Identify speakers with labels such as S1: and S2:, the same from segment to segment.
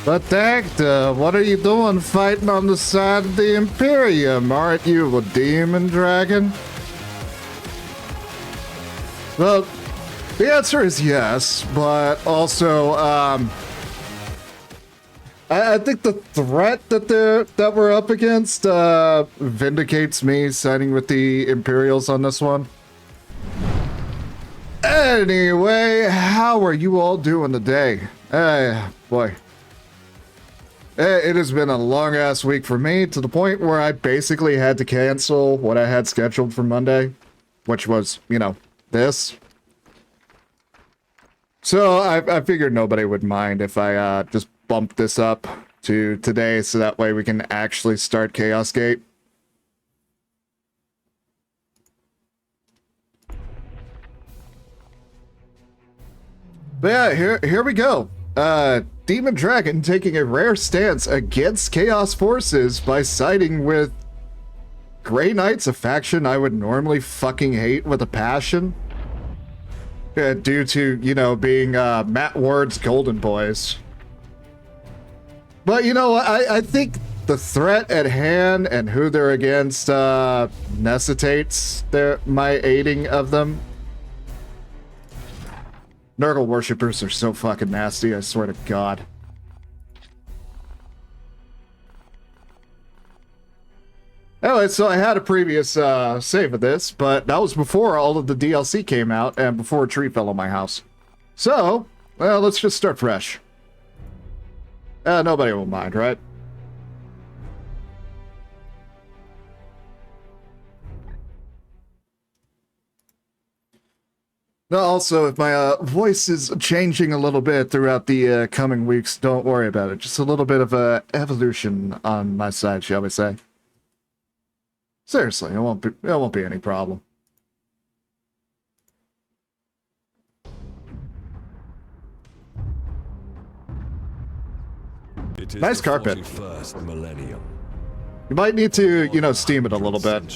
S1: But Dagda, what are you doing fighting on the side of the Imperium? Aren't you a demon dragon? Well, the answer is yes, but also, I think the threat that we're up against vindicates me siding with the Imperials on this one. Anyway, how are you all doing today? Hey, boy. It has been a long-ass week for me, to the point where I basically had to cancel what I had scheduled for Monday, which was, you know, this. So I figured nobody would mind if I just bumped this up to today, so that way we can actually start Chaos Gate. But yeah, here we go. Demon Dragon taking a rare stance against Chaos Forces by siding with Grey Knights, a faction I would normally fucking hate with a passion. Due to, you know, being Matt Ward's Golden Boys. But, you know, I think the threat at hand and who they're against necessitates my aiding of them. Nurgle worshippers are so fucking nasty, I swear to God. Anyway, so I had a previous save of this, but that was before all of the DLC came out and before a tree fell on my house. So, well, let's just start fresh. Nobody will mind, right? Now, also, if my voice is changing a little bit throughout the coming weeks, don't worry about it. Just a little bit of evolution on my side, shall we say. Seriously, it won't be any problem. Nice carpet. Millennium. You might need to, you know, steam it a little bit.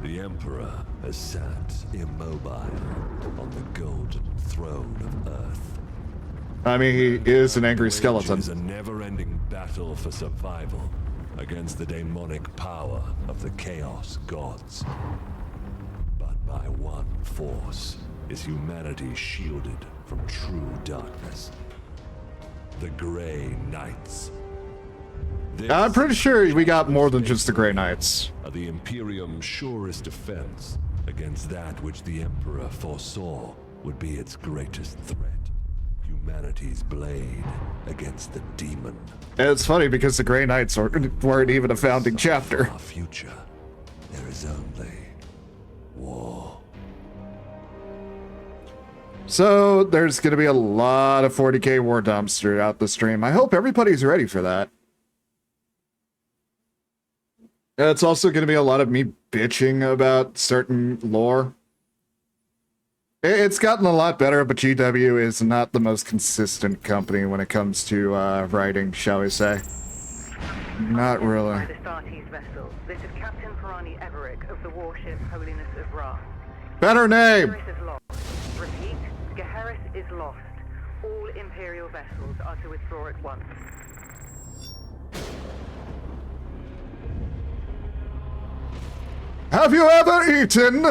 S2: The Emperor has sat immobile on the golden throne of Earth.
S1: I mean, he is an angry skeleton.
S2: It is a never-ending battle for survival against the demonic power of the Chaos Gods. But by one force is humanity shielded from true darkness. The Grey Knights.
S1: I'm pretty sure we got more than just the Grey Knights.
S2: Are the Imperium's surest defense against that which the Emperor foresaw would be its greatest threat. Humanity's blade against the demon.
S1: And it's funny because the Grey Knights weren't even a founding chapter.
S2: Our future, there is only war.
S1: So there's going to be a lot of 40k war dumps throughout the stream. I hope everybody's ready for that. It's also going to be a lot of me bitching about certain lore. It's gotten a lot better, but GW is not the most consistent company when it comes to writing, shall we say. Not really.
S3: This is Captain Pirani Everick of the warship Holiness of Ra.
S1: Better name!
S3: Geheris is lost. Repeat, Geheris is lost. All Imperial vessels are to withdraw at once.
S1: Have you ever eaten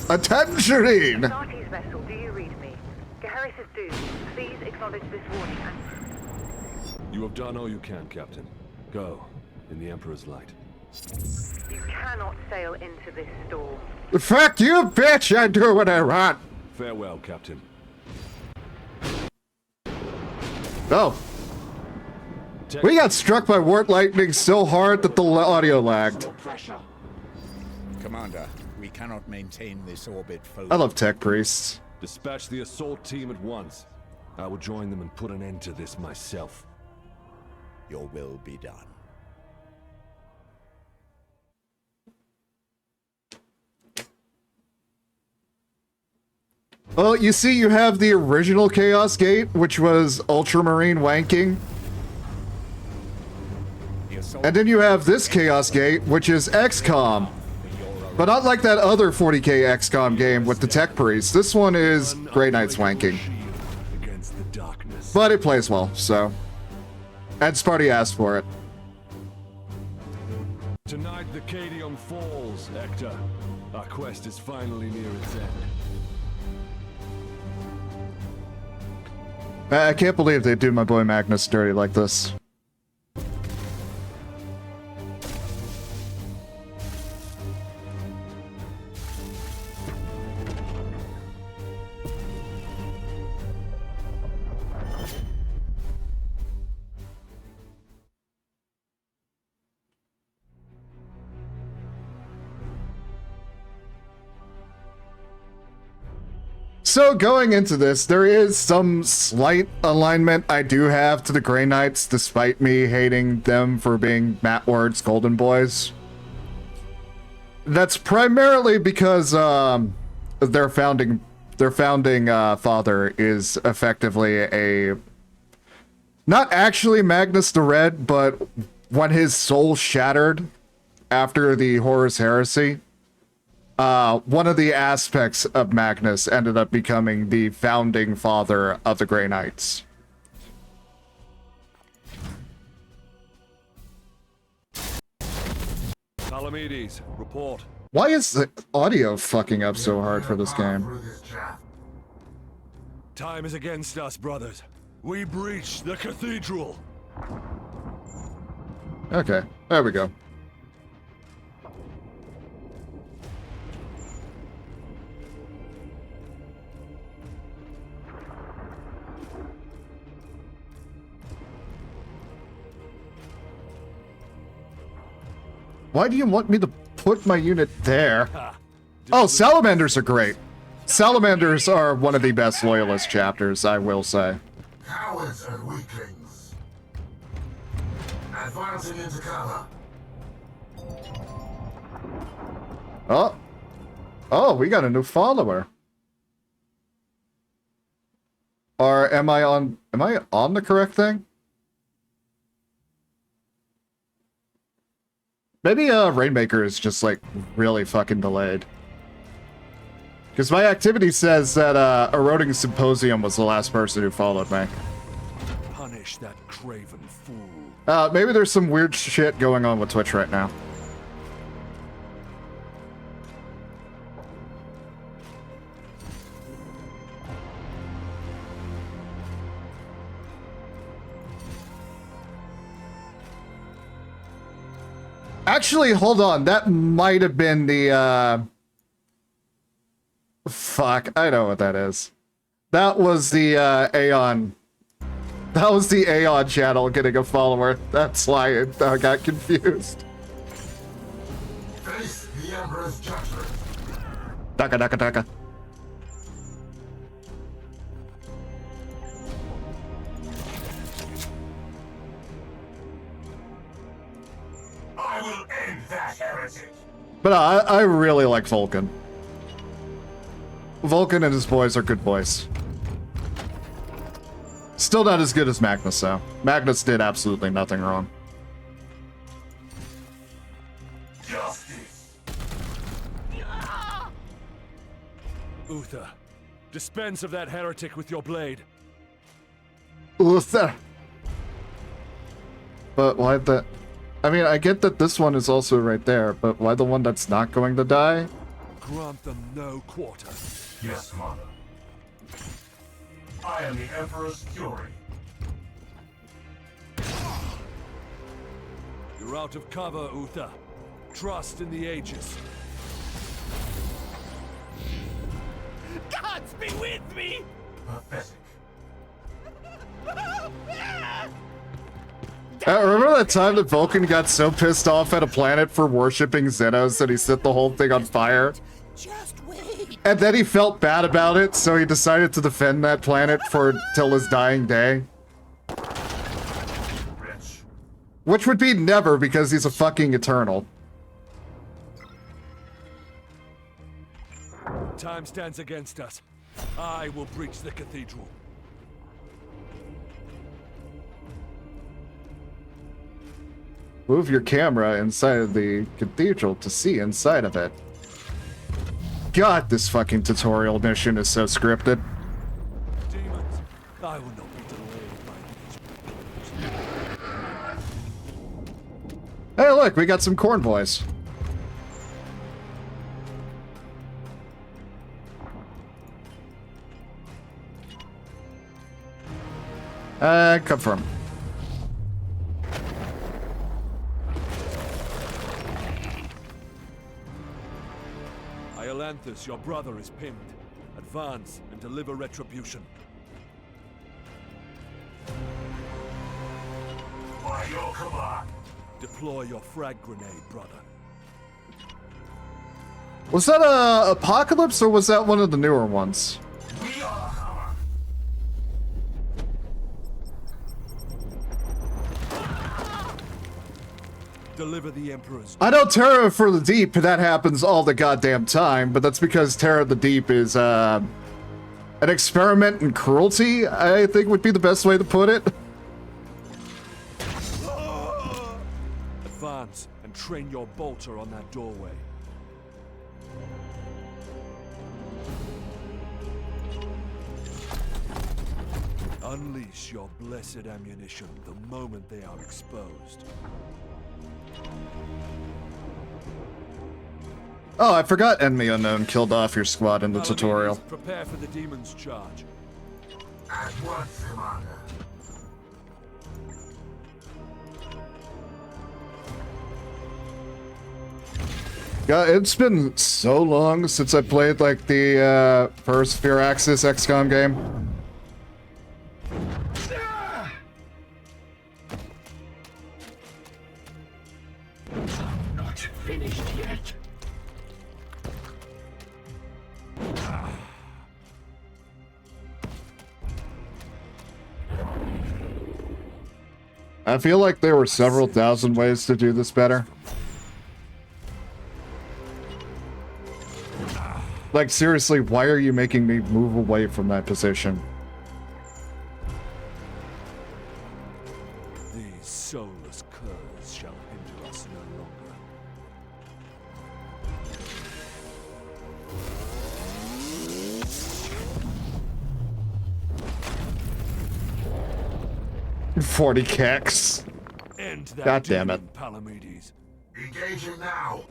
S1: a tangerine?
S3: Astartes vessel, do you read me? Geheris is doomed. Please acknowledge this warning and...
S2: You have done all you can, Captain. Go, in the Emperor's light.
S3: You cannot sail into this storm.
S1: Fuck you, bitch! I do what I want!
S2: Farewell, Captain.
S1: Oh. We got struck by wart lightning so hard that the audio lagged.
S4: Commander, we cannot maintain this orbit for long.
S1: I love tech priests.
S2: Dispatch the assault team at once. I will join them and put an end to this myself.
S4: Your will be done.
S1: Well, you see, you have the original Chaos Gate, which was Ultramarine wanking. And then you have this Chaos Gate, which is XCOM. But not like that other 40k XCOM game with the tech priests. This one is Grey Knights wanking. But it plays well, so. And Sparty asked for it.
S2: Tonight the Cadium falls, Hector. Our quest is finally near its end.
S1: I can't believe they do my boy Magnus dirty like this. So going into this, there is some slight alignment I do have to the Grey Knights, despite me hating them for being Matt Ward's Golden Boys. That's primarily because their founding father is effectively a, not actually Magnus the Red, but when his soul shattered after the Horus Heresy, one of the aspects of Magnus ended up becoming the founding father of the Grey Knights.
S2: Palamedes, report.
S1: Why is the audio fucking up so hard for this game?
S2: Time is against us, brothers. We breached the cathedral.
S1: Okay, there we go. Why do you want me to put my unit there? Oh, salamanders are great. Salamanders are one of the best loyalist chapters, I will say.
S5: Cowards and weaklings. Advancing into cover.
S1: Oh, we got a new follower. Or am I on the correct thing? Maybe Rainmaker is just like really fucking delayed. Because my activity says that Eroding Symposium was the last person who followed me.
S2: Punish that craven fool.
S1: Maybe there's some weird shit going on with Twitch right now. Actually, hold on. That might have been the, Fuck, I know what that is. That was the, Aeon. That was the Aeon channel getting a follower. That's why I got confused.
S5: Face the Emperor's judgment.
S1: Daka, daka, daka.
S5: I will end that heretic.
S1: But I really like Vulcan. Vulcan and his boys are good boys. Still not as good as Magnus, though. Magnus did absolutely nothing wrong.
S5: Justice.
S2: Uther, dispense of that heretic with your blade.
S1: Uther. But why the... I mean, I get that this one is also right there, but why the one that's not going to die?
S2: Grant them no quarter.
S5: Yes, Mother. I am the Emperor's Fury.
S2: You're out of cover, Uther. Trust in the Aegis.
S6: Gods be with me!
S5: Pathetic.
S1: Remember that time that Vulcan got so pissed off at a planet for worshipping Xenos that he set the whole thing on fire?
S6: Just wait.
S1: And then he felt bad about it, so he decided to defend that planet till his dying day.
S5: Rich.
S1: Which would be never, because he's a fucking Eternal.
S2: Time stands against us. I will breach the cathedral.
S1: Move your camera inside of the cathedral to see inside of it. God, this fucking tutorial mission is so scripted.
S2: Demons, I will not be delayed by these.
S1: look, we got some corn boys. Confirm.
S2: Iolanthus, your brother is pinned. Advance and deliver retribution.
S5: By your command.
S2: Deploy your frag grenade, brother.
S1: Was that a Apocalypse or was that one of the newer ones?
S5: We are the hammer.
S2: Deliver the Emperor's...
S1: I know Terror for the Deep, that happens all the goddamn time, but that's because Terror of the Deep is, an experiment in cruelty, I think would be the best way to put it.
S2: Advance and train your bolter on that doorway. Unleash your blessed ammunition the moment they are exposed.
S1: Oh, I forgot Enemy Unknown killed off your squad in the tutorial.
S2: Prepare for the demon's charge.
S5: At once, Commander.
S1: God, it's been so long since I played, like, the, first Firaxis XCOM game.
S5: Not finished yet.
S1: I feel like there were several thousand ways to do this better. Like, seriously, why are you making me move away from that position?
S2: These soulless curs shall hinder us no longer.
S1: 40 kicks.
S2: End that
S1: God damn it.
S2: demon, Palamedes.
S5: Engaging now.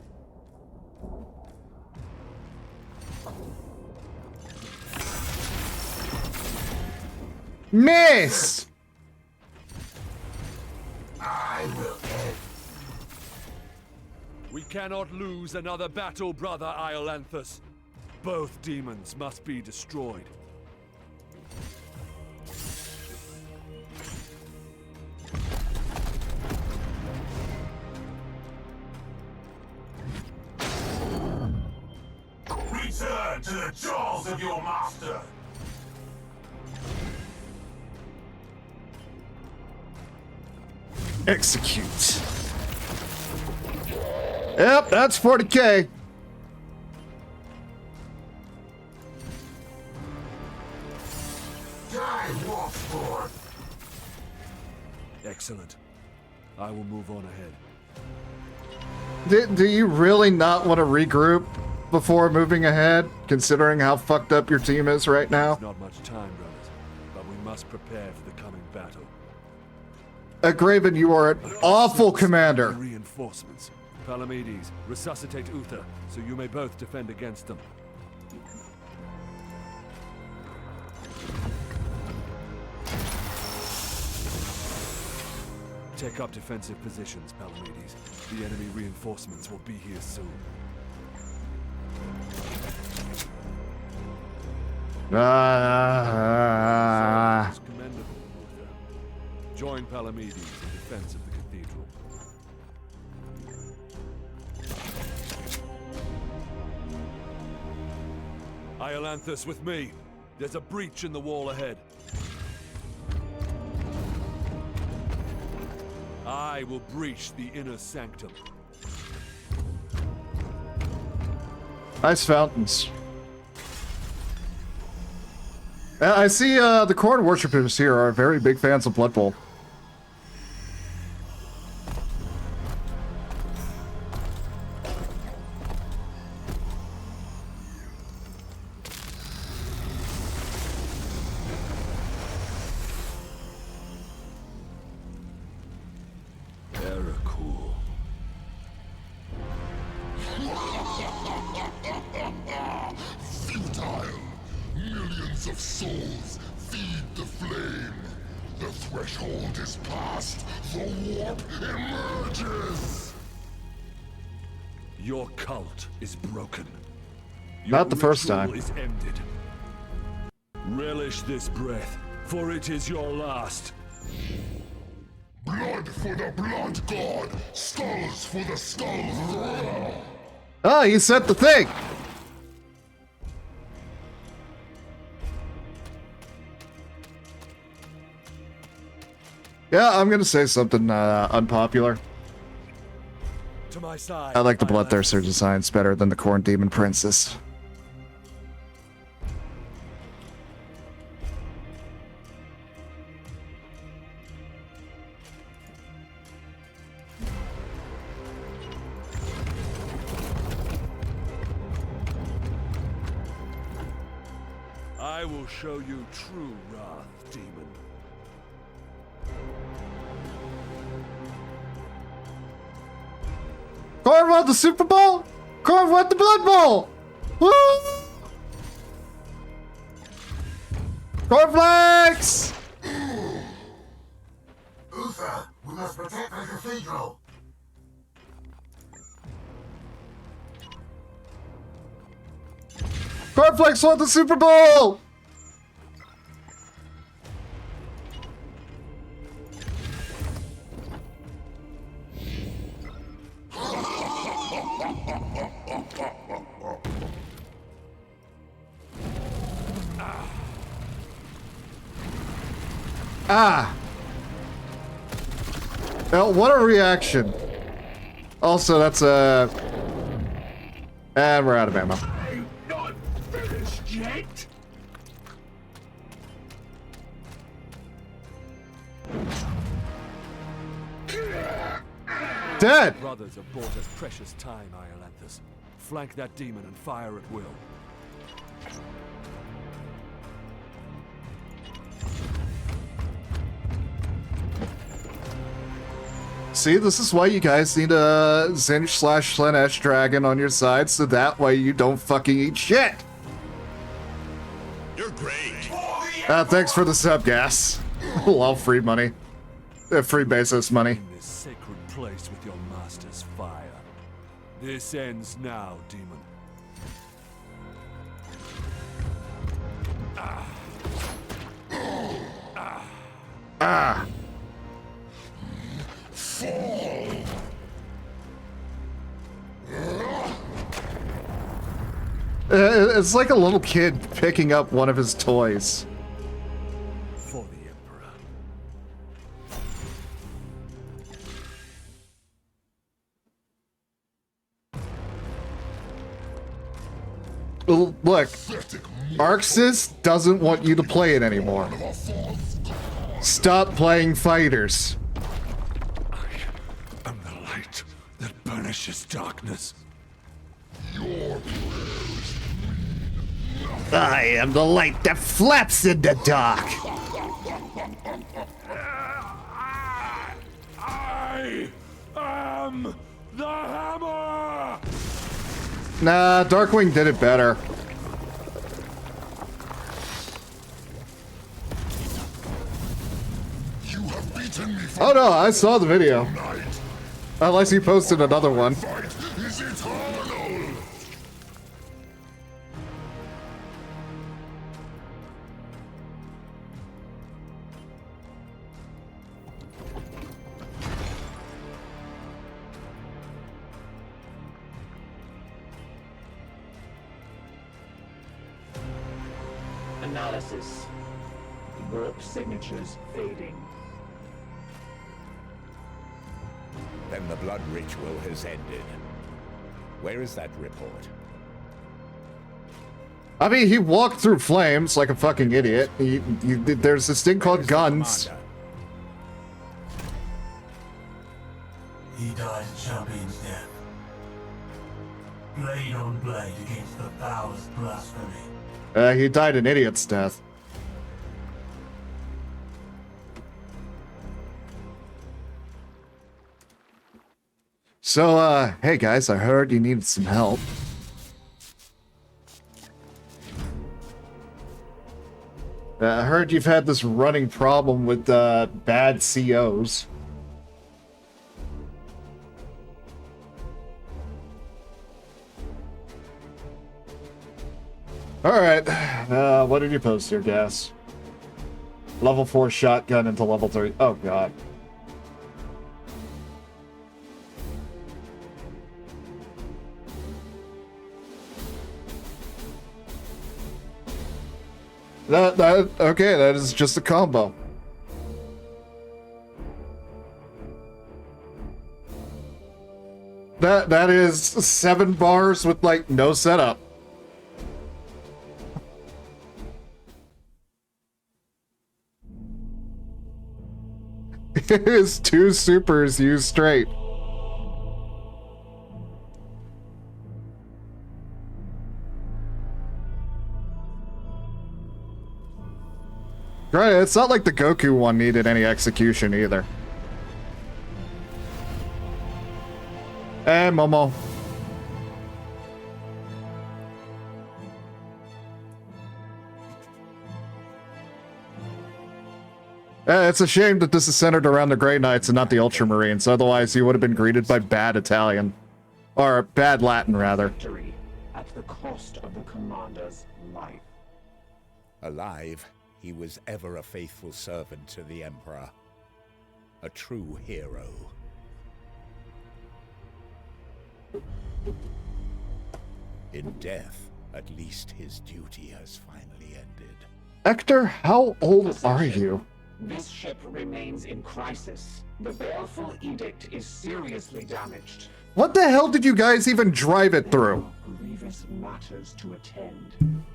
S1: Miss!
S5: I will end.
S2: We cannot lose another battle, brother Iolanthus. Both demons must be destroyed.
S5: Return to the jaws of your master.
S1: Execute. Yep, that's 40k.
S5: Die, Wolfsborn.
S2: Excellent. I will move on ahead.
S1: Do you really not want to regroup before moving ahead, considering how fucked up your team is right now?
S2: There's not much time, brothers, but we must prepare for the coming battle.
S1: Graven, you are an awful commander.
S2: Reinforcements. Palamedes, resuscitate Uther, so you may both defend against them. Take up defensive positions, Palamedes. The enemy reinforcements will be here soon. It's commendable, Uther. Join Palamedes in defense of the cathedral. Iolanthus, with me. There's a breach in the wall ahead. I will breach the inner sanctum.
S1: Nice fountains. I see the corn worshippers here are very big fans of Blood Bowl.
S7: Futile! Millions of souls feed the flame. The threshold is passed. The warp emerges.
S2: Your cult is broken.
S1: Not the first
S2: ritual
S1: time.
S2: is ended. Relish this breath, for it is your last.
S7: Blood for the blood god. Skulls for the skull.
S1: Oh, you said the thing! Yeah, I'm gonna say something unpopular.
S2: To my side.
S1: I like the Bloodthirster designs better than the Corn Demon Princess.
S2: I will show you true wrath, demon.
S1: Corn won the Super Bowl! Corn won the Blood Bowl! Woo! Cornflakes!
S5: Uther, we must protect the cathedral.
S1: Cornflakes won the Super Bowl! Ah! Well, what a reaction. Also, that's a... And we're out of ammo.
S7: I'm not finished yet.
S1: Dead!
S2: Brothers have bought us precious time, Iolanthus. Flank that demon and fire at will.
S1: See, this is why you guys need a Zinch/Slanesh dragon on your side, so that way you don't fucking eat shit!
S7: You're great.
S1: Thanks for the sub, gas. Lol, free money. Free Bezos money.
S2: In this sacred place with your master's fire. This ends now, demon.
S1: Ah! It's like a little kid picking up one of his toys.
S2: For the Emperor.
S1: Look, Arxis doesn't want you to play it anymore. Stop playing fighters.
S2: I am the light that banishes darkness.
S1: I am the light that flaps in the dark.
S2: I am the hammer!
S1: Nah, Darkwing did it better.
S7: You have beaten me for
S1: Oh no, I saw the video.
S7: night.
S1: Unless he posted another one.
S7: Fight is eternal.
S8: Analysis. Group signatures fading.
S4: Then the blood ritual has ended. Where is that report?
S1: I mean, he walked through flames like a fucking idiot. There's this thing called
S4: Where's the
S1: guns.
S4: commander?
S5: He died a champion's death. Blade on blade against the foulest blasphemy.
S1: He died an idiot's death. So, hey guys, I heard you needed some help. I heard you've had this running problem with bad COs. Alright, what did you post here, Gas? Level 4 shotgun into level 3. Oh, God. Okay, that is just a combo. That is 7 bars with, like, no setup. It is 2 supers used straight. Right, it's not like the Goku one needed any execution either. Hey, Momo. It's a shame that this is centered around the Grey Knights and not the Ultramarines, otherwise you would have been greeted by bad Italian. Or bad Latin, rather.
S8: Victory at the cost of the commander's life.
S4: Alive, he was ever a faithful servant to the Emperor. A true hero. In death, at least his duty has finally ended.
S1: Hector, how old are you?
S8: This ship remains in crisis. The baleful edict is seriously damaged.
S1: What the hell did you guys even drive it through?
S8: Grievous matters to attend.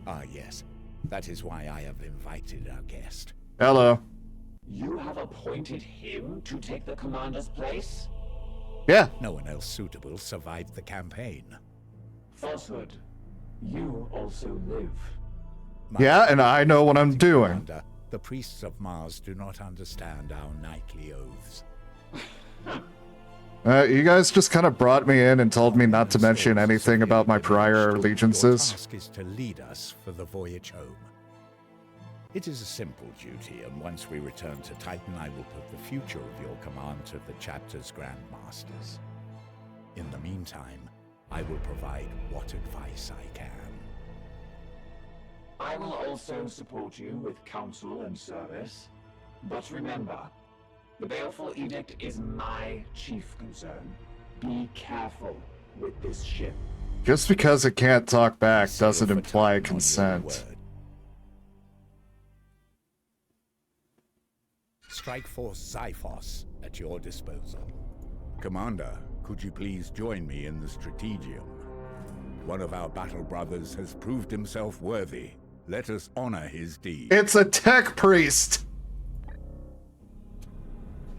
S4: Ah, yes. That is why I have invited our guest.
S1: Hello.
S8: You have appointed him to take the commander's place?
S1: Yeah.
S4: No one else suitable survived the campaign.
S8: Falsehood. You also live.
S1: Yeah, and I know what I'm doing.
S4: Commander, the priests of Mars do not understand our knightly oaths.
S1: You guys just kind of brought me in and told me not to mention anything about my prior allegiances.
S4: Your task is to lead us for the voyage home. It is a simple duty, and once we return to Titan, I will put the future of your command to the chapter's grandmasters. In the meantime, I will provide what advice I can.
S8: I will also support you with counsel and service. But remember, the baleful edict is my chief concern. Be careful with this ship.
S1: Just because it can't talk back doesn't
S4: Seal for
S1: imply
S4: Titan on your
S1: consent.
S4: word. Strike Force Xiphos at your disposal. Commander, could you please join me in the Strategium? One of our battle brothers has proved himself worthy. Let us honor his deed.
S1: It's a tech priest!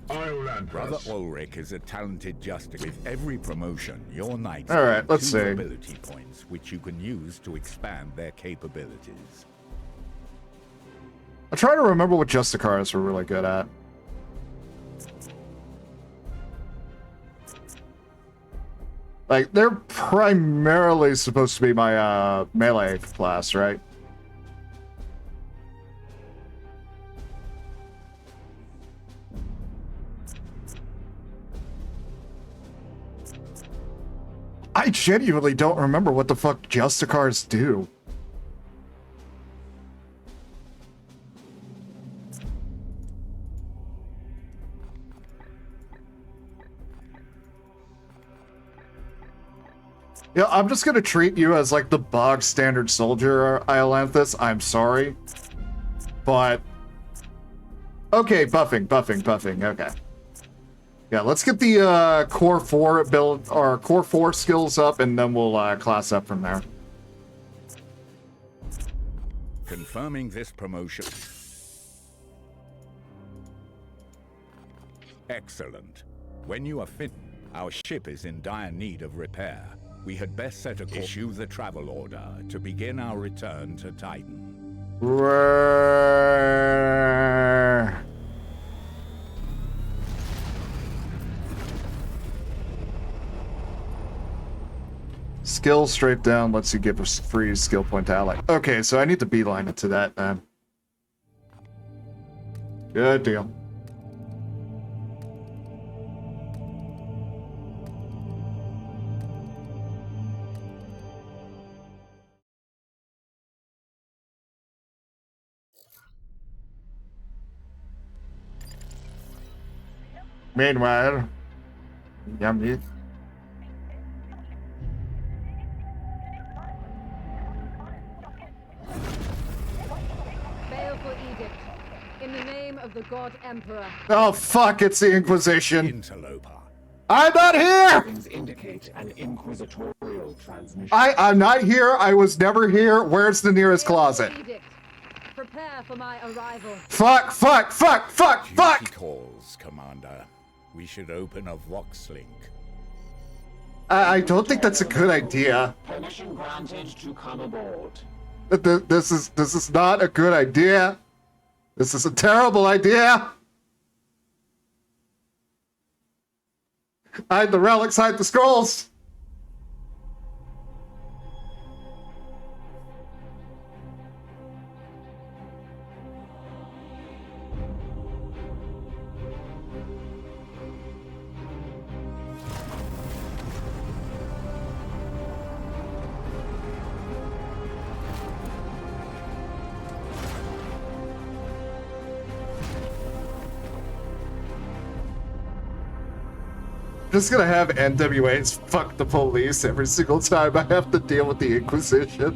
S7: I'll land
S4: Brother
S7: first.
S4: Ulrich is a talented justice. With every promotion, your knights
S1: All right,
S4: gain
S1: let's
S4: 2
S1: see.
S4: ability points, which you can use to expand their capabilities.
S1: I try to remember what Justicars were really good at. Like, they're primarily supposed to be my melee class, right? I genuinely don't remember what the fuck Justicars do. Yeah, I'm just gonna treat you as like the bog standard soldier, Iolanthus. I'm sorry. But okay, buffing, okay. Yeah, let's get the core 4 build or core 4 skills up, and then we'll class up from there.
S4: Confirming this promotion. Excellent. When you are fit, our ship is in dire need of repair. We had best set a course. Issue the travel order to begin our return to Titan.
S1: Skill straight down lets you give a free skill point to ally. Okay, so I need to beeline it to that, man. Good deal. Meanwhile, yummy.
S9: Baleful edict. In the name of the God Emperor.
S1: Oh fuck, it's the Inquisition.
S4: Interloper.
S1: I'm not here!
S8: Things indicate an inquisitorial transmission.
S1: I'm not here, I was never here. Where's the nearest closet?
S9: Edict. Prepare for my arrival.
S1: Fuck, fuck, fuck, fuck,
S4: Duty
S1: fuck!
S4: calls, Commander. We should open a Vox link.
S1: I don't think that's a good idea.
S8: Permission granted to come aboard.
S1: This is not a good idea. This is a terrible idea. Hide the relics, hide the scrolls. Just gonna have NWAs fuck the police every single time I have to deal with the Inquisition.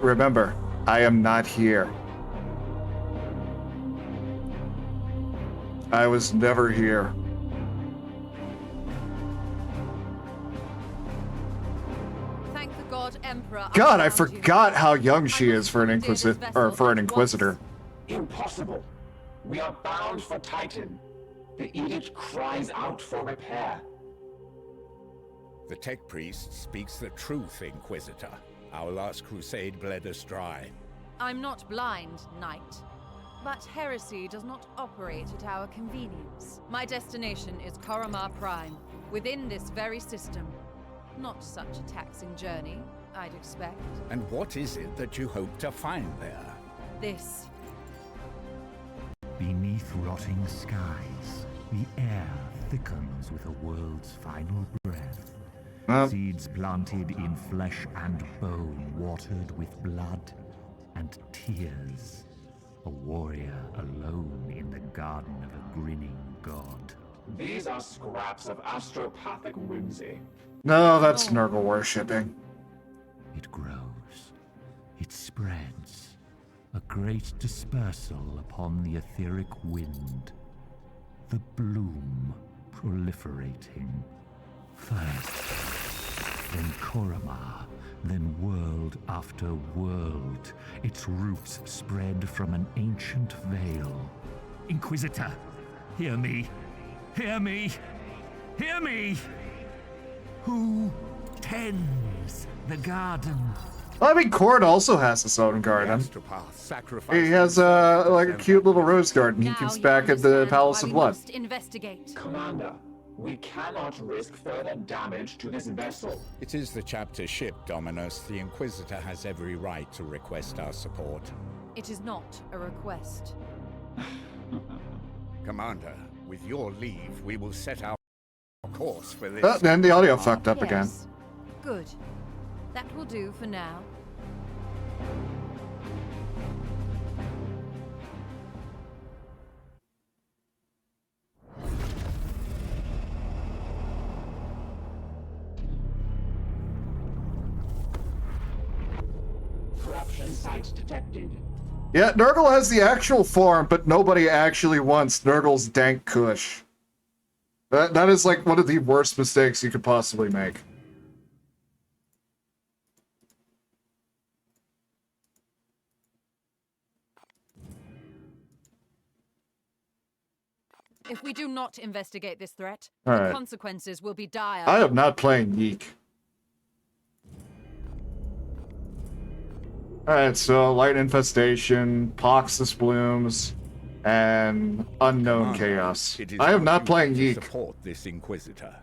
S1: Remember, I am not here. I was never here.
S9: Emperor,
S1: God, I forgot how young she is for an Inquisitor.
S8: Impossible. We are bound for Titan. The edict cries out for repair.
S4: The tech priest speaks the truth, Inquisitor. Our last crusade bled us dry.
S10: I'm not blind, Knight. But heresy does not operate at our convenience. My destination is Koromar Prime, within this very system. Not such a taxing journey, I'd expect.
S4: And what is it that you hope to find there?
S10: This.
S11: Beneath rotting skies, the air thickens with a world's final breath. Seeds planted in flesh and bone, watered with blood and tears. A warrior alone in the garden of a grinning god.
S8: These are scraps of astropathic whimsy.
S1: No, that's Nurgle worshipping.
S11: It grows. It spreads. A great dispersal upon the etheric wind. The bloom proliferating. First, then Koromar, then world after world. Its roots spread from an ancient veil. Inquisitor, hear me. Hear me. Hear me. Who tends the garden?
S1: I mean, Cord also has his own garden. He has like a cute little rose garden he keeps back at the Palace of Blood.
S10: Investigate.
S8: Commander, we cannot risk further damage to this vessel.
S4: It is the chapter ship, Dominus. The Inquisitor has every right to request our support.
S10: It is not a request.
S4: Commander, with your leave, we will set our course for this.
S1: Then the audio fucked up again.
S10: Good. That will do for now.
S8: Corruption site detected.
S1: Yeah, Nurgle has the actual form, but nobody actually wants Nurgle's dank kush. That is like one of the worst mistakes you could possibly make.
S10: If we do not investigate this threat,
S1: All
S10: the
S1: right.
S10: consequences will be dire.
S1: I am not playing Yeek. Alright, so Light Infestation, Poxus Blooms, and Unknown Chaos.
S4: It is
S1: I am
S4: our
S1: not
S4: duty
S1: playing
S4: to
S1: Yeek.
S4: support this Inquisitor,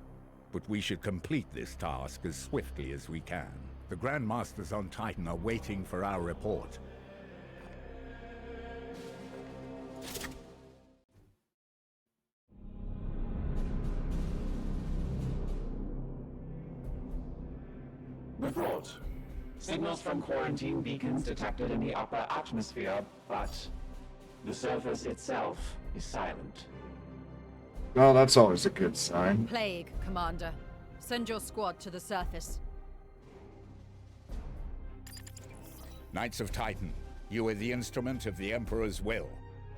S4: but we should complete this task as swiftly as we can. The Grand Masters on Titan are waiting for our report.
S8: Report. Signals from quarantine beacons detected in the upper atmosphere, but the surface itself is silent.
S1: Oh, that's always a good sign.
S10: Plague, Commander. Send your squad to the surface.
S4: Knights of Titan, you are the instrument of the Emperor's will.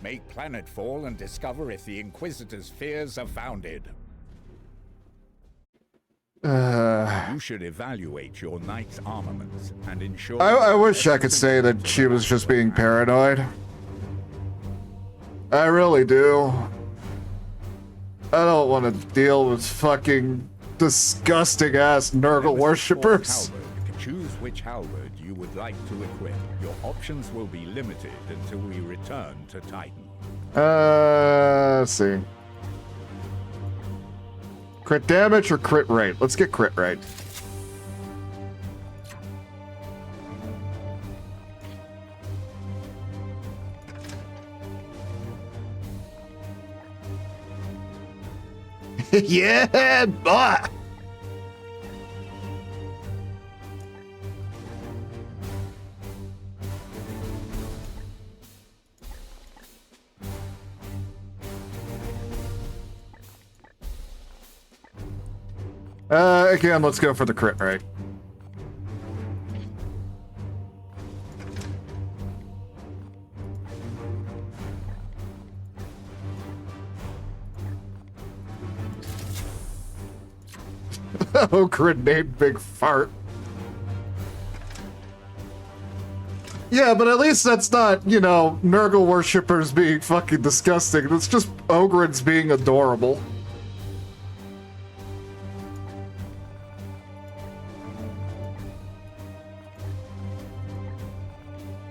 S4: Make planetfall and discover if the Inquisitor's fears are founded. You should evaluate your knight's armaments and ensure...
S1: I wish I could say that she was just being paranoid. I really do. I don't want to deal with fucking disgusting-ass Nurgle worshippers.
S4: Choose which halberd you would like to equip. Your options will be limited until we return to Titan.
S1: Let's see. Crit damage or crit rate? Let's get crit rate. Yeah, boy! Again, let's go for the crit rate. Oh, grenade big fart. Yeah, but at least that's not, you know, Nurgle worshippers being fucking disgusting. It's just Ogryns being adorable.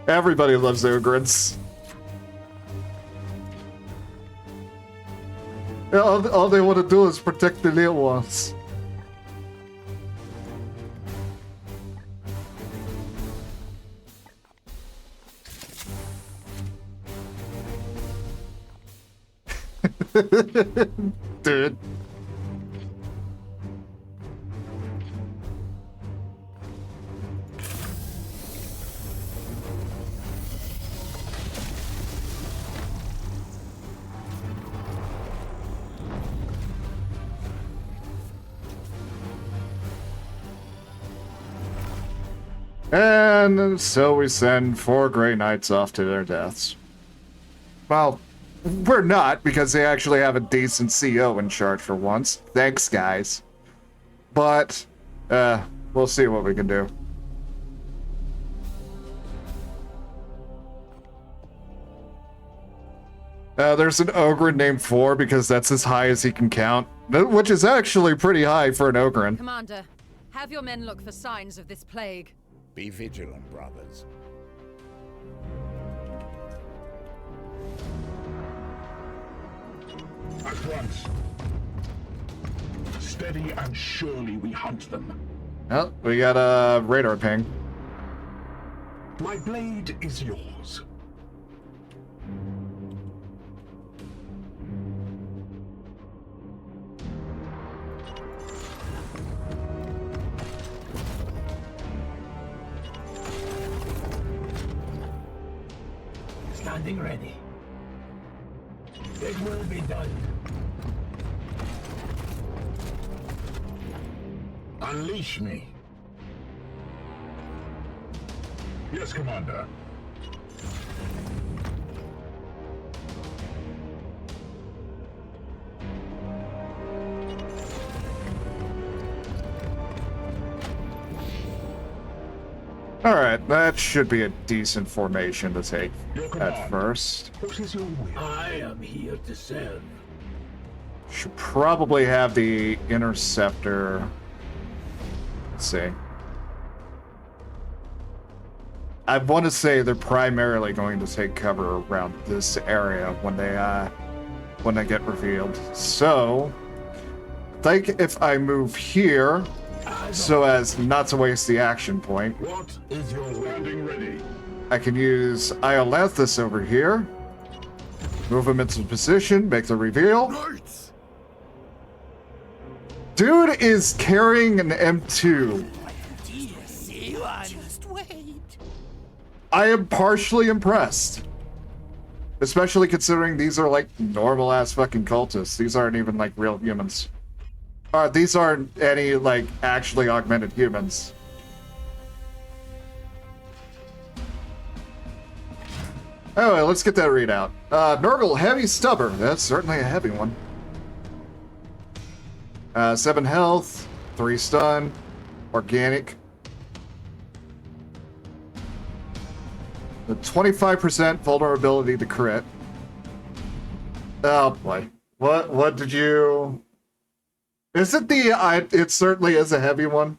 S1: Everybody loves Ogryns. Yeah, all they want to do is protect the little ones. Dude. And so we send 4 Grey Knights off to their deaths. Well, we're not, because they actually have a decent CO in charge for once. Thanks, guys. But, we'll see what we can do. There's an Ogryn named 4 because that's as high as he can count, which is actually pretty high for an Ogryn.
S10: Commander, have your men look for signs of this plague.
S4: Be vigilant, brothers.
S7: At once. Steady and surely we hunt them.
S1: Oh, we got a radar ping.
S7: My blade is yours.
S6: Standing ready. It will be done.
S7: Unleash me. Yes, Commander.
S1: Alright, that should be a decent formation to take at first.
S7: What is your will?
S6: I am here to serve.
S1: Should probably have the Interceptor. Let's see. I want to say they're primarily going to take cover around this area when they get revealed. So, I think if I move here, so as not to waste the action point,
S5: What is your landing ready?
S1: I can use Iolanthus over here, move him into position, make the reveal. Dude is carrying an M2.
S6: Just wait.
S1: I am partially impressed. Especially considering these are like normal ass fucking cultists. These aren't even like real humans. These aren't any like actually augmented humans. Anyway, let's get that readout. Nurgle, heavy stubber. That's certainly a heavy one. 7 health, 3 stun, organic. The 25% vulnerability to crit. Oh boy. What did you... Is it the... it certainly is a heavy one.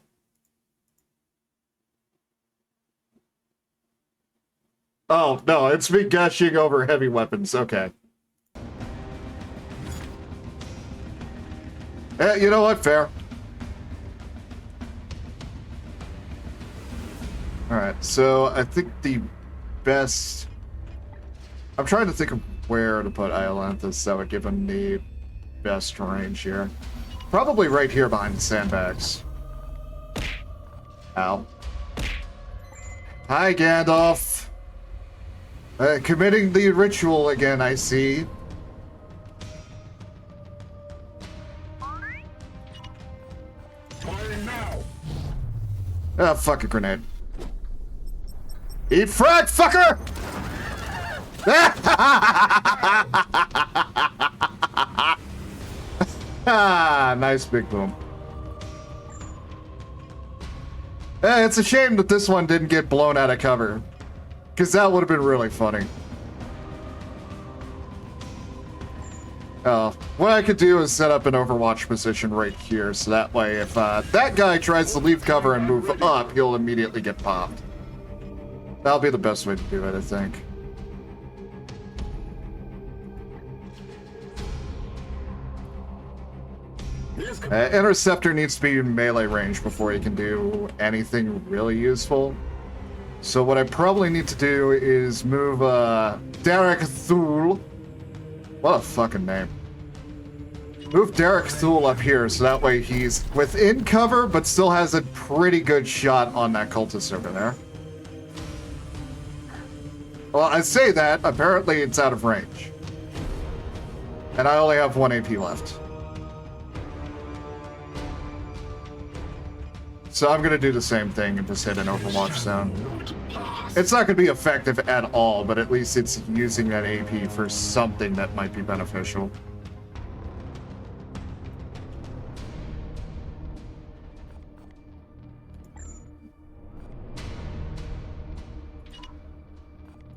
S1: Oh, no, it's me gushing over heavy weapons. Okay. You know what? Fair. Alright, so I think the best... I'm trying to think of where to put Iolanthus that would give him the best range here. Probably right here behind the sandbags. Ow. Hi, Gandalf. Committing the ritual again, I see.
S5: Firing now.
S1: Ah, fuck a grenade. Eat frag, fucker! Ah, nice big boom. It's a shame that this one didn't get blown out of cover. Because that would have been really funny. What I could do is set up an Overwatch position right here, so that way if that guy tries to leave cover and move up, he'll immediately get popped. That'll be the best way to do it, I think. Interceptor needs to be in melee range before he can do anything really useful. So what I probably need to do is move Derek Thule. What a fucking name. Move Derek Thule up here so that way he's within cover but still has a pretty good shot on that cultist over there. Well, I say that, apparently it's out of range. And I only have 1 AP left. So I'm gonna do the same thing and just hit an Overwatch zone. It's not gonna be effective at all, but at least it's using that AP for something that might be beneficial.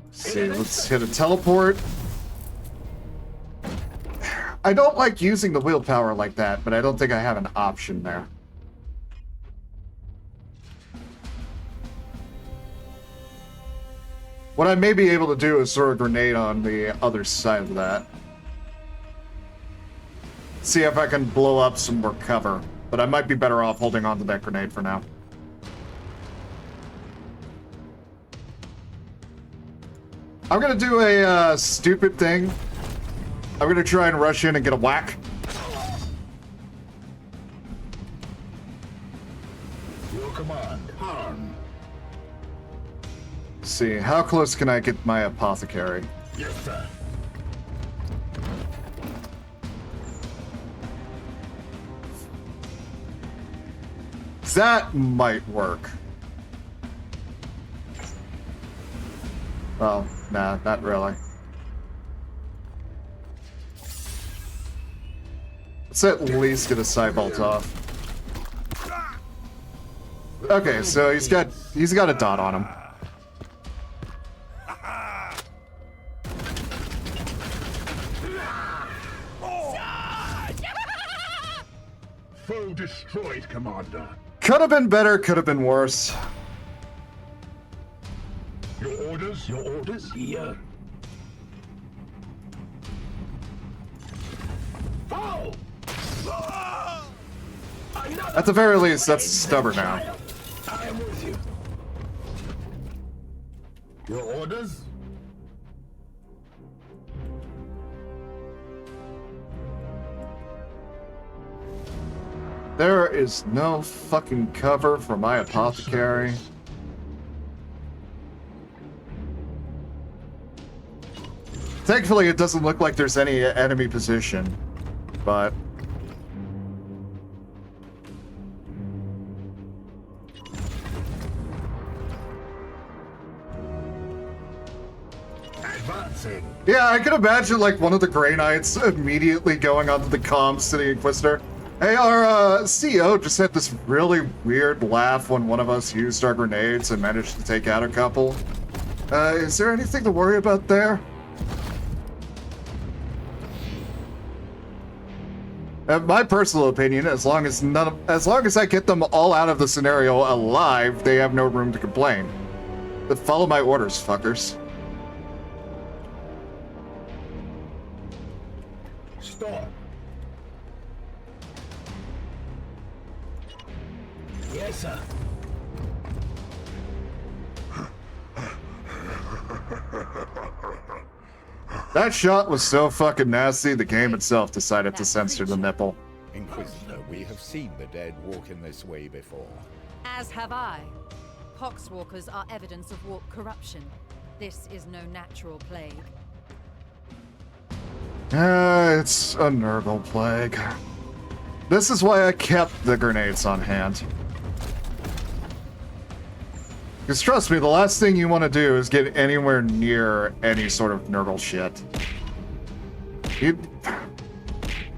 S1: Let's see, let's hit a teleport. I don't like using the willpower like that, but I don't think I have an option there. What I may be able to do is throw a grenade on the other side of that. See if I can blow up some more cover. But I might be better off holding on to that grenade for now. I'm gonna do a stupid thing. I'm gonna try and rush in and get a whack.
S5: Your command. Harm.
S1: See, how close can I get my apothecary?
S5: Yes, sir.
S1: That might work. Well, nah, not really. Let's at least get a Cybolt off. Okay, so he's got a dot on him.
S5: Foe destroyed, Commander.
S1: Could have been better, could have been worse.
S6: orders? Your orders? Here. Oh!
S1: At the very least, that's stubborn now.
S6: I am with you. Your orders?
S1: There is no fucking cover for my apothecary. Thankfully, it doesn't look like there's any enemy position, but...
S6: Advancing.
S1: Yeah, I can imagine, like, one of the Grey Knights immediately going onto the comms to the Inquisitor. Hey, our CEO just had this really weird laugh when one of us used our grenades and managed to take out a couple. Is there anything to worry about there? My personal opinion, as long as I get them all out of the scenario alive, they have no room to complain. But follow my orders, fuckers.
S6: Stop. Yes, sir.
S1: That shot was so fucking nasty, the game itself decided to censor the nipple.
S4: Inquisitor, we have seen the dead walk in this way before.
S10: As have I. Poxwalkers are evidence of warp corruption. This is no natural plague.
S1: It's a Nurgle plague. This is why I kept the grenades on hand. Because trust me, the last thing you want to do is get anywhere near any sort of Nurgle shit.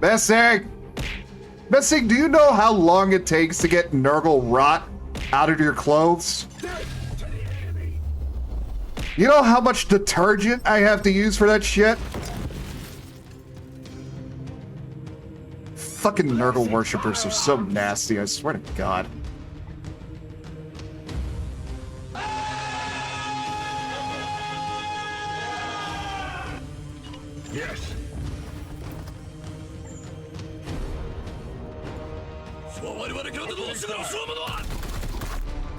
S1: Messing, do you know how long it takes to get Nurgle rot out of your clothes? You know how much detergent I have to use for that shit? Fucking Nurgle worshippers are so nasty, I swear to God.
S6: Yes.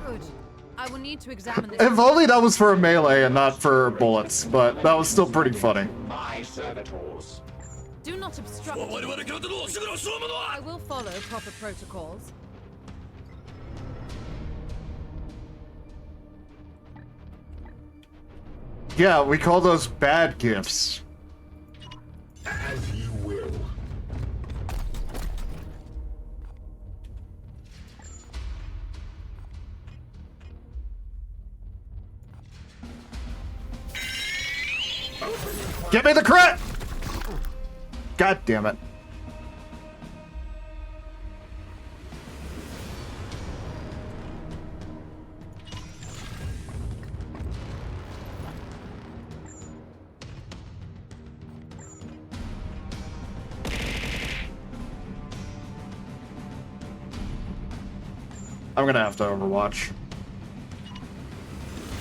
S10: Good. I will need to examine this.
S1: If only that was for a melee and not for bullets, but that was still pretty funny.
S8: My servitors.
S10: Do not obstruct. I will follow proper protocols.
S1: Yeah, we call those bad gifts.
S6: As you will.
S1: Get me the crit! God damn it. I'm gonna have to Overwatch.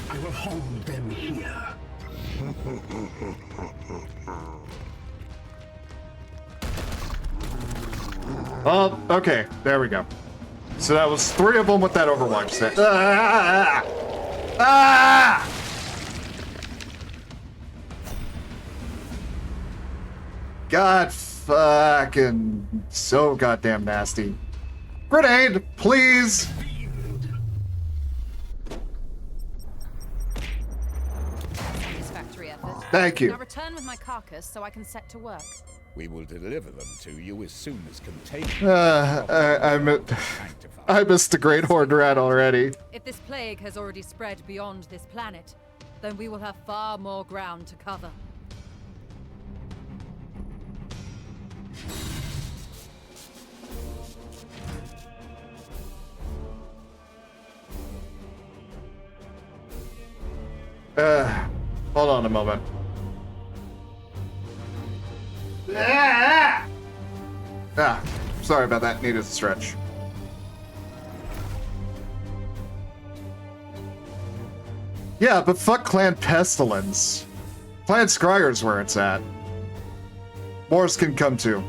S6: I will hold them here.
S1: Oh, okay, there we go. So that was 3 of them with that Overwatch set. Ah! Ah! God fucking so goddamn nasty. Grenade, please!
S10: Satisfactory effort.
S1: Thank you.
S10: Now return with my carcass so I can set to work.
S4: We will deliver them to you as soon as contained.
S1: I missed the Great Horned Rat already.
S10: If this plague has already spread beyond this planet, then we will have far more ground to cover.
S1: Hold on a moment. Ah! Sorry about that. Needed a stretch. Yeah, but fuck Clan Pestilence. Clan Scryer's where it's at. Morse can come too.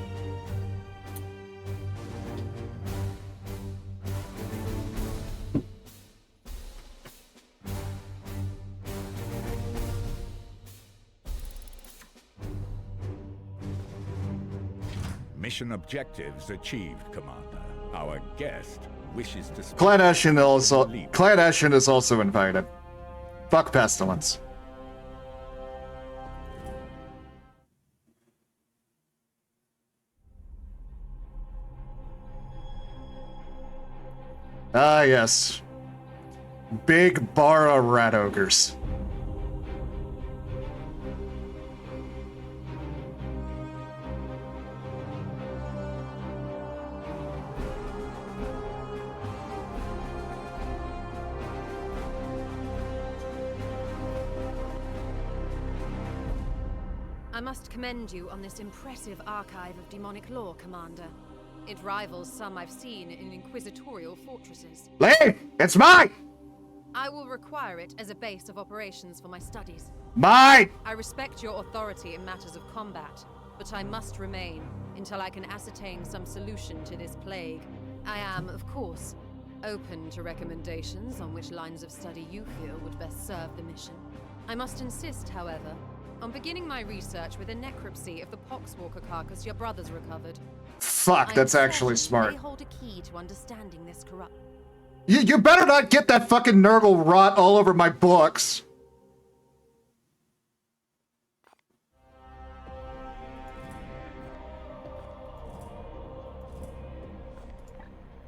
S4: Mission objectives achieved, Commander. Our guest wishes to speak.
S1: Clan Ashen is also invited. Fuck Pestilence. Ah, yes. Big Bara rat ogres.
S10: I must commend you on this impressive archive of demonic lore, Commander. It rivals some I've seen in inquisitorial fortresses.
S1: Lee! It's mine!
S10: I will require it as a base of operations for my studies.
S1: Mine!
S10: I respect your authority in matters of combat, but I must remain until I can ascertain some solution to this plague. I am, of course, open to recommendations on which lines of study you feel would best serve the mission. I must insist, however, on beginning my research with a necropsy of the poxwalker carcass your brothers recovered.
S1: Fuck, that's actually smart.
S10: They hold a key to understanding this corrupt.
S1: You better not get that fucking Nurgle rot all over my books.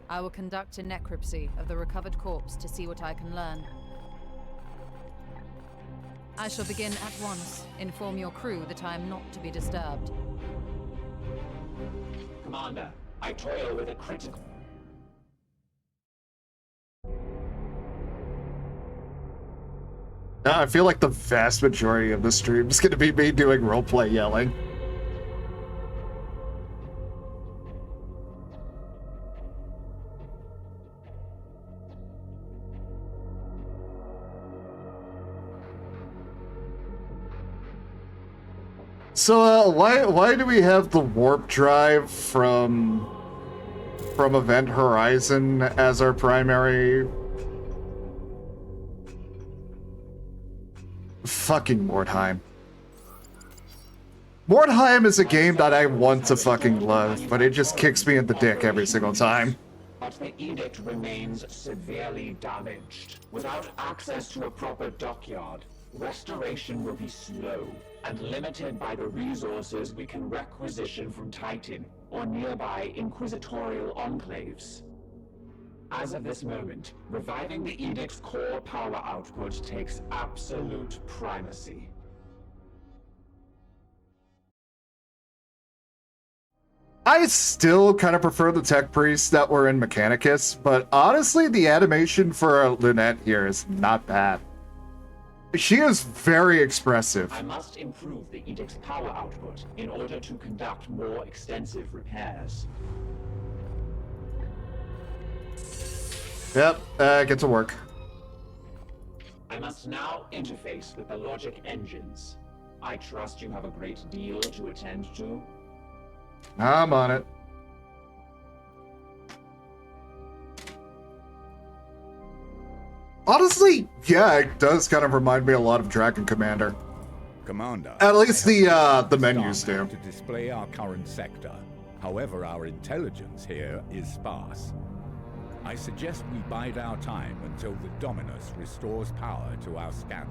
S10: I will conduct a necropsy of the recovered corpse to see what I can learn. I shall begin at once. Inform your crew that I am not to be disturbed.
S8: Commander, I toil with a critical...
S1: I feel like the vast majority of the stream is going to be me doing roleplay yelling. So, why do we have the warp drive from Event Horizon as our primary? Fucking Mordheim. Mordheim is a game that I want to fucking love, but it just kicks me in the dick every single time.
S8: But the edict remains severely damaged. Without access to a proper dockyard, restoration will be slow and limited by the resources we can requisition from Titan or nearby inquisitorial enclaves. As of this moment, reviving the Edict's core power output takes absolute primacy.
S1: I still kind of prefer the tech priests that were in Mechanicus, but honestly, the animation for Lynette here is not bad. She is very expressive.
S8: I must improve the Edict's power output in order to conduct more extensive repairs.
S1: Yep, get to work.
S8: I must now interface with the logic engines. I trust you have a great deal to attend to.
S1: I'm on it. Honestly, yeah, it does kind of remind me a lot of Dragon Commander.
S4: Commander,
S1: at least the menus do.
S4: To display our current sector. However, our intelligence here is sparse. I suggest we bide our time until the Dominus restores power to our scanners.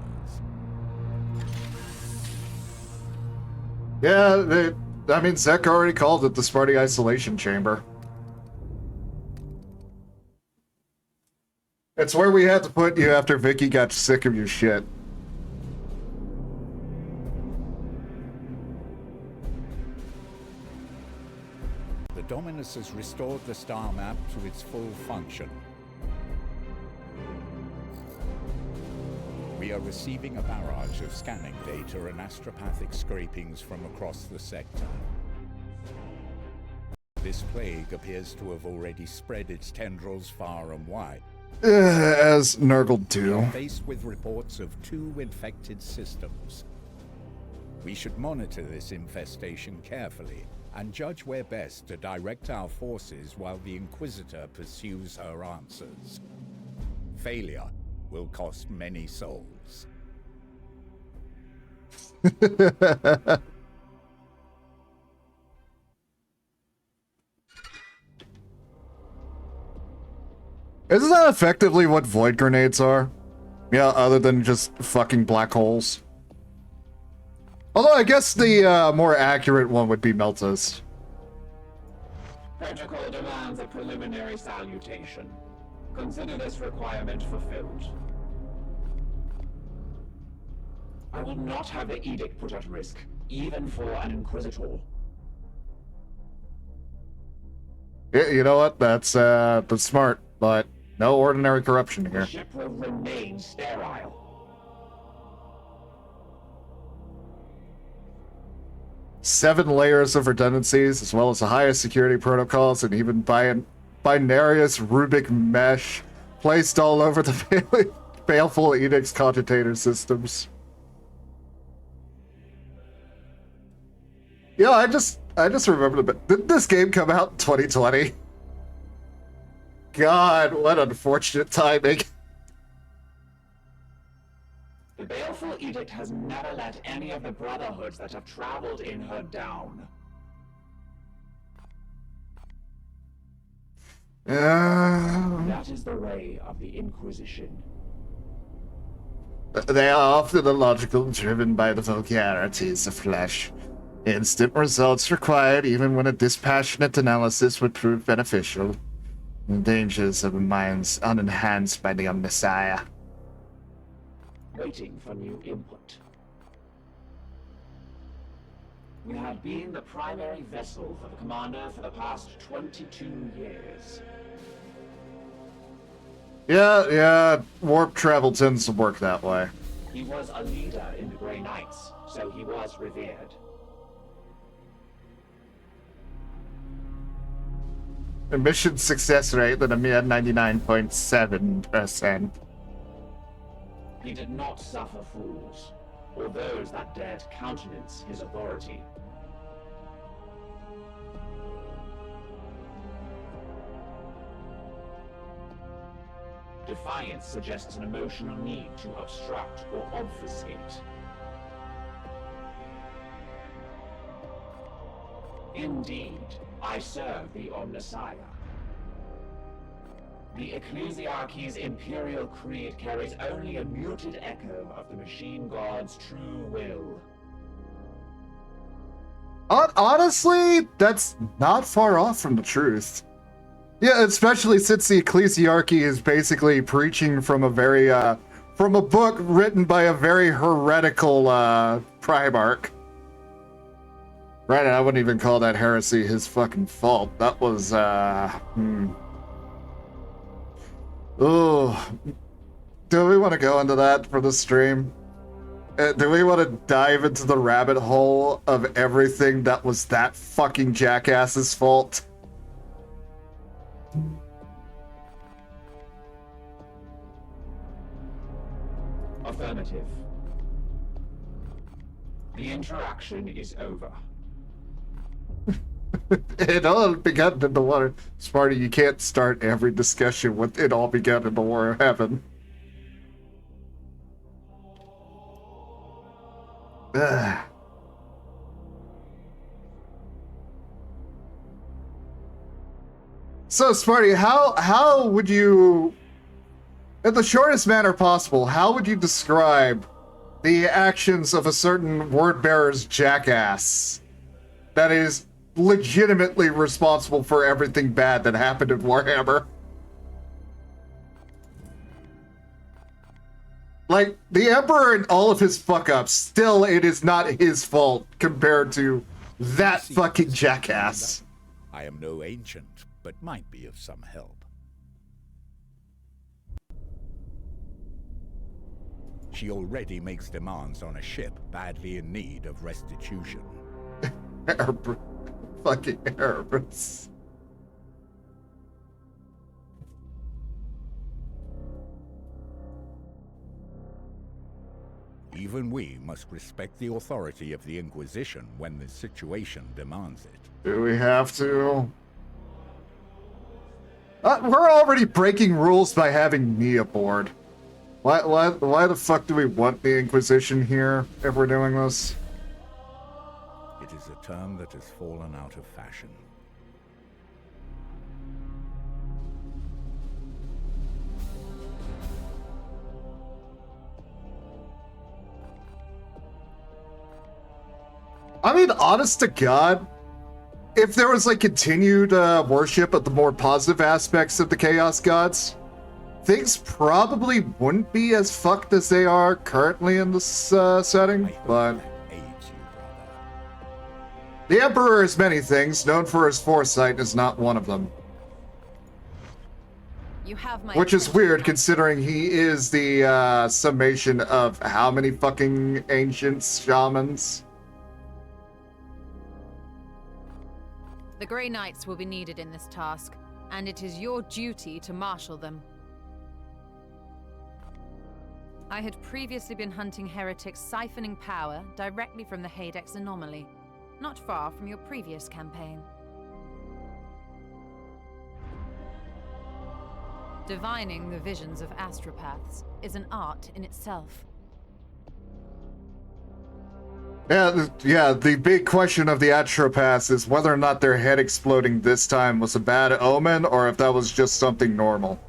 S1: Yeah, I mean, Zek already called it the Sparty Isolation Chamber. It's where we had to put you after Vicky got sick of your shit.
S4: The Dominus has restored the star map to its full function. We are receiving a barrage of scanning data and astropathic scrapings from across the sector. This plague appears to have already spread its tendrils far and wide.
S1: As Nurgle do.
S4: We're faced with reports of 2 infected systems. We should monitor this infestation carefully and judge where best to direct our forces while the Inquisitor pursues her answers. Failure will cost many souls.
S1: Isn't that effectively what void grenades are? Yeah, other than just fucking black holes. Although I guess the more accurate one would be Meltas.
S8: Protocol demands a preliminary salutation. Consider this requirement fulfilled. I will not have the edict put at risk, even for an Inquisitor.
S1: Yeah, you know what? That's smart, but no ordinary corruption here.
S8: The ship will remain sterile.
S1: Seven layers of redundancies, as well as the highest security protocols, and even binarious Rubik mesh placed all over the baleful edict's cogitator systems. Yeah, I just remembered a bit. Didn't this game come out in 2020? God, what unfortunate timing.
S8: The baleful edict has never let any of the brotherhoods that have traveled in her down. That is the way of the Inquisition.
S1: They are often illogical, driven by the vulgarities of flesh. Instant results required even when a dispassionate analysis would prove beneficial. The dangers of minds unenhanced by the Messiah.
S8: Waiting for new input. We have been the primary vessel for the Commander for the past 22 years.
S1: Yeah, warp travel tends to work that way.
S8: He was a leader in the Grey Knights, so he was revered.
S1: Mission success rate at a mere 99.7%.
S8: He did not suffer fools, or those that dared countenance his authority. Defiance suggests an emotional need to obstruct or obfuscate. Indeed, I serve the Omnissiah. The Ecclesiarchy's Imperial Creed carries only a muted echo of the Machine God's true will.
S1: Honestly, that's not far off from the truth. Yeah, especially since the Ecclesiarchy is basically preaching from a very, from a book written by a very heretical, Primarch. Right, I wouldn't even call that heresy his fucking fault. That was, Oh, do we want to go into that for the stream? Do we want to dive into the rabbit hole of everything that was that fucking jackass's fault?
S8: Affirmative. The interaction is over.
S1: It all began in the water. Smarty, you can't start every discussion with "it all began in the war of heaven." Ugh. So, Smarty, how would you, in the shortest manner possible, how would you describe the actions of a certain word-bearer's jackass that is legitimately responsible for everything bad that happened in Warhammer? Like, the Emperor and all of his fuck-ups, still it is not his fault compared to that fucking jackass.
S4: I am no ancient, but might be of some help. She already makes demands on a ship badly in need of restitution.
S1: Fucking Erebus.
S4: Even we must respect the authority of the Inquisition when the situation demands it.
S1: Do we have to? We're already breaking rules by having me aboard. Why the fuck do we want the Inquisition here if we're doing this?
S4: It is a term that has fallen out of fashion.
S1: I mean, honest to God, if there was like continued worship of the more positive aspects of the Chaos Gods, things probably wouldn't be as fucked as they are currently in this setting, but the Emperor is many things. Known for his foresight is not one of them.
S10: You have my
S1: Which is weird considering he is the summation of how many fucking ancient shamans?
S10: The Grey Knights will be needed in this task, and it is your duty to marshal them. I had previously been hunting heretics siphoning power directly from the Hadex anomaly, not far from your previous campaign. Divining the visions of astropaths is an art in itself.
S1: Yeah, the big question of the astropaths is whether or not their head exploding this time was a bad omen, or if that was just something normal.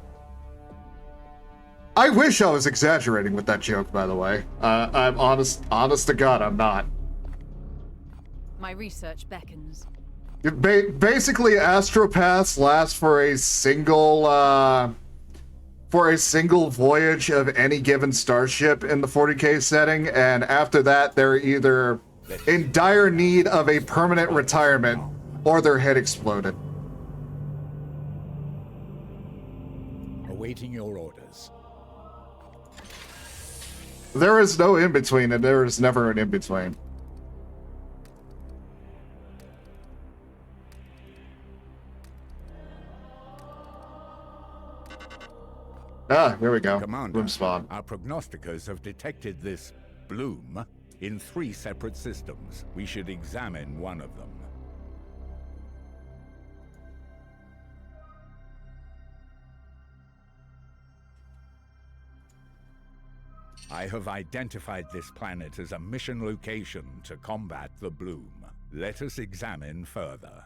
S1: I wish I was exaggerating with that joke, by the way. I'm honest to God, I'm not.
S10: My research beckons.
S1: Basically, astropaths last for a single voyage of any given starship in the 40k setting, and after that, they're either in dire need of a permanent retirement or their head exploded.
S4: Awaiting your orders.
S1: There is no in-between, and there is never an in-between. Ah, here we go.
S4: Commander,
S1: Room spawn.
S4: Our prognosticators have detected this bloom in 3 separate systems. We should examine one of them. I have identified this planet as a mission location to combat the bloom. Let us examine further.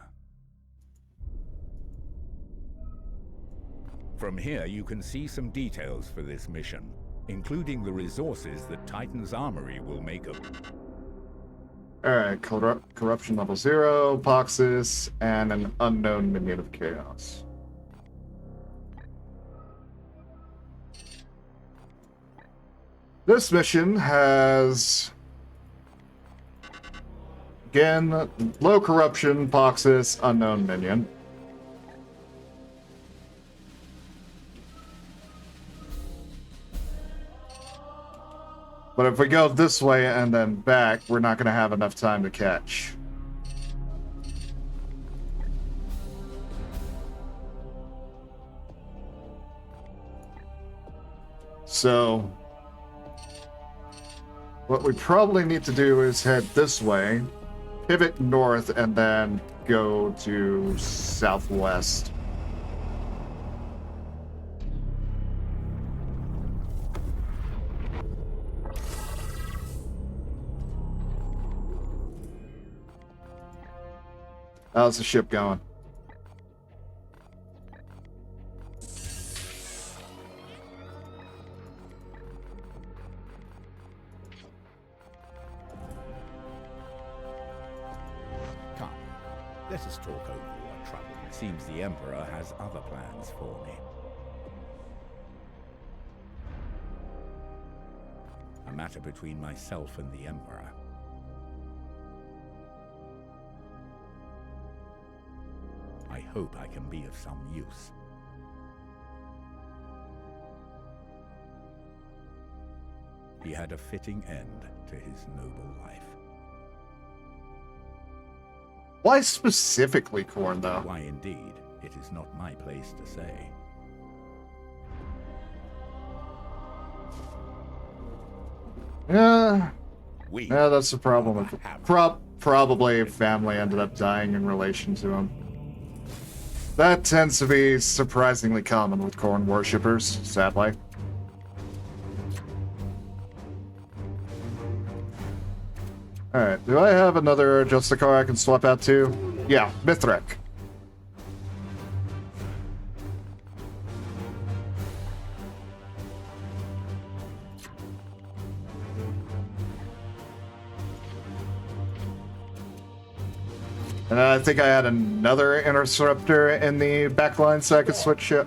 S4: From here, you can see some details for this mission, including the resources that Titan's armory will make of.
S1: Alright, corruption level 0, Poxis, and an unknown minion of chaos. This mission has, again, low corruption, Poxis, unknown minion. But if we go this way and then back, we're not going to have enough time to catch. So, what we probably need to do is head this way, pivot north, and then go to southwest. How's the ship going?
S4: Come, let us talk over our trouble. It seems the Emperor has other plans for me. A matter between myself and the Emperor. I hope I can be of some use. He had a fitting end to his noble life.
S1: Why specifically Khorne, though?
S4: Why indeed, it is not my place to say.
S1: Yeah.
S4: We
S1: Yeah, that's the problem with
S4: hammer.
S1: probably family ended up dying in relation to him. That tends to be surprisingly common with Khorne worshippers, sadly. Alright, do I have another Justicar I can swap out to? Yeah, Mithrek. And I think I had another Interceptor in the backline so I could switch it.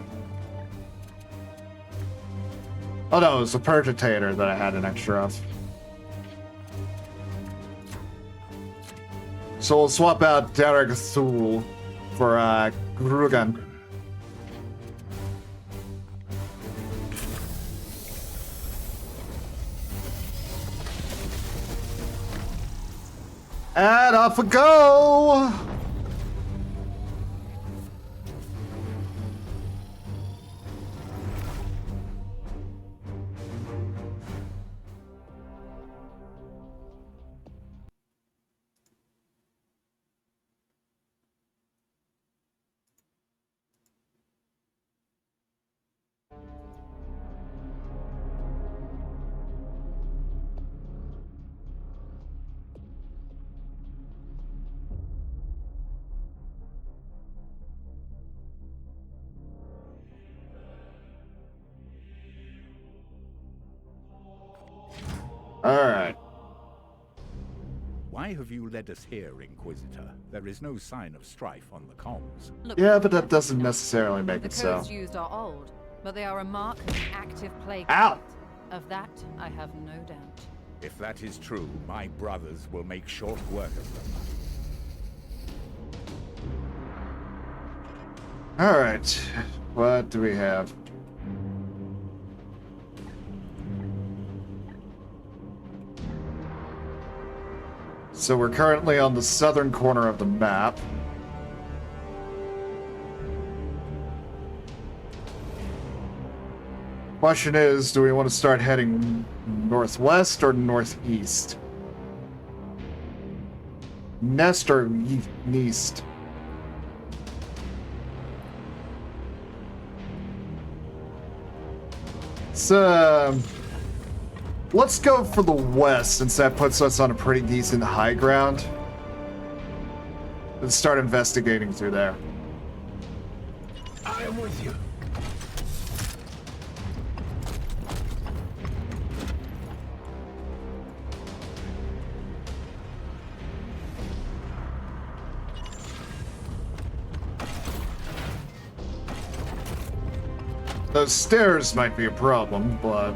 S1: Oh no, it was the Purgitator that I had an extra of. So we'll swap out Derek Thul for Grugan. And off we go! Alright.
S4: Why have you led us here, Inquisitor? There is no sign of strife on the comms.
S10: Look,
S1: Yeah, but that doesn't necessarily make it
S10: the
S1: so.
S10: codes used are old, but they are a mark of an active plague.
S1: Ow!
S10: Of that, I have no doubt.
S4: If that is true, my brothers will make short work of them.
S1: Alright. What do we have? So we're currently on the southern corner of the map. Question is, do we want to start heading northwest or northeast? Nest or east? So, let's go for the west since that puts us on a pretty decent high ground. And start investigating through there.
S6: I am with you.
S1: Those stairs might be a problem, but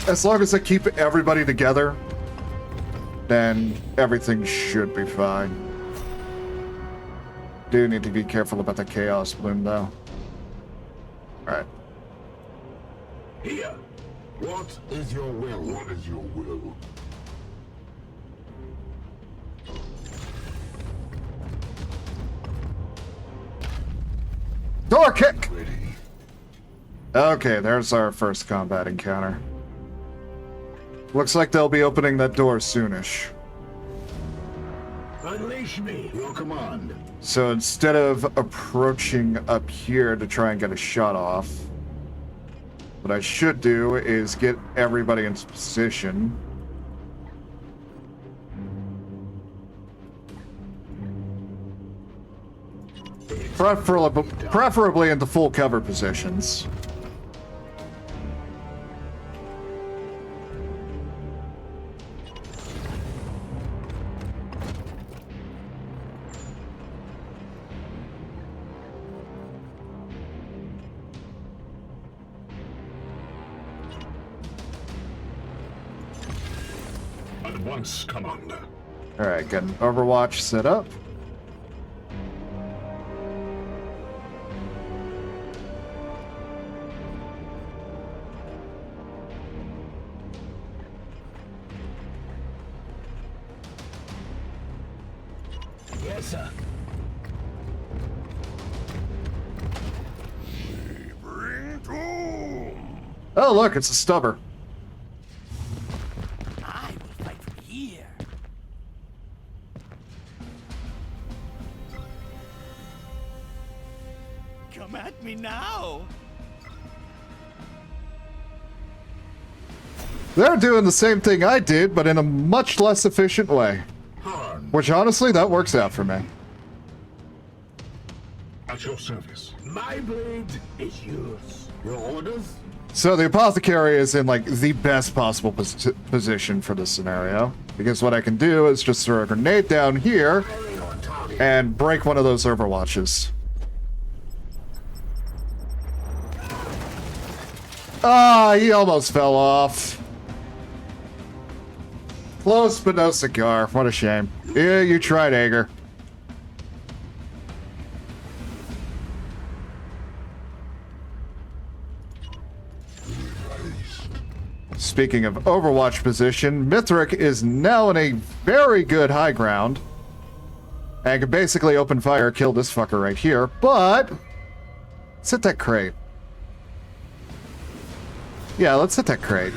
S1: as long as I keep everybody together, then everything should be fine. Do need to be careful about the Chaos Bloom, though. Alright.
S6: Here. What is your will?
S7: What is your will?
S1: Door kick!
S7: Ready.
S1: Okay, there's our first combat encounter. Looks like they'll be opening that door soonish.
S6: Unleash me. Your command.
S1: So instead of approaching up here to try and get a shot off, what I should do is get everybody into position. Preferably into full cover positions.
S7: At once, Commander.
S1: Alright, got an Overwatch set up.
S6: Yes, sir.
S7: Bring to
S1: Oh, look, it's a stubber.
S6: I will fight from here. Come at me now.
S1: They're doing the same thing I did, but in a much less efficient way. Which, honestly, that works out for me.
S7: At your service.
S6: My blade is yours.
S7: Your orders?
S1: So the Apothecary is in, like, the best possible position for this scenario. Because what I can do is just throw a grenade down here and break one of those Overwatches. Ah, he almost fell off. Close, but no cigar. What a shame. Yeah, you tried, Ager. Speaking of Overwatch position, Mithric is now in a very good high ground. And can basically open fire, kill this fucker right here, but... Let's hit that crate. Yeah, let's hit that crate.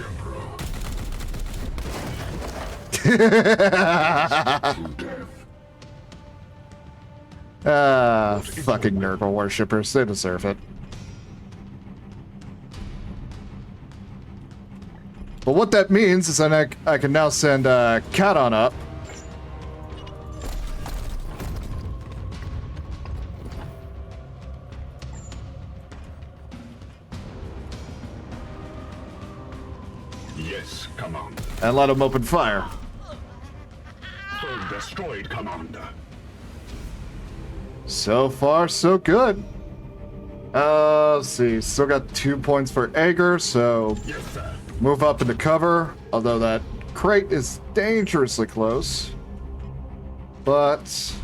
S1: Fucking Nurgle worshippers. They deserve it. But what that means is that I can now send Katon up.
S7: Yes, Commander.
S1: And let him open fire.
S7: Foe destroyed, Commander.
S1: So far, so good. Let's see. Still got 2 points for Ager, so
S7: Yes, sir.
S1: move up into cover. Although that crate is dangerously close. But...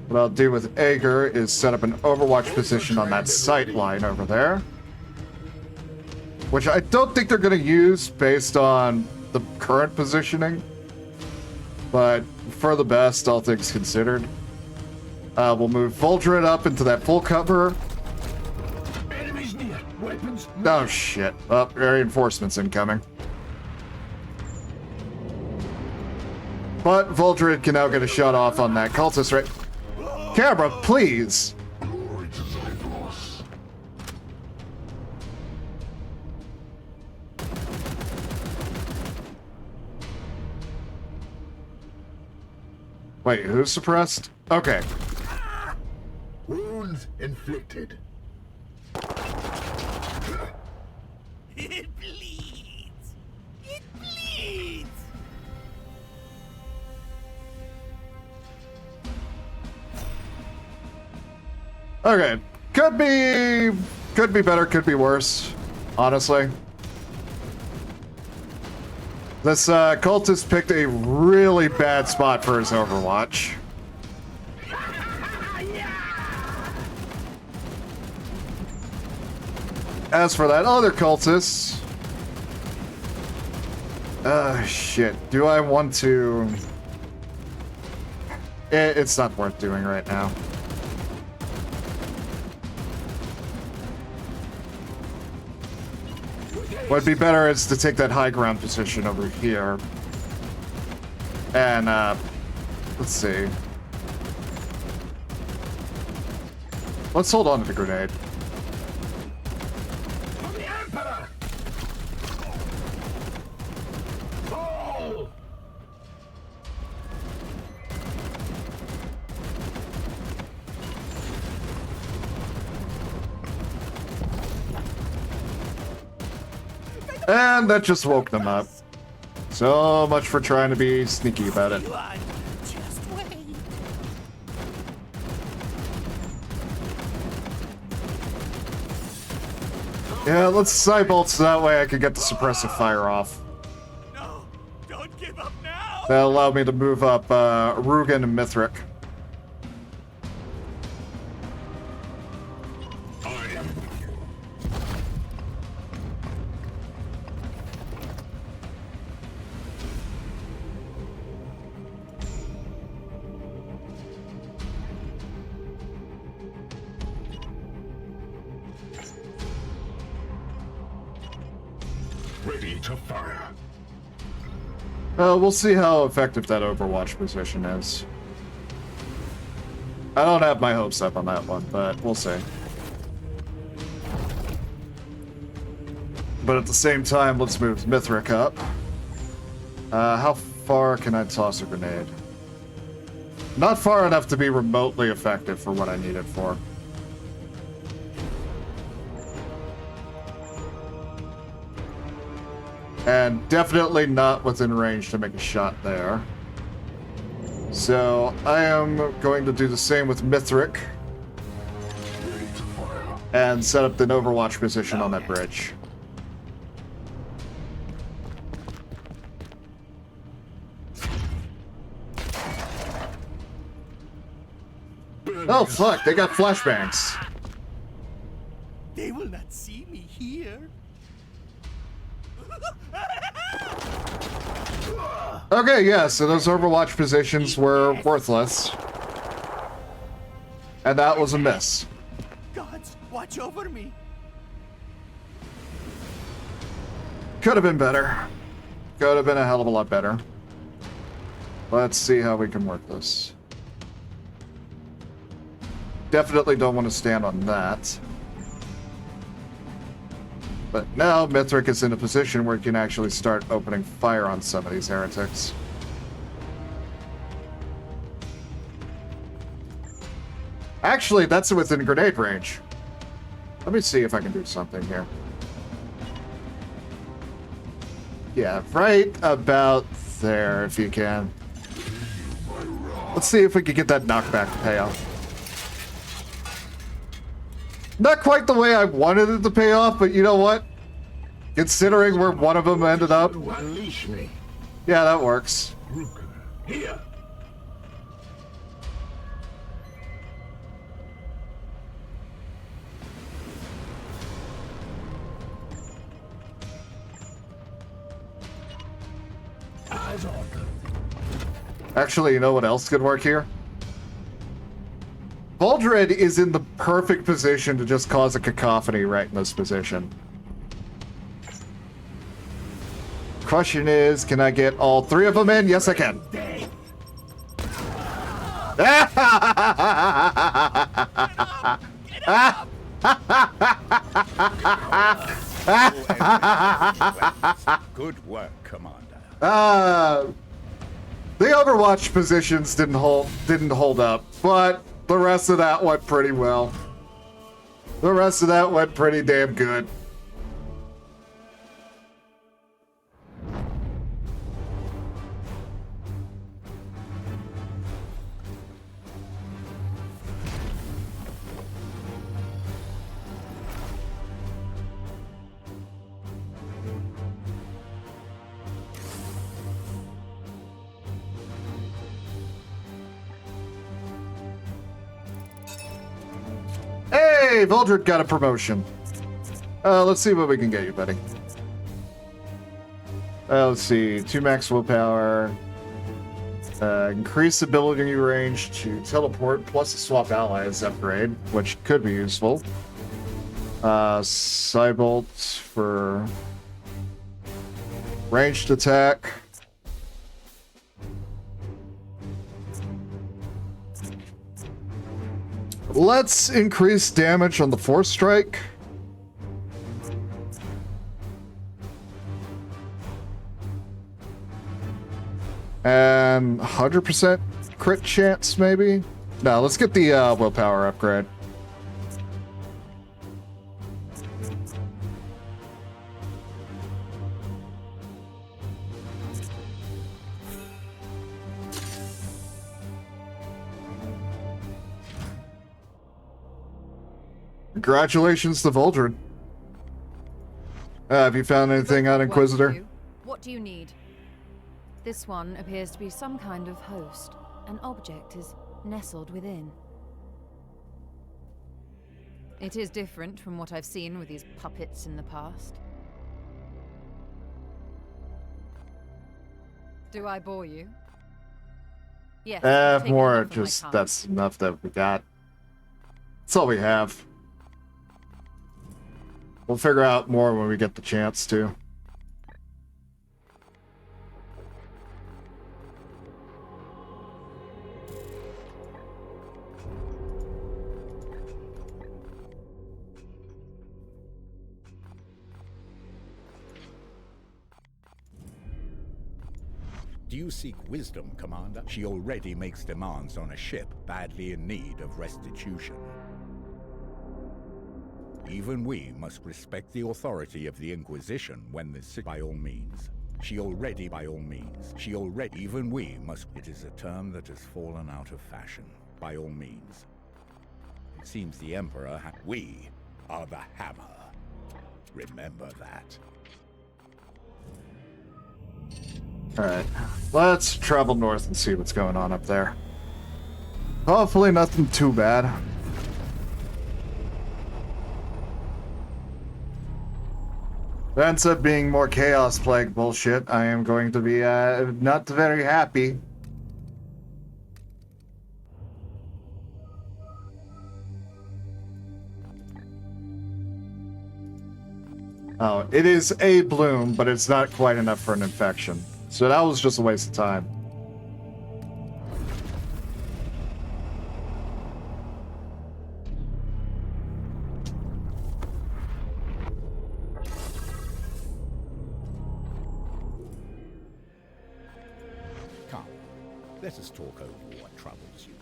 S1: what I'll do with Ager is set up an Overwatch position on that sight line over there. Which I don't think they're going to use based on the current positioning. But for the best, all things considered. We'll move Voldred up into that full cover.
S6: Enemies near. Weapons.
S1: Oh shit. Oh, reinforcements incoming. But Voldred can now get a shot off on that cultist right... Camera, please!
S7: Glory to Zybros.
S1: Wait, who's suppressed? Okay.
S7: Wounds inflicted.
S6: It bleeds. It bleeds.
S1: Okay. Could be better, could be worse. Honestly. This cultist picked a really bad spot for his Overwatch. As for that other cultist... shit. Do I want to... It's not worth doing right now. What'd be better is to take that high ground position over here. And, let's see. Let's hold on to the grenade.
S6: For the Emperor. Oh.
S1: And that just woke them up. So much for trying to be sneaky about it.
S6: Just wait.
S1: Yeah, let's side bolt so that way I can get the suppressive fire off.
S6: No, don't give up now.
S1: That'll allow me to move up Rugen and Mithric.
S7: I am with you. Ready to fire.
S1: We'll see how effective that Overwatch position is. I don't have my hopes up on that one, but we'll see. But at the same time, let's move Mithric up. How far can I toss a grenade? Not far enough to be remotely effective for what I need it for. And definitely not within range to make a shot there. So I am going to do the same with Mithric. And set up the Overwatch position on that bridge. Oh fuck, they got flashbangs.
S6: They will not see me here.
S1: Okay, yeah, so those Overwatch positions were worthless. And that was a miss.
S6: Gods, watch over me.
S1: Could have been better. Could have been a hell of a lot better. Let's see how we can work this. Definitely don't want to stand on that. But now Mithric is in a position where he can actually start opening fire on some of these heretics. Actually, that's within grenade range. Let me see if I can do something here. Yeah, right about there, if you can. Let's see if we can get that knockback to pay off. Not quite the way I wanted it to pay off, but you know what? Considering where one of them ended up.
S7: Unleash me.
S1: Yeah, that works.
S7: Here.
S6: Eyes on them.
S1: Actually, you know what else could work here? Voldred is in the perfect position to just cause a cacophony right in this position. Question is, can I get all three of them in? Yes, I can.
S4: Good work, Commander.
S1: The Overwatch positions didn't hold up, but the rest of that went pretty well. The rest of that went pretty damn good. Hey, Voldred got a promotion. Let's see what we can get you, buddy. Let's see. 2 max willpower. Increase ability range to teleport plus a swap allies upgrade, which could be useful. Cybolt for ranged attack. Let's increase damage on the Force Strike. And 100% crit chance, maybe? No, let's get the willpower upgrade. Congratulations to Voldred. Have you found anything on Inquisitor?
S10: What do you need? This one appears to be some kind of host. An object is nestled within. It is different from what I've seen with these puppets in the past. Do I bore you? Yes.
S1: More just that's enough that we got. That's all we have. We'll figure out more when we get the chance to.
S4: Do you seek wisdom, Commander? She already makes demands on a ship badly in need of restitution. Even we must respect the authority of the Inquisition when this by all means. By all means. Even we must. It is a term that has fallen out of fashion. By all means. It seems the Emperor we are the hammer. Remember that.
S1: Alright, let's travel north and see what's going on up there. Hopefully nothing too bad. If it ends up being more Chaos Plague bullshit, I am going to be not very happy. Oh, it is a bloom, but it's not quite enough for an infection. So that was just a waste of time.
S4: Come, let us talk over what troubles you,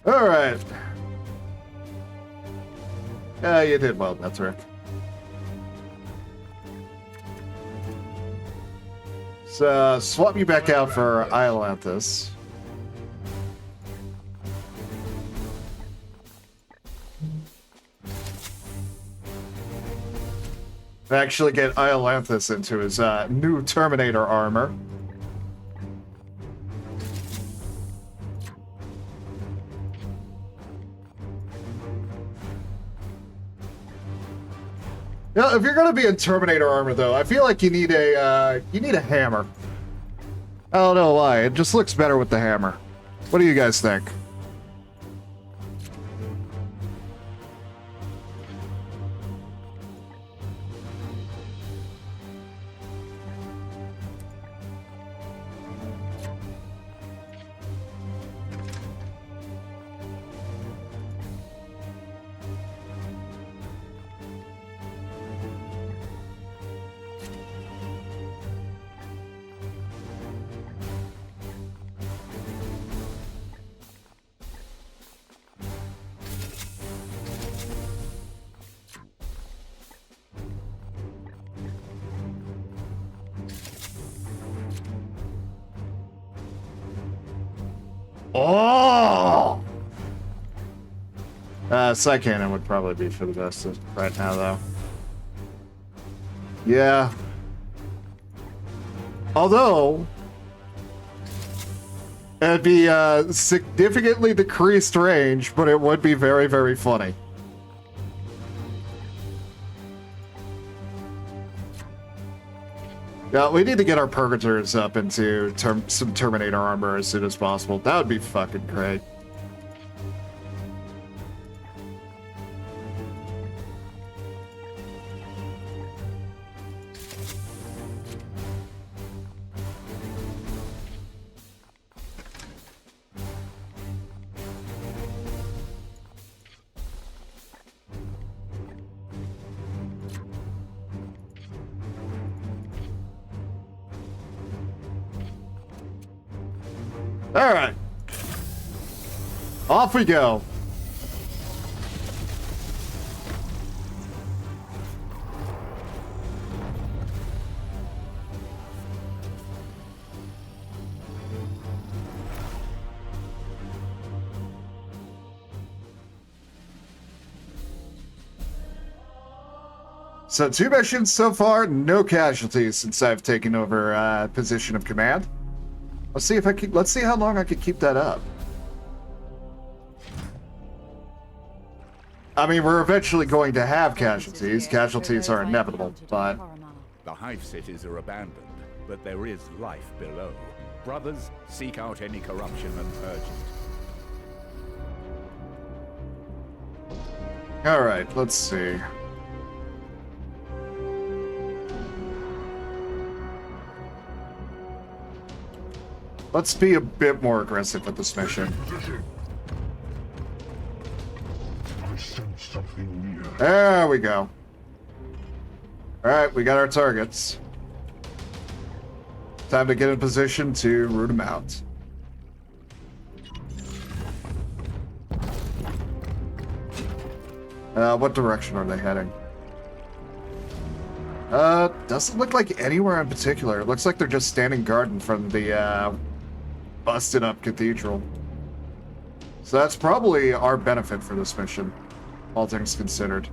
S4: brother.
S1: All right. Yeah, you did well, that's right. So, swap you back out for Iolanthus. Actually get Iolanthus into his new Terminator armor. Yeah, if you're gonna be in Terminator armor, though, I feel like you need a hammer. I don't know why. It just looks better with the hammer. What do you guys think? Oh! Psy Cannon would probably be for the best right now, though. Yeah. Although, it'd be significantly decreased range, but it would be very, very funny. Yeah, we need to get our Purgators up into some Terminator armor as soon as possible. That would be fucking great. All right. Off we go. So 2 missions so far, no casualties since I've taken over position of command. Let's see if I can. Let's see how long I can keep that up. I mean, we're eventually going to have casualties. Casualties are inevitable, but
S4: the hive cities are abandoned, but there is life below. Brothers, seek out any corruption and purge it.
S1: All right, let's see. Let's be a bit more aggressive with this mission.
S7: I sense something near.
S1: There we go. Alright, we got our targets. Time to get in position to root them out. What direction are they heading? Doesn't look like anywhere in particular. It looks like they're just standing guard in front of the, busted up cathedral. So that's probably our benefit for this mission, all things considered.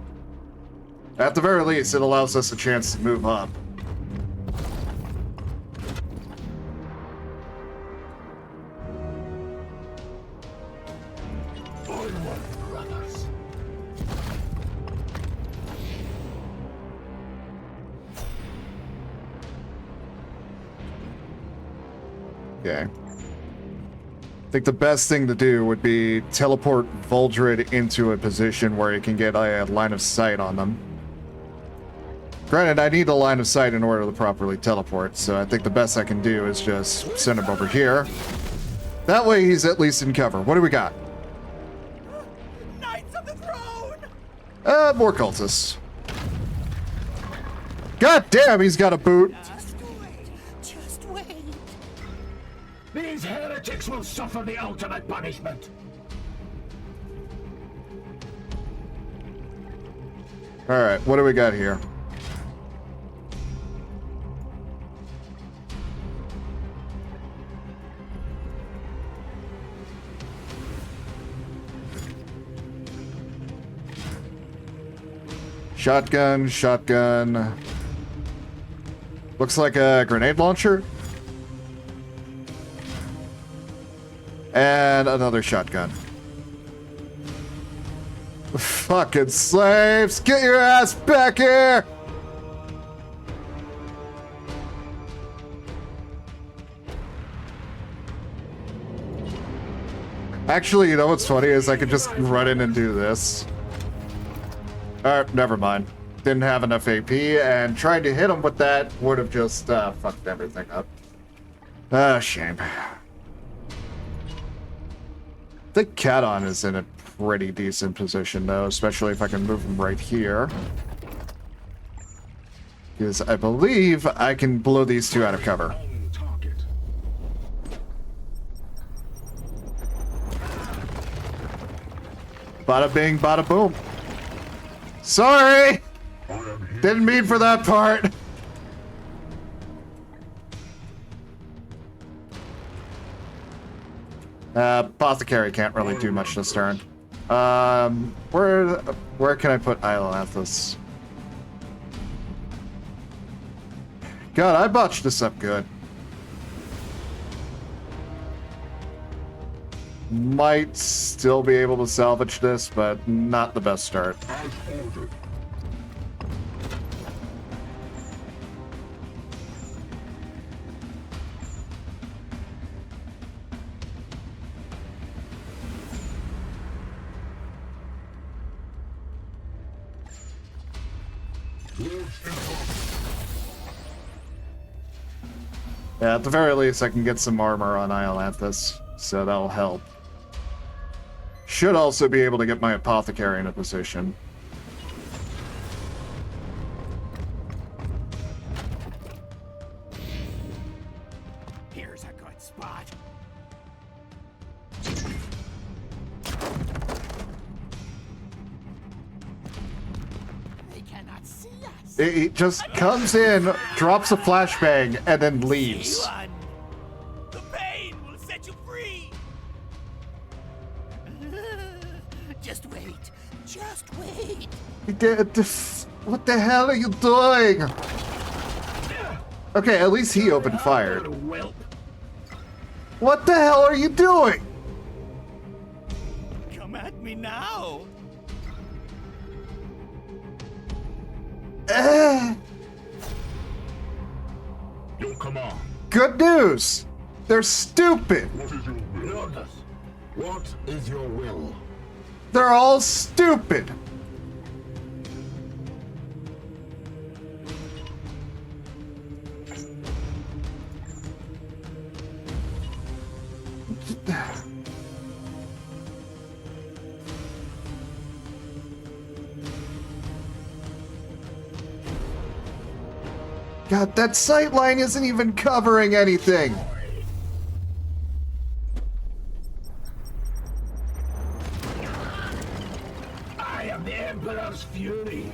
S1: At the very least, it allows us a chance to move up. Okay. I think the best thing to do would be teleport Voldred into a position where he can get a line of sight on them. Granted, I need a line of sight in order to properly teleport, so I think the best I can do is just send him over here. That way he's at least in cover. What do we got?
S6: Knights of the Throne!
S1: More cultists. God damn, he's got a boot.
S6: Just wait. These heretics will suffer the ultimate punishment.
S1: Alright, what do we got here? Shotgun, shotgun. Looks like a grenade launcher. And another shotgun. Fucking slaves! Get your ass back here! Actually, you know what's funny is I could just run in and do this. Never mind. Didn't have enough AP, and trying to hit him with that would have just fucked everything up. Shame. I think Katon is in a pretty decent position, though, especially if I can move him right here. Because I believe I can blow these two out of cover. Bada bing, bada boom. Sorry! Didn't mean for that part. Apothecary can't really do much this turn. Where can I put Iolathus? God, I botched this up good. Might still be able to salvage this, but not the best start. Yeah, at the very least, I can get some armor on Iolathus, so that'll help. Should also be able to get my Apothecary in a position.
S6: Here's a good spot. They cannot see us.
S1: It just comes in, drops a flashbang, and then leaves.
S6: The pain will set you free. Just wait. Just wait.
S1: What the hell are you doing? Okay, at least he opened fire. What the hell are you doing?
S6: Come at me now.
S7: Your command.
S1: Good news. They're stupid.
S7: What is your will? What is your will?
S1: They're all stupid. God, that sightline isn't even covering anything.
S6: I am the Emperor's fury.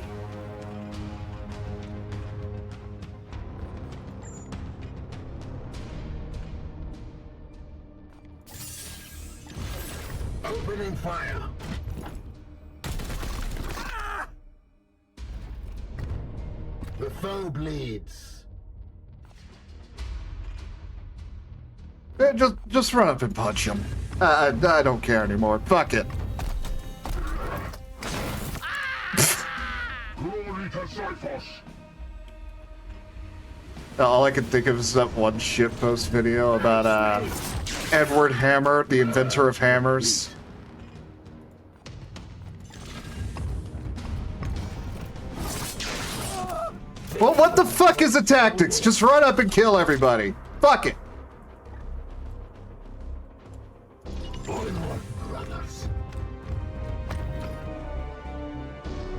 S6: Opening fire. The foe bleeds.
S1: Just run up and punch him. I don't care anymore. Fuck it.
S7: Glory to Zyphos!
S1: All I can think of is that one shitpost video about Edward Hammer, the inventor of hammers. Well, what the fuck is the tactics? Just run up and kill everybody. Fuck it.
S6: Onward, brothers.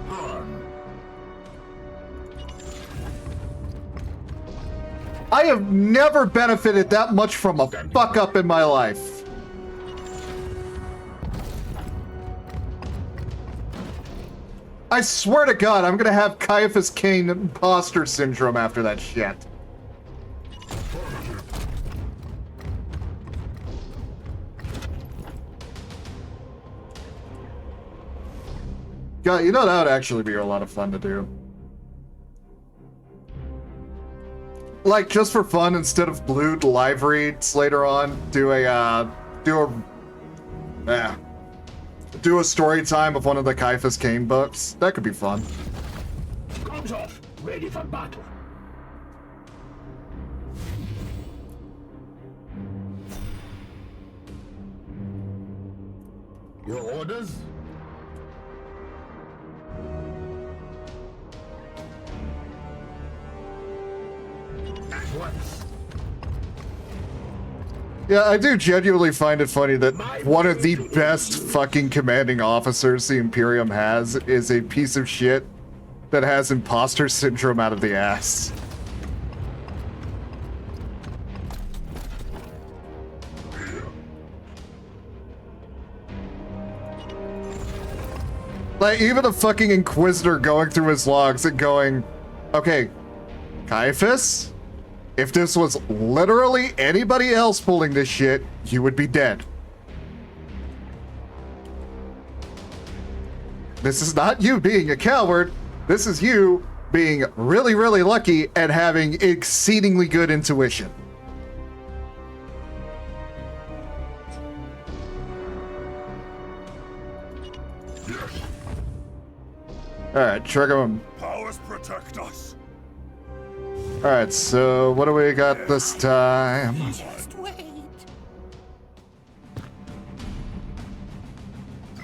S6: On.
S1: I have never benefited that much from a fuck up in my life. I swear to God, I'm gonna have Caiaphas Cain imposter syndrome after that shit. God, you know that would actually be a lot of fun to do. Like, just for fun, instead of blue live reads later on, do a story time of one of the Caiaphas Cain books. That could be fun.
S6: Guns off. Ready for battle. Your orders? At once.
S1: Yeah, I do genuinely find it funny that one of the best fucking commanding officers the Imperium has is a piece of shit that has imposter syndrome out of the ass. Like, even a fucking Inquisitor going through his logs and going, okay, Caiaphas? If this was literally anybody else pulling this shit, you would be dead. This is not you being a coward. This is you being really, really lucky and having exceedingly good intuition.
S7: Yes.
S1: Alright, trigger him.
S7: Powers protect us.
S1: Alright, so what do we got this time?
S6: Just wait.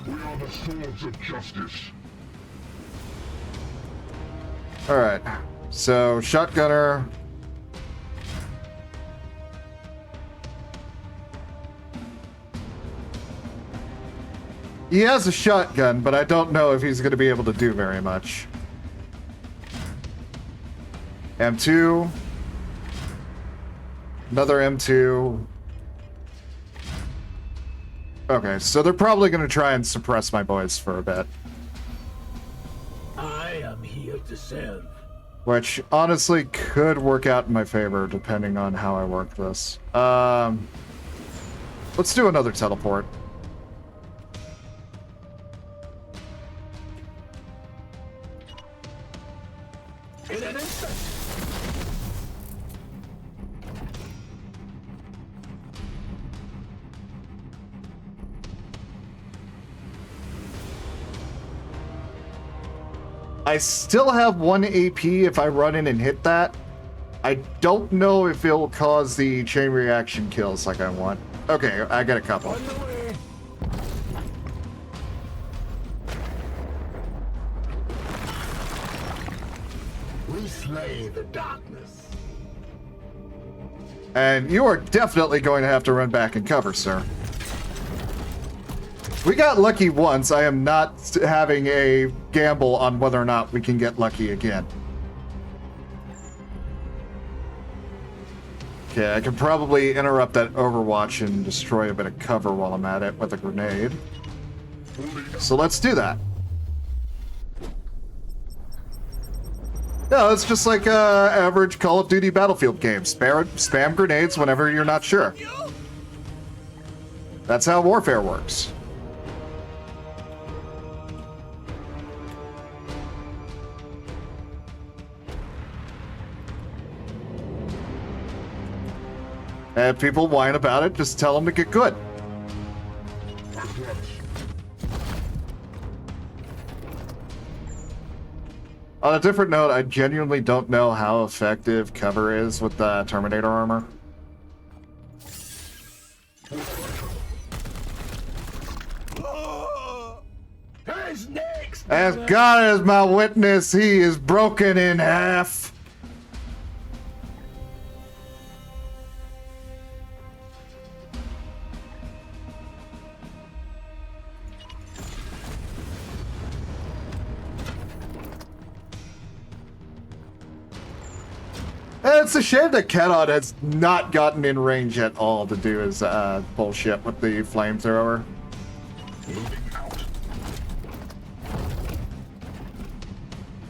S7: We are the swords of justice.
S1: Alright, so shotgunner. He has a shotgun, but I don't know if he's going to be able to do very much. M2. Another M2. Okay, so they're probably going to try and suppress my boys for a bit.
S6: I am here to serve.
S1: Which, honestly, could work out in my favor, depending on how I work this. Let's do another teleport.
S6: In an instant.
S1: I still have 1 AP if I run in and hit that. I don't know if it'll cause the chain reaction kills like I want. Okay, I got a couple.
S6: On the way. We slay the darkness.
S1: And you are definitely going to have to run back and cover, sir. We got lucky once. I am not having a gamble on whether or not we can get lucky again. Okay, I can probably interrupt that Overwatch and destroy a bit of cover while I'm at it with a grenade. So let's do that. No, it's just like average Call of Duty Battlefield game. Spam grenades whenever you're not sure. That's how warfare works. And if people whine about it, just tell them to get good. On a different note, I genuinely don't know how effective cover is with the Terminator armor.
S6: Who's next?
S1: As God is my witness, he is broken in half. It's a shame that Kedon has not gotten in range at all to do his bullshit with the flamethrower.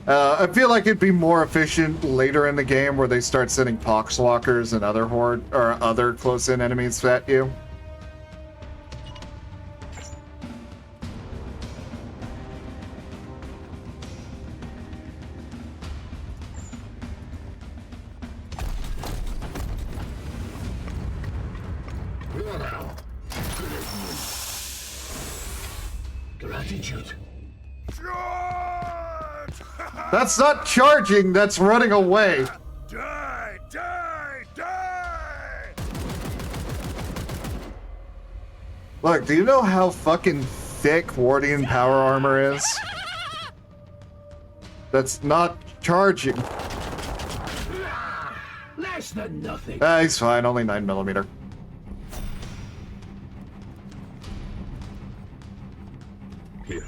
S1: I feel like it'd be more efficient later in the game where they start sending poxwalkers and other horde or other close-in enemies at you.
S6: Gratitude.
S1: That's not charging, that's running away.
S6: Die! Die! Die!
S1: Look, do you know how fucking thick Wardian power armor is? That's not charging.
S6: Less than nothing.
S1: He's fine, only 9mm.
S6: Here.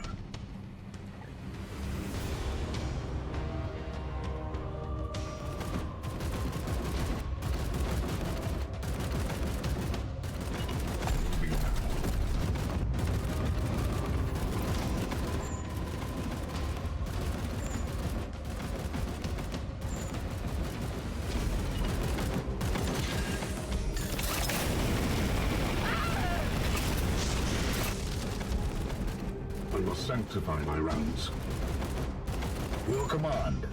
S6: I must sanctify my rounds. Your command.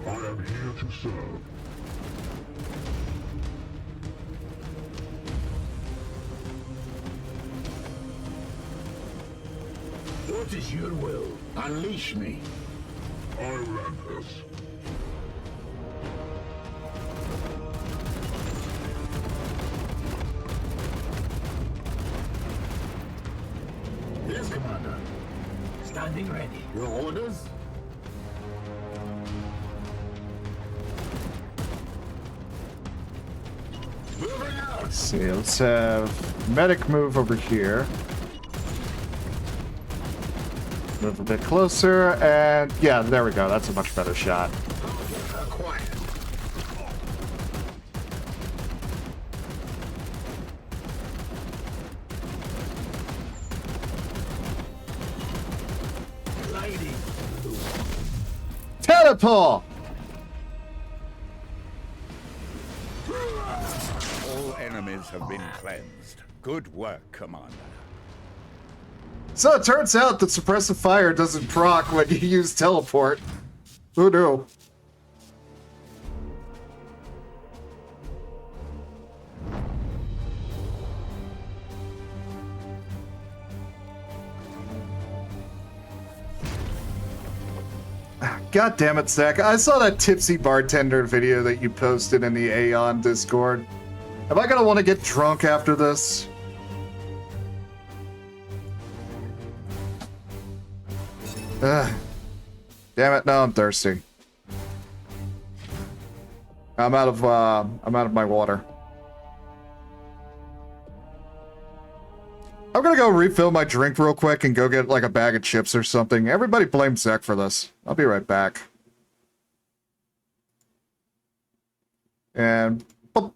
S6: I am here to serve. What is your will? Unleash me. I ran this. Yes, Commander. Standing ready. Your orders? Moving out.
S1: Let's see, let's have medic move over here. Move a bit closer, and yeah, there we go. That's a much better shot.
S6: Quiet. Lady.
S1: Teleport!
S4: All enemies have been cleansed. Good work, Commander.
S1: So it turns out that suppressive fire doesn't proc when you use teleport. Who knew? God damn it, Zach. I saw that tipsy bartender video that you posted in the Aeon Discord. Am I gonna want to get drunk after this? Ugh. Damn it, now I'm thirsty. I'm out of my water. I'm gonna go refill my drink real quick and go get like a bag of chips or something. Everybody blame Zek for this. I'll be right back. And boop.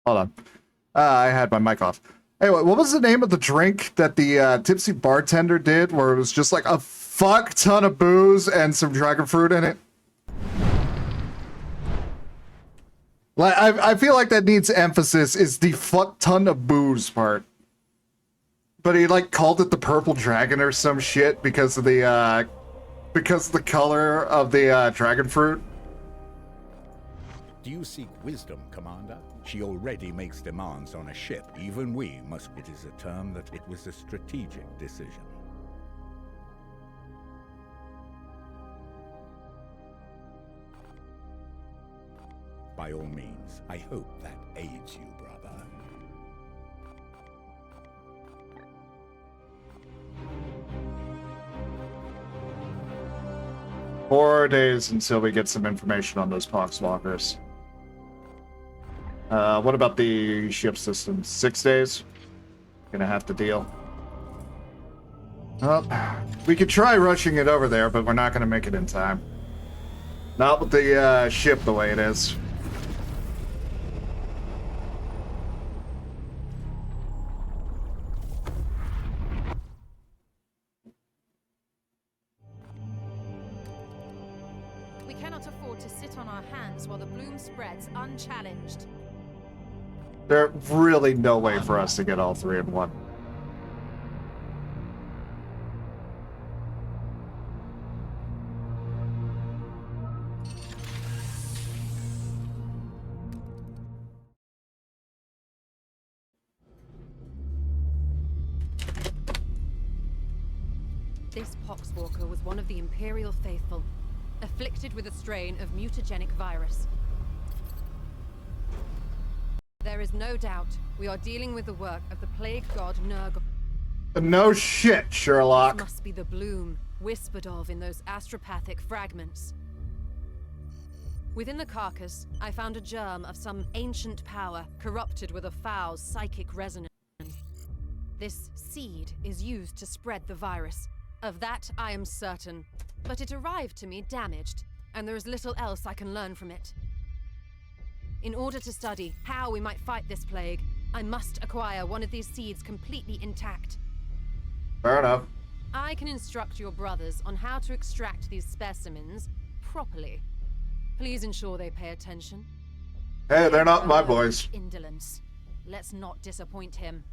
S1: Hold on. I had my mic off. Anyway, what was the name of the drink that the tipsy bartender did where it was just like a fuck ton of booze and some dragon fruit in it? Like, I feel like that needs emphasis, is the fuck ton of booze part. But he like called it the purple dragon or some shit because of the color of the dragon fruit.
S4: Do you seek wisdom, Commander? She already makes demands on a ship. Even we must... It is a term that it was a strategic decision. By all means, I hope that aids you, brother.
S1: Four days until we get some information on those poxwalkers. What about the ship system? 6 days? Gonna have to deal. Well, we could try rushing it over there, but we're not gonna make it in time. Not with the ship the way it is.
S10: We cannot afford to sit on our hands while the bloom spreads unchallenged.
S1: There's really no way for us to get all three in one.
S9: This poxwalker was one of the Imperial faithful, afflicted with a strain of mutagenic virus. There is no doubt we are dealing with the work of the plague god Nurgle.
S1: No shit, Sherlock.
S9: This must be the bloom whispered of in those astropathic fragments. Within the carcass, I found a germ of some ancient power corrupted with a foul psychic resonance. This seed is used to spread the virus. Of that, I am certain. But it arrived to me damaged, and there is little else I can learn from it. In order to study how we might fight this plague, I must acquire one of these seeds completely intact.
S1: Fair enough.
S9: I can instruct your brothers on how to extract these specimens properly. Please ensure they pay attention.
S1: Hey, they're not my boys.
S9: Indolence. Let's not disappoint him.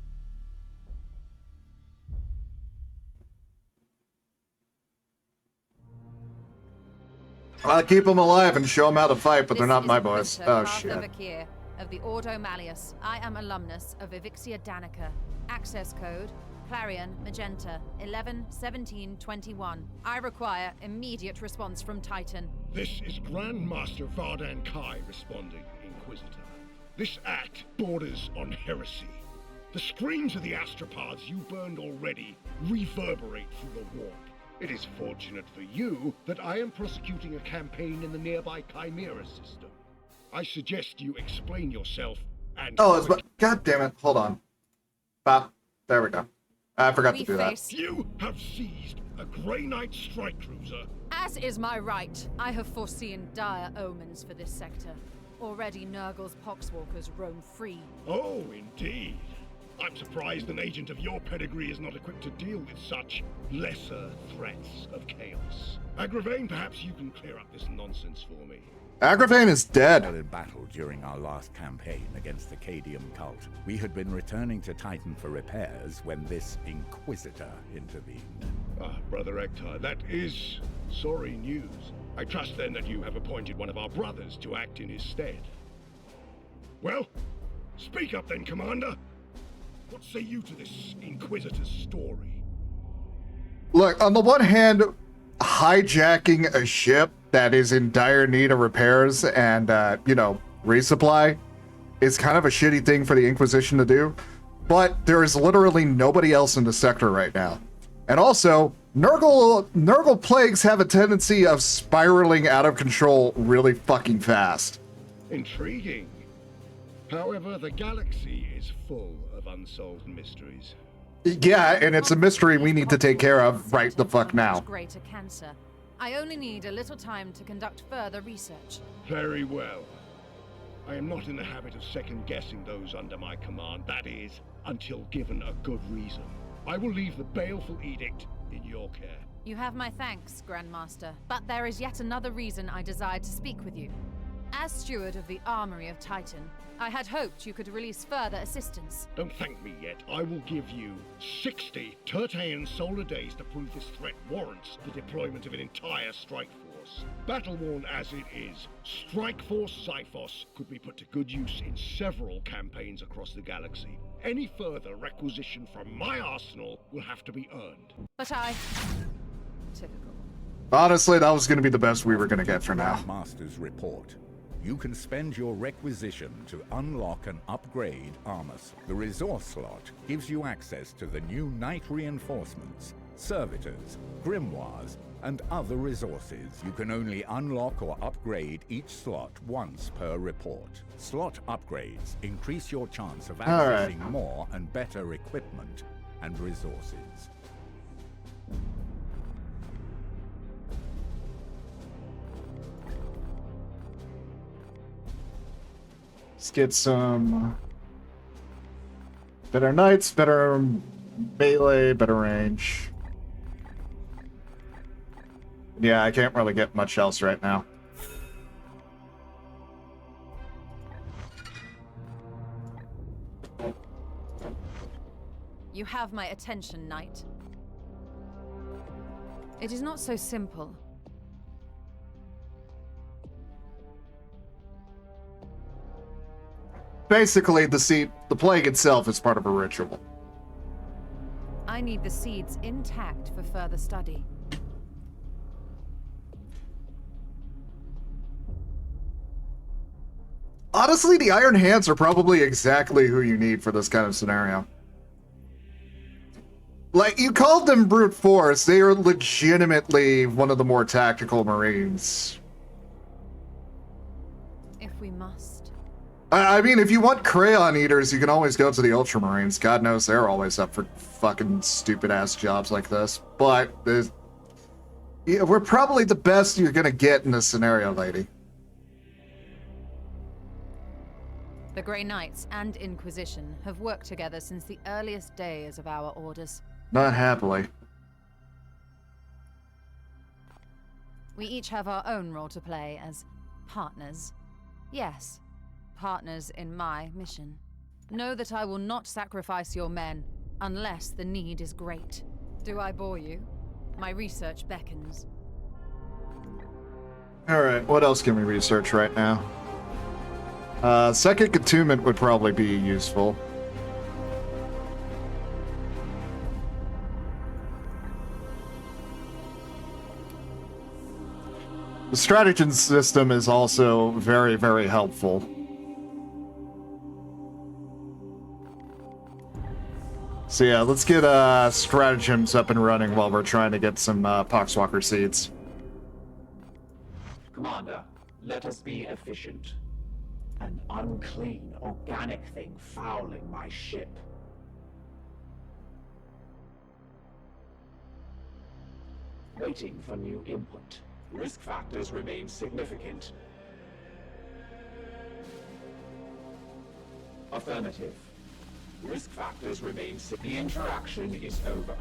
S1: I'll keep them alive and show them how to fight, but they're not my boys.
S10: Quinta,
S1: Oh,
S10: Path
S1: shit.
S10: of Akir, of the Ordo Malleus. I am alumnus of Evixia Danica. Access code, Clarion, Magenta, 11-17-21. I require immediate response from Titan.
S6: This is Grand Master Vardan Kai responding, Inquisitor. This act borders on heresy. The screams of the astropods you burned already reverberate through the warp. It is fortunate for you that I am prosecuting a campaign in the nearby Chimera system. I suggest you explain yourself and...
S1: Oh, it's... God damn it. Hold on. Bop. There we go. I forgot to do that.
S6: You have seized a Grey Knight strike cruiser.
S10: As is my right, I have foreseen dire omens for this sector. Already Nurgle's poxwalkers roam free.
S6: Oh, indeed. I'm surprised an agent of your pedigree is not equipped to deal with such lesser threats of chaos. Agravain, perhaps you can clear up this nonsense for me.
S1: Agravain is dead.
S4: In battle during our last campaign against the Cadium cult. We had been returning to Titan for repairs when this Inquisitor intervened.
S6: Ah, Brother Ektar, that is sorry news. I trust then that you have appointed one of our brothers to act in his stead. Well, speak up then, Commander. What say you to this Inquisitor's story?
S1: Look, on the one hand, hijacking a ship that is in dire need of repairs and, resupply is kind of a shitty thing for the Inquisition to do. But there is literally nobody else in the sector right now. And also, Nurgle plagues have a tendency of spiraling out of control really fucking fast.
S6: Intriguing. However, the galaxy is full of unsolved mysteries.
S1: Yeah, and it's a mystery we need to take care of right the fuck now.
S10: Greater cancer. I only need a little time to conduct further research.
S6: Very well. I am not in the habit of second-guessing those under my command, that is, until given a good reason. I will leave the baleful edict in your care.
S10: You have my thanks, Grandmaster, but there is yet another reason I desired to speak with you. As steward of the Armory of Titan, I had hoped you could release further assistance.
S6: Don't thank me yet. I will give you 60 Tertean solar days to prove this threat warrants the deployment of an entire strike force. Battle-worn as it is, Strike Force Cyphos could be put to good use in several campaigns across the galaxy. Any further requisition from my arsenal will have to be earned.
S10: But typical.
S1: Honestly, that was going to be the best we were going to get for now.
S4: Master's report. You can spend your requisition to unlock and upgrade Armus. The resource slot gives you access to the new Knight reinforcements, servitors, grimoires, and other resources. You can only unlock or upgrade each slot once per report. Slot upgrades increase your chance of accessing more and better equipment and resources.
S1: Let's get some better knights, better melee, better range. Yeah, I can't really get much else right now.
S10: You have my attention, Knight. It is not so simple.
S1: Basically, the plague itself is part of a ritual.
S10: I need the seeds intact for further study.
S1: Honestly, the Iron Hands are probably exactly who you need for this kind of scenario. Like, you called them brute force. They are legitimately one of the more tactical Marines.
S10: If we must.
S1: I mean, if you want crayon eaters, you can always go to the Ultramarines. God knows they're always up for fucking stupid-ass jobs like this. But, yeah, we're probably the best you're gonna get in this scenario, lady.
S10: The Grey Knights and Inquisition have worked together since the earliest days of our orders.
S1: Not happily.
S10: We each have our own role to play as partners. Yes, partners in my mission. Know that I will not sacrifice your men unless the need is great. Do I bore you? My research beckons.
S1: Alright, what else can we research right now? Second attunement would probably be useful. The stratagem system is also very, very helpful. So yeah, let's get stratagems up and running while we're trying to get some Poxwalker seeds.
S8: Commander, let us be efficient. An unclean, organic thing fouling my ship. Waiting for new input. Risk factors remain significant. Affirmative. Risk factors remain significant. The interaction is over.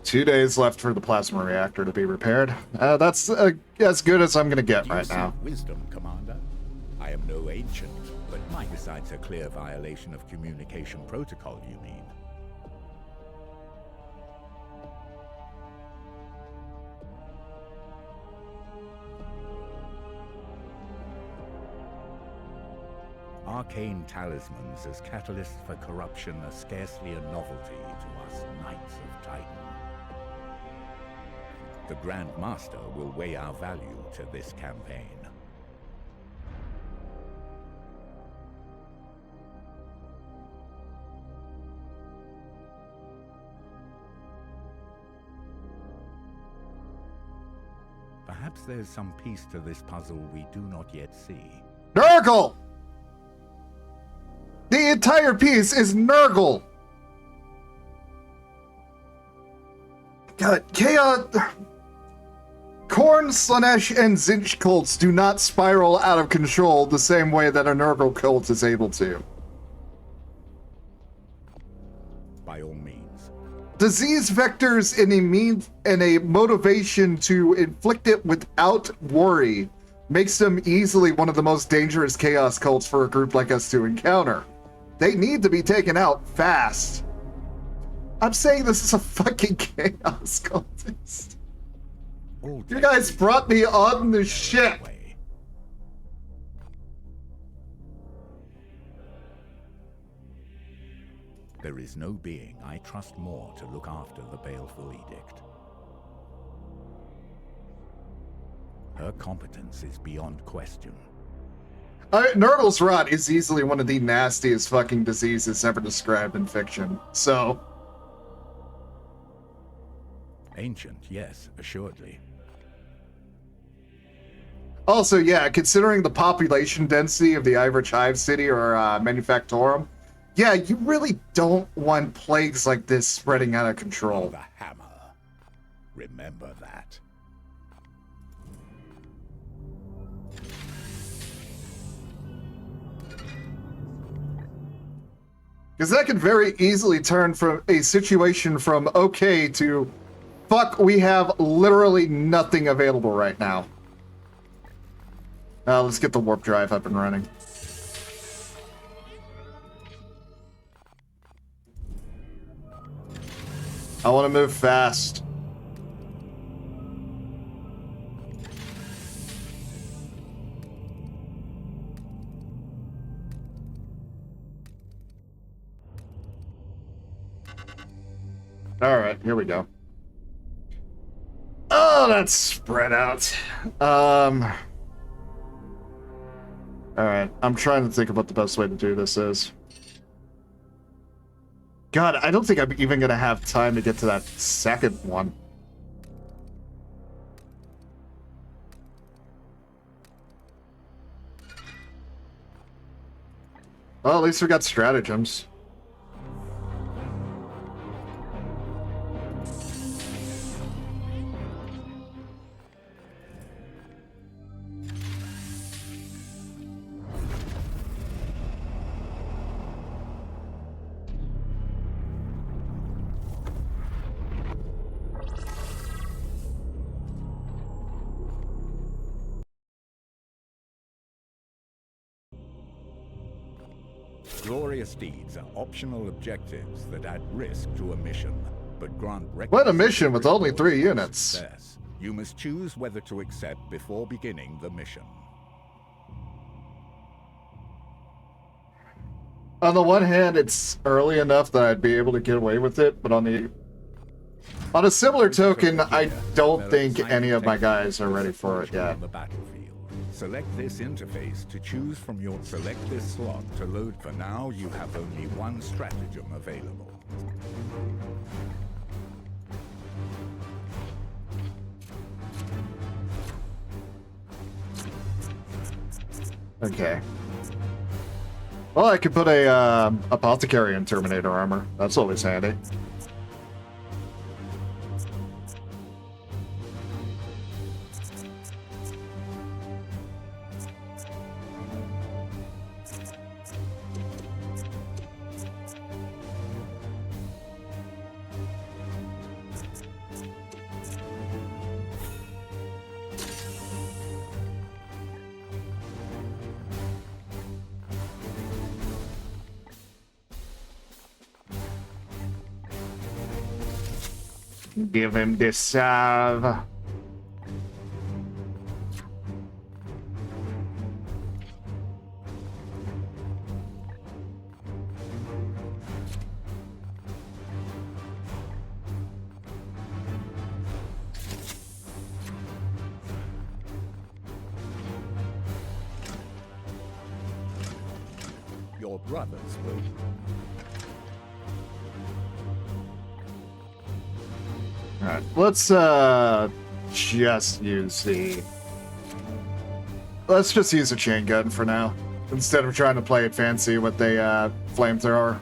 S1: 2 days left for the plasma reactor to be repaired. That's as good as I'm gonna get right now.
S4: Wisdom, Commander. I am no ancient, but besides a clear violation of communication protocol, you mean? Arcane talismans as catalysts for corruption are scarcely a novelty to us Knights of Titan. The Grand Master will weigh our value to this campaign. Perhaps there's some piece to this puzzle we do not yet see.
S1: Nurgle! The entire piece is Nurgle! God, Chaos... Korn, Slanesh, and Zinch cults do not spiral out of control the same way that a Nurgle cult is able to.
S4: By all means.
S1: Disease vectors and a motivation to inflict it without worry makes them easily one of the most dangerous chaos cults for a group like us to encounter. They need to be taken out fast. I'm saying this is a fucking chaos cultist. You guys brought me on the ship.
S4: There is no being I trust more to look after the baleful edict. Her competence is beyond question.
S1: Nurgle's rot is easily one of the nastiest fucking diseases ever described in fiction, so...
S4: Ancient, yes, assuredly.
S1: Also, yeah, considering the population density of the average hive city or manufactorum, yeah, you really don't want plagues like this spreading out of control.
S4: The hammer. Remember that.
S1: Because that could very easily turn from a situation from okay to fuck, we have literally nothing available right now. Let's get the warp drive up and running. I want to move fast. Alright, here we go. Oh, that's spread out. Alright, I'm trying to think of what the best way to do this is. God, I don't think I'm even gonna have time to get to that second one. Well, at least we got stratagems.
S4: Glorious deeds are optional objectives that add risk to a mission, but grant
S1: What a mission with only 3 units.
S4: Success. You must choose whether to accept before beginning the mission.
S1: On the one hand, it's early enough that I'd be able to get away with it, but on a similar token, I don't think any of my guys are ready for it yet.
S4: Select this interface to choose from your select this slot to load. For now, you have only one stratagem available.
S1: Okay. Well, I could put a apothecary in Terminator armor. That's always handy. Give him this salve.
S4: Your brothers will.
S1: Alright, let's just use the... Let's just use a chain gun for now, instead of trying to play it fancy with the flamethrower.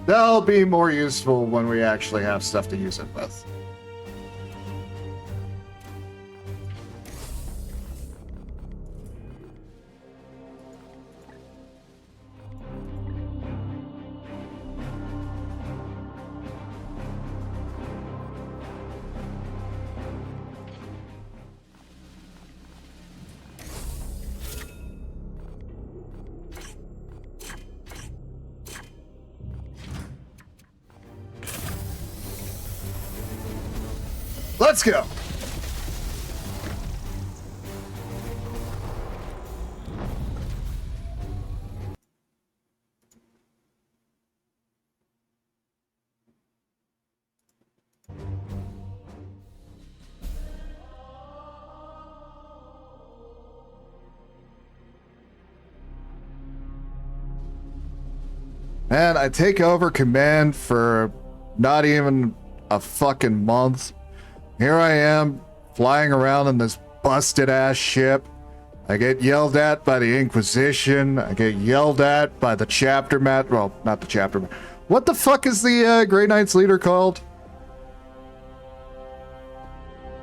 S1: That'll be more useful when we actually have stuff to use it with. Let's go! Man, I take over command for not even a fucking month. Here I am, flying around in this busted-ass ship. I get yelled at by the Inquisition. I get yelled at by the chapter well, not the chapter. What the fuck is the Grey Knight's leader called?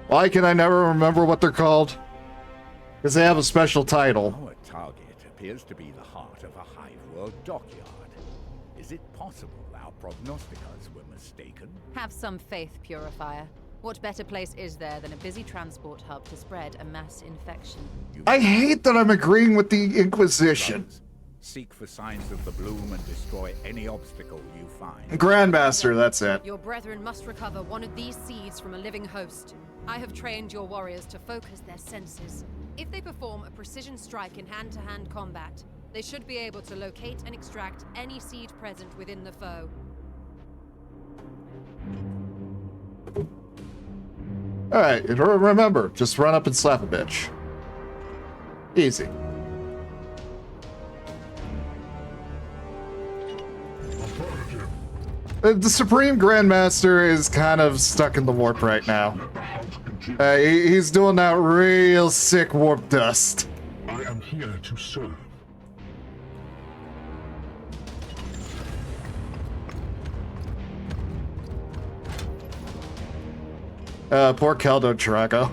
S1: Why can I never remember what they're called? Because they have a special title.
S4: Our target appears to be the heart of a Hive-world dockyard. Is it possible our prognosticators were mistaken?
S10: Have some faith, Purifier. What better place is there than a busy transport hub to spread a mass infection?
S1: I hate that I'm agreeing with the Inquisition.
S4: Seek for signs of the bloom and destroy any obstacle you find.
S1: Grandmaster, that's it.
S9: Your brethren must recover one of these seeds from a living host. I have trained your warriors to focus their senses. If they perform a precision strike in hand-to-hand combat, they should be able to locate and extract any seed present within the foe.
S1: Alright, remember, just run up and slap a bitch. Easy. The Supreme Grandmaster is kind of stuck in the warp right now. He's doing that real sick warp dust.
S7: I am here to serve.
S1: Poor Caldo Trago.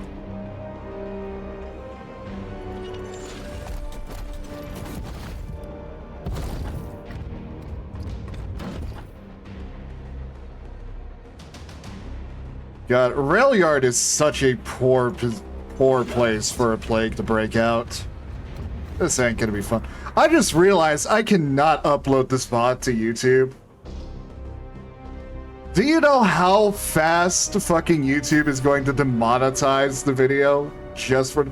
S1: God, Railyard is such a poor place for a plague to break out. This ain't gonna be fun. I just realized I cannot upload this VOD to YouTube. Do you know how fast fucking YouTube is going to demonetize the video just for...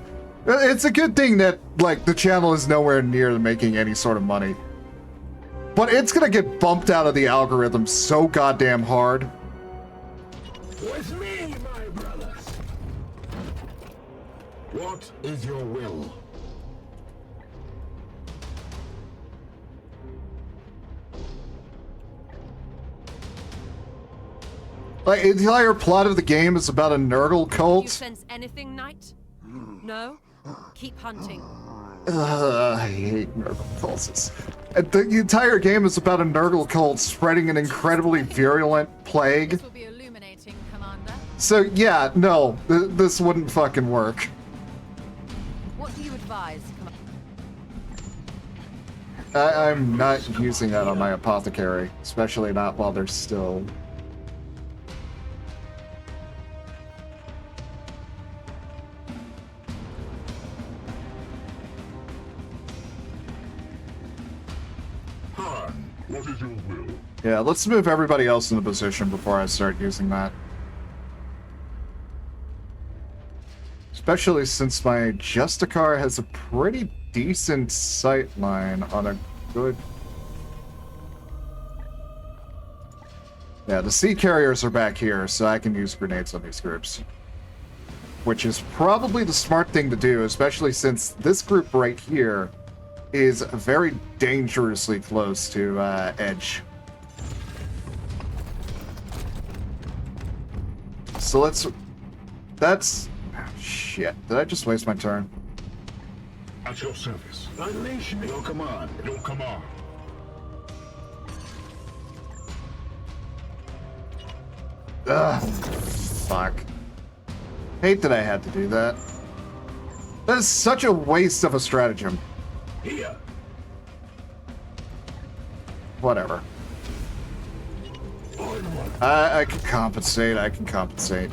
S1: It's a good thing that, like, the channel is nowhere near making any sort of money. But it's gonna get bumped out of the algorithm so goddamn hard.
S7: With me, my brothers. What is your will?
S1: Like, the entire plot of the game is about a Nurgle cult.
S9: You sense anything, Knight? No? Keep hunting.
S1: I hate Nurgle cults. The entire game is about a Nurgle cult spreading an incredibly virulent plague.
S10: This will be illuminating, Commander.
S1: So yeah, no, this wouldn't fucking work.
S10: What do you advise, Commander?
S1: I'm not using that on my apothecary, especially not while they're still...
S7: What is your will?
S1: Yeah, let's move everybody else into position before I start using that. Especially since my Justicar has a pretty decent sight line on a good... Yeah, the sea carriers are back here, so I can use grenades on these groups. Which is probably the smart thing to do, especially since this group right here is very dangerously close to edge. So that's... Shit, did I just waste my turn?
S7: At your service. Unleash me. Your command. Your command.
S1: Ugh, fuck. Hate that I had to do that. That is such a waste of a stratagem.
S7: Here.
S1: Whatever. I can compensate, I can compensate.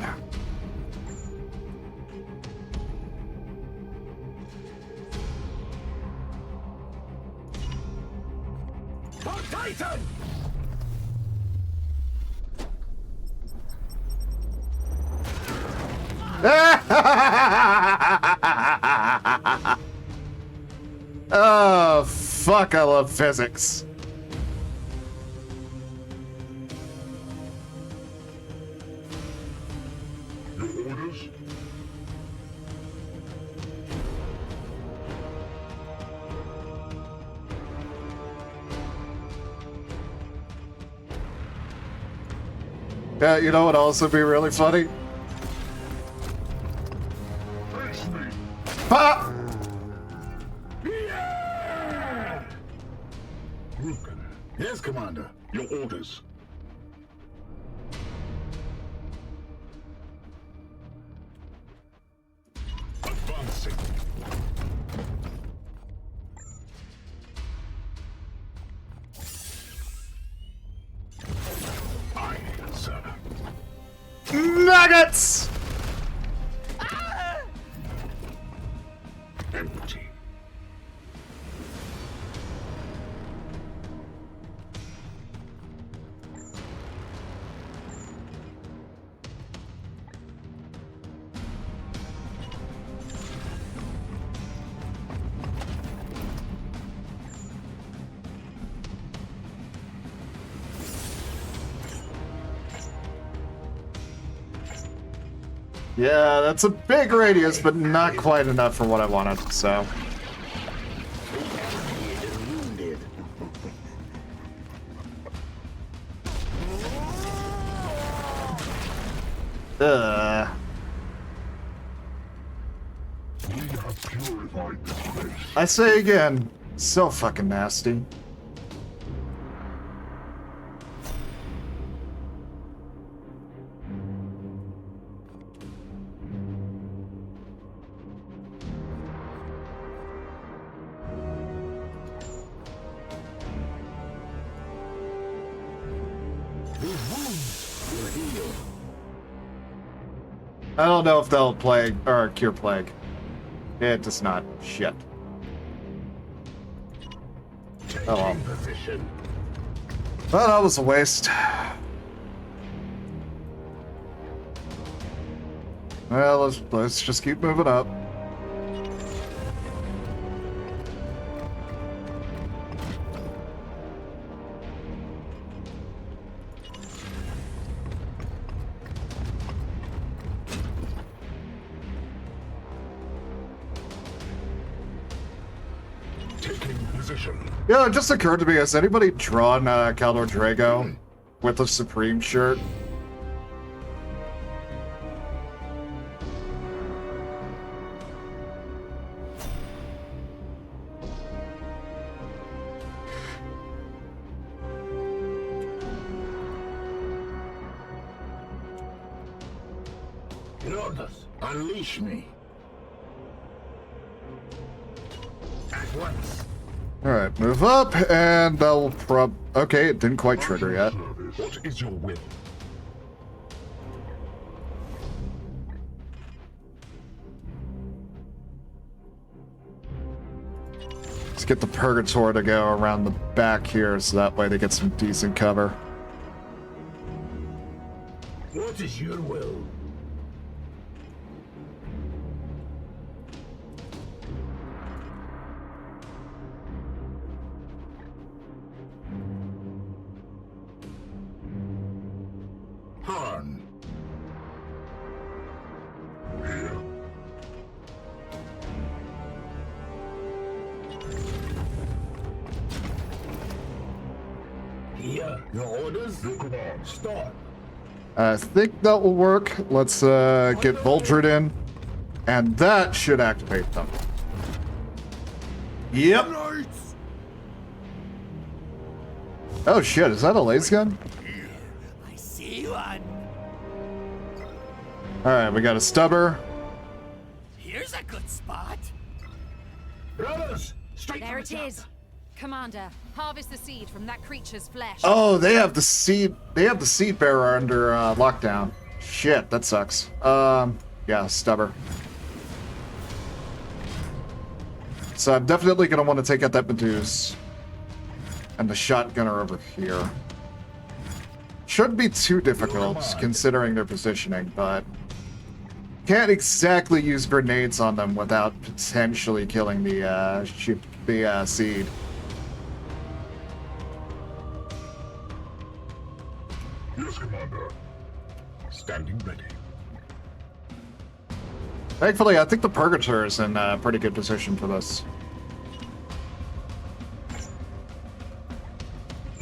S7: Titan!
S1: Oh, fuck, I love physics.
S7: Your orders?
S1: Yeah, you know what would also be really funny?
S7: Face me.
S1: Ah!
S7: Yeah! Ruken. Yes, Commander. Your orders. Advancing. Aye, sir.
S1: Nuggets!
S7: Empty.
S1: Yeah, that's a big radius, but not quite enough for what I wanted, so... Ugh.
S7: We have purified this place.
S1: I say again, so fucking nasty. I don't know if they'll plague or cure plague. It does not. Shit. Oh well. Well, that was a waste. Well, let's just keep moving up. Yeah, it just occurred to me, has anybody drawn Caldor Drago with a Supreme shirt?
S6: Lordus, unleash me. At once.
S1: Alright, move up, and that'll okay, it didn't quite trigger yet.
S7: What is your will?
S1: Let's get the Purgator to go around the back here, so that way they get some decent cover.
S6: What is your will? Your orders? Your command. Start.
S1: I think that will work. Let's get Voltred in, and that should activate them. Yep. Oh shit, is that a laser gun?
S12: I see one.
S1: Alright, we got a stubber.
S12: Here's a good spot.
S6: Brothers, straight
S9: there it is. Commander, harvest the seed from that creature's flesh.
S1: Oh, they have the seed. They have the seed bearer under lockdown. Shit, that sucks. Yeah, stubber. So I'm definitely gonna want to take out that Meduse and the shotgunner over here. Shouldn't be too difficult considering their positioning, but can't exactly use grenades on them without potentially killing the seed.
S7: Yes, Commander.
S6: Standing ready.
S1: Thankfully, I think the Purgator is in a pretty good position for this.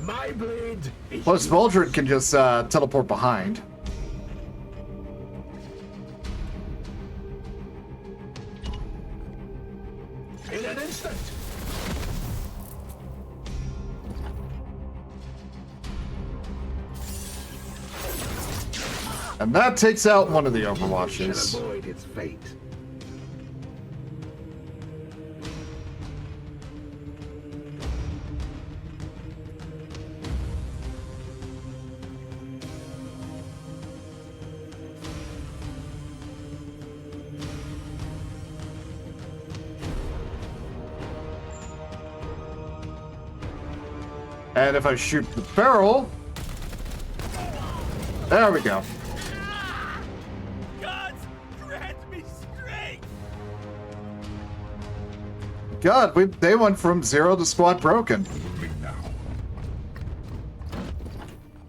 S6: My blade.
S1: Plus, Voltred can just teleport behind.
S6: In an instant.
S1: And that takes out one of the Overwatches.
S6: Avoid its fate.
S1: And if I shoot the barrel, there we go. God, they went from 0 to squad broken.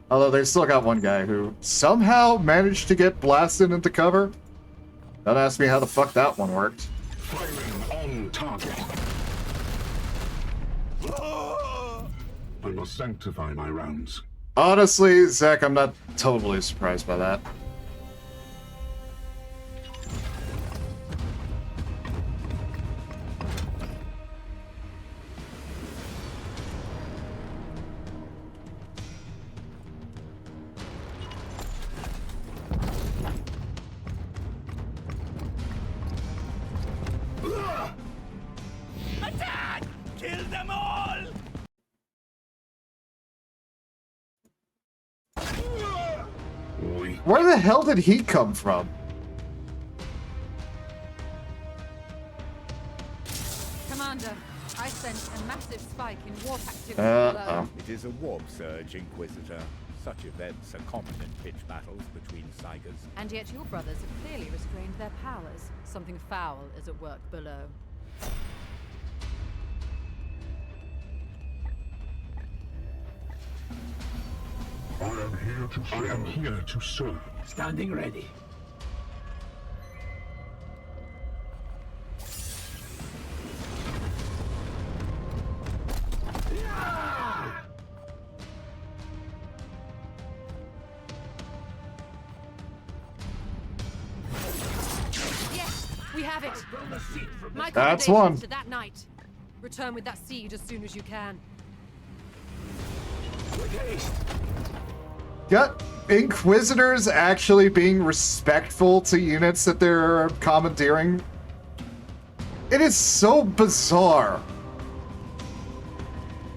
S1: Although they still got one guy who somehow managed to get blasted into cover. Don't ask me how the fuck that one worked.
S6: Firing on target.
S7: I must sanctify my rounds.
S1: Honestly, Zach, I'm not totally surprised by that. Where the hell did he come from?
S10: Commander, I sense a massive spike in warp activity below.
S4: It is a warp surge, Inquisitor. Such events are common in pitch battles between Psykers.
S10: And yet your brothers have clearly restrained their powers. Something foul is at work below.
S6: I am here to serve.
S8: Standing ready.
S10: Yes, we have it. My
S1: That's
S10: commendations
S1: one.
S10: to that knight. Return with that seed as soon as you can.
S1: Got Inquisitors actually being respectful to units that they're commandeering. It is so bizarre.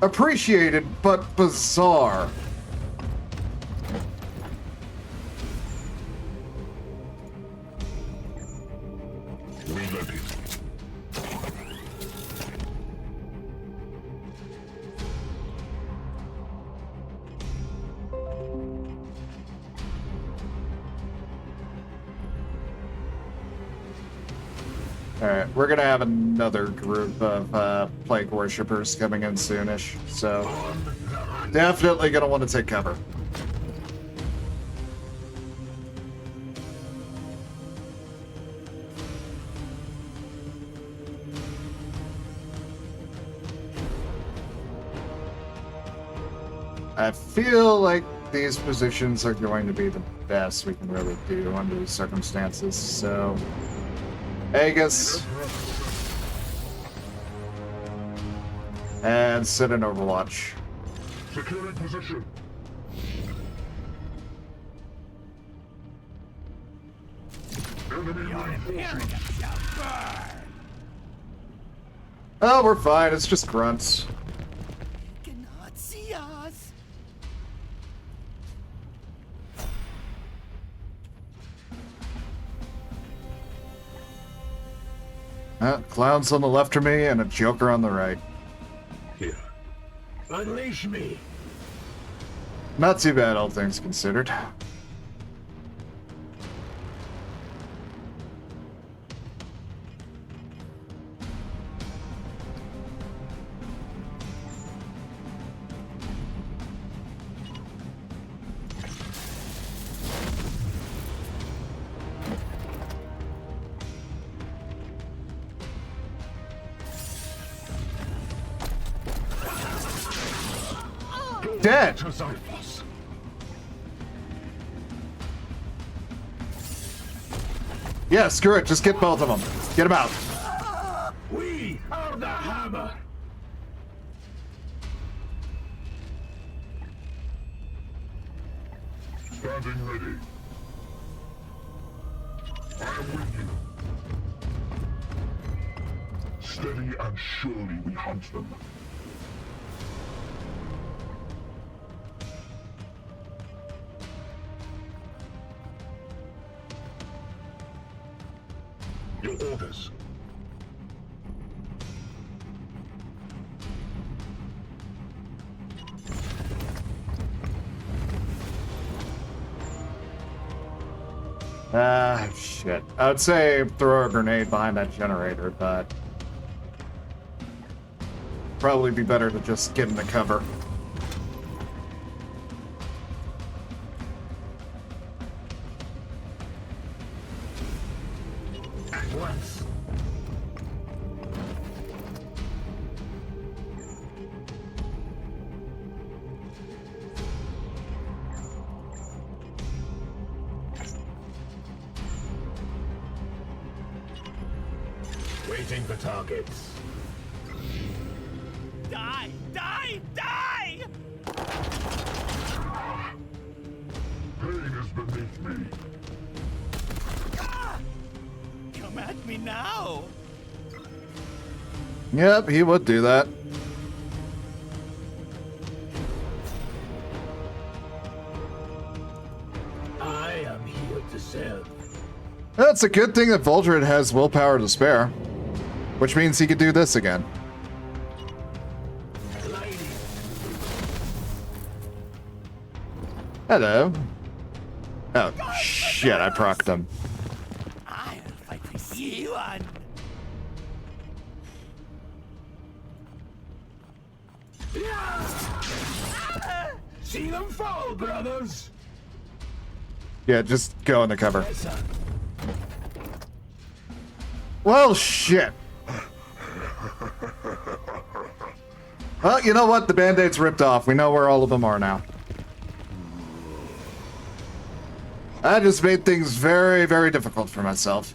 S1: Appreciated, but bizarre.
S6: Reloaded.
S1: Alright, we're gonna have another group of Plague Worshippers coming in soonish, so definitely gonna want to take cover. I feel like these positions are going to be the best we can really do under these circumstances, so... Aegis. And sit in Overwatch.
S6: Securing position. Enemy reinforcing.
S1: Oh, we're fine. It's just grunts.
S12: Cannot see us.
S1: Clowns on the left of me and a Joker on the right.
S6: Here. Unleash me.
S1: Not too bad, all things considered. Dead! Yeah, screw it. Just get both of them. Get them out.
S6: We are the hammer. Standing ready. I am with you. Steady and surely we hunt them. Your orders.
S1: Shit. I would say throw a grenade behind that generator, but probably be better to just get into cover.
S6: At once. Waiting for targets.
S12: Die! Die! Die!
S6: Pain is beneath me.
S12: Ah! Come at me now!
S1: Yep, he would do that.
S6: I am
S1: Well, it's a good thing that Voldred has willpower to spare, which means he could do this again. Hello. Oh, shit, I procced him.
S12: I'll fight with you on.
S5: See them fall, brothers!
S1: Yeah, just go in the cover. Well, shit. Well, you know what? The Band-Aid's ripped off. We know where all of them are now. I just made things very, very difficult for myself.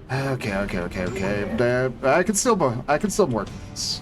S1: Okay. I can still work with this.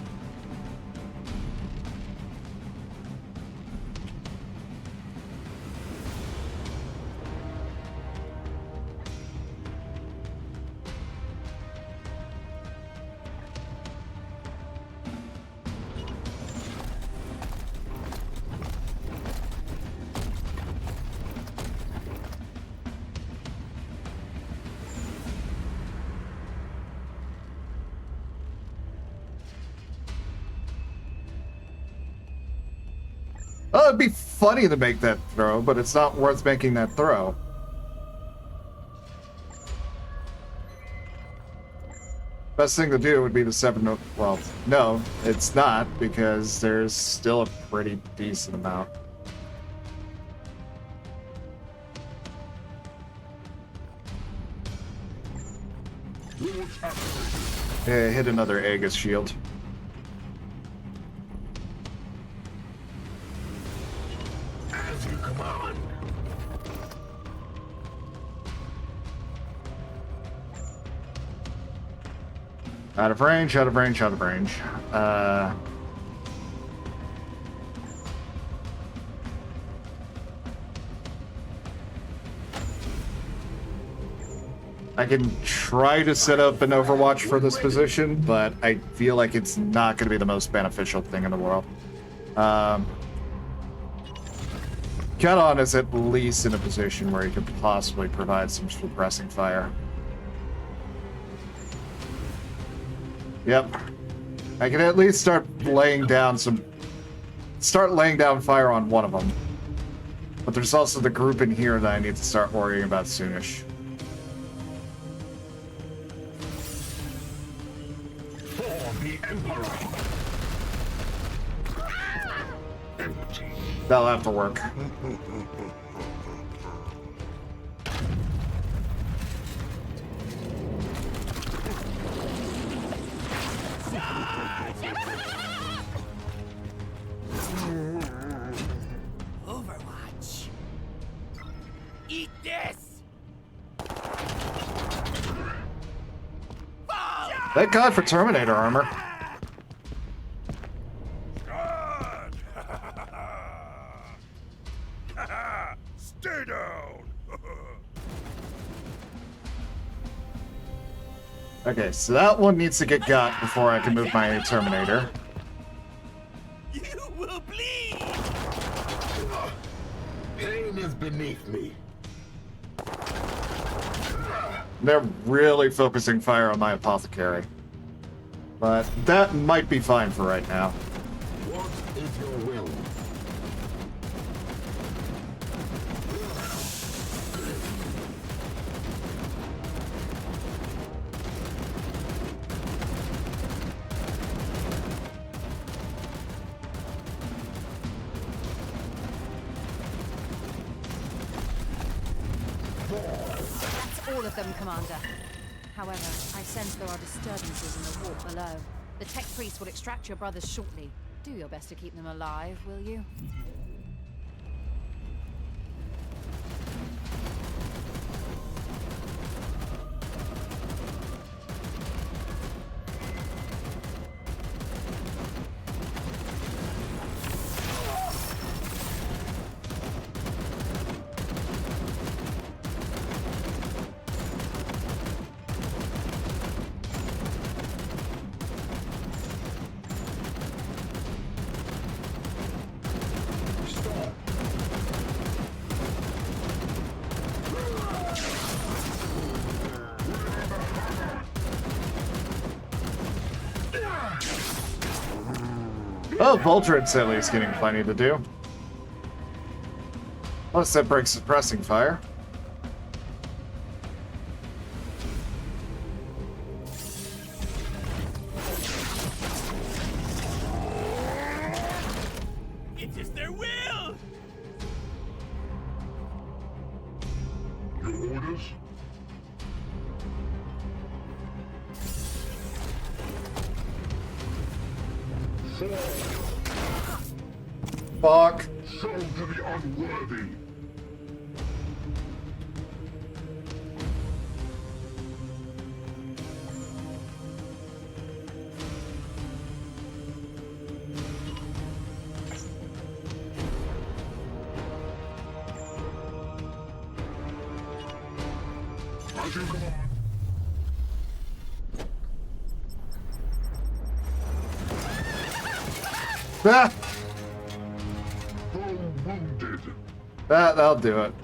S1: Oh, it'd be funny to make that throw, but it's not worth making that throw. Best thing to do would be the 7. Well, no, it's not, because there's still a pretty decent amount. Yeah, hit another Aegis shield.
S5: As you command.
S1: Out of range, out of range, out of range. I can try to set up an Overwatch for this position, but I feel like it's not going to be the most beneficial thing in the world. Cut-on is at least in a position where he could possibly provide some suppressing fire. Yep. I can at least start laying down fire on one of them. But there's also the group in here that I need to start worrying about soonish.
S5: For the Emperor.
S1: That'll have to work.
S12: Overwatch. Eat this.
S1: Thank God for Terminator armor.
S5: Stay down.
S1: Okay, so that one needs to get got before I can move my Terminator.
S12: You will bleed.
S5: Pain is beneath me.
S1: They're really focusing fire on my Apothecary. But that might be fine for right now.
S5: What is your will?
S9: That's all of them, Commander. However, I sense there are disturbances in the warp below. The tech priest will extract your brothers shortly. Do your best to keep them alive, will you?
S1: Well, Voltron's at least getting plenty to do. Plus, that breaks suppressing fire.
S12: It is their will!
S7: Your orders?
S1: Fuck.
S7: Show to the unworthy. As you command.
S1: Ah!
S7: Foe wounded.
S1: That'll do it.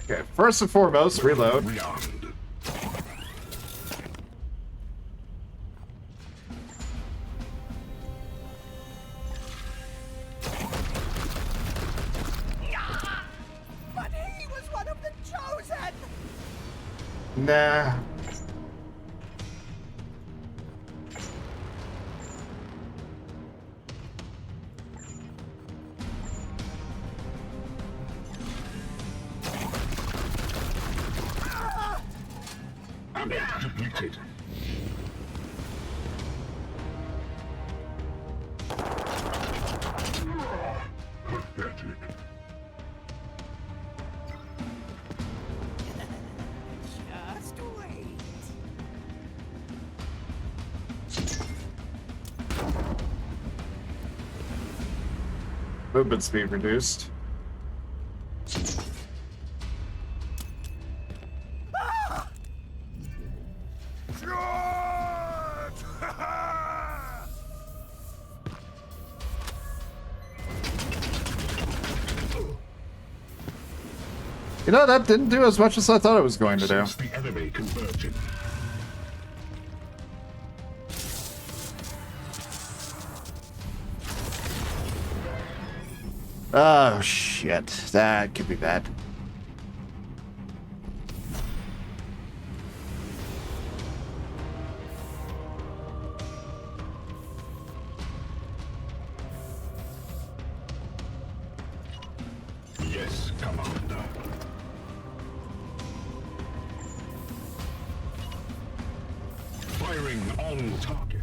S1: Okay, first and foremost, reload.
S7: Rearmed.
S12: But he was one of the chosen!
S1: Nah.
S7: Alert depleted. Pathetic.
S12: Just wait.
S1: Movement speed reduced. You know, that didn't do as much as I thought it was going to do.
S7: Sense the enemy converging.
S1: Oh, shit. That could be bad.
S7: Yes, Commander. Firing on target.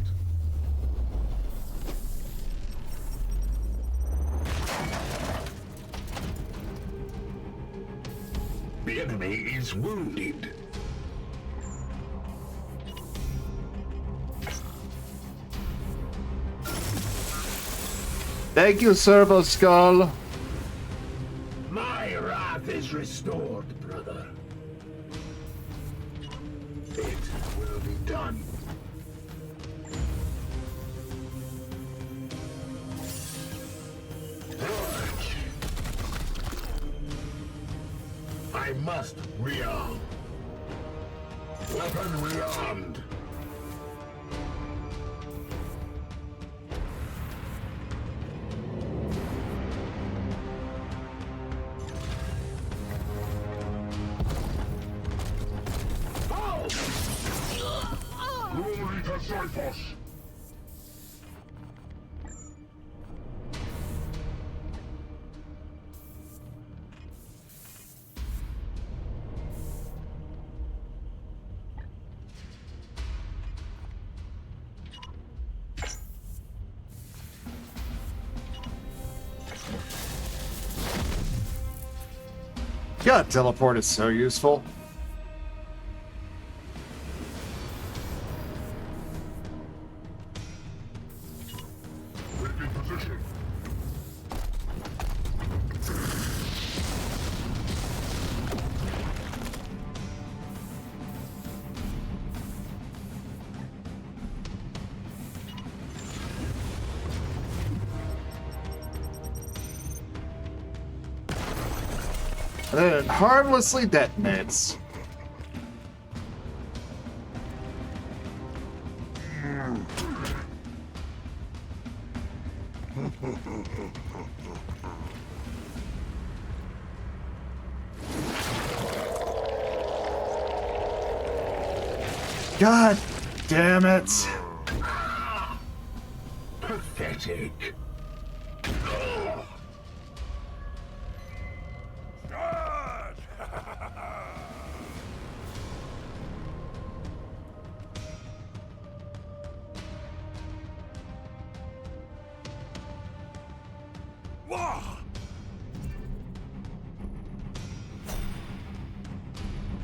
S7: The enemy is wounded.
S1: Thank you, Servo Skull.
S7: My wrath is restored, brother. It will be done. Purge. I must rearm. Weapon rearmed. Glory to Zyphos!
S1: God, teleport is so useful.
S7: Taking position.
S1: And then it harmlessly detonates. God damn it.
S6: Pathetic.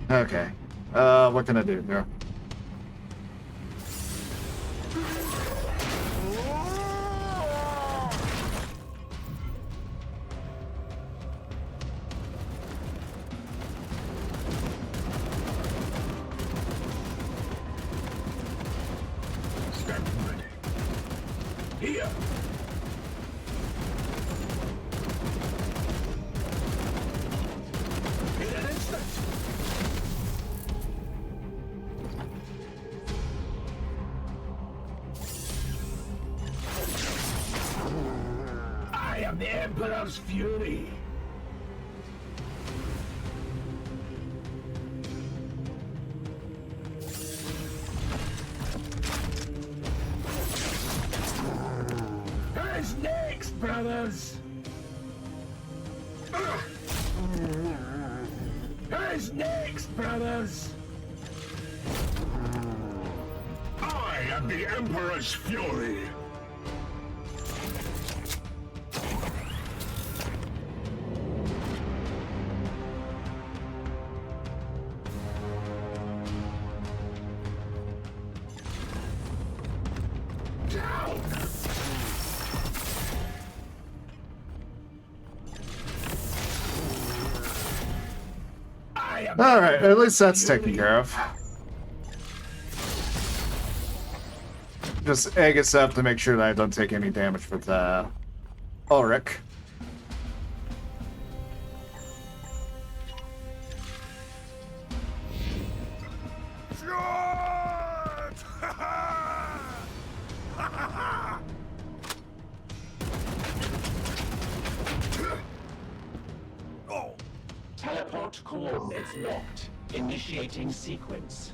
S1: Okay. What can I do here?
S6: Step ready. Here. In an instant. I am the Emperor's fury. Who's next, brothers? Who's next, brothers? I am the Emperor's fury. Down.
S1: Alright, at least that's taken care of. Just egg us up to make sure that I don't take any damage with Ulrich.
S8: Teleport coordinates locked. Initiating sequence.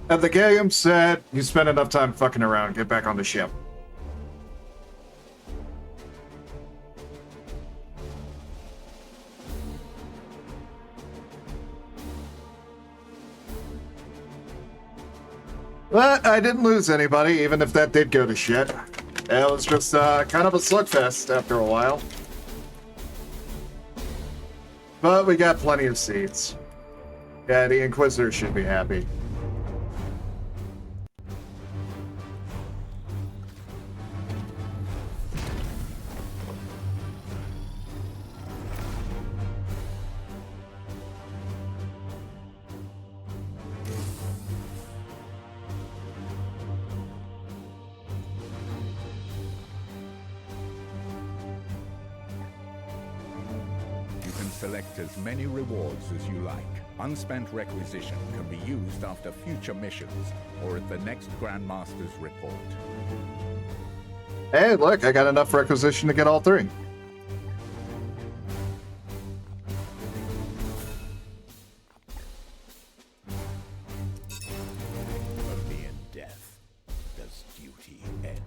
S1: And the game said, you spent enough time fucking around, get back on the ship. But I didn't lose anybody, even if that did go to shit. It was just kind of a slugfest after a while. But we got plenty of seeds. Yeah, the Inquisitors should be happy.
S4: Select as many rewards as you like. Unspent requisition can be used after future missions or at the next Grandmaster's report.
S1: Hey, look, I got enough requisition to get all three.
S4: Only in death does duty end.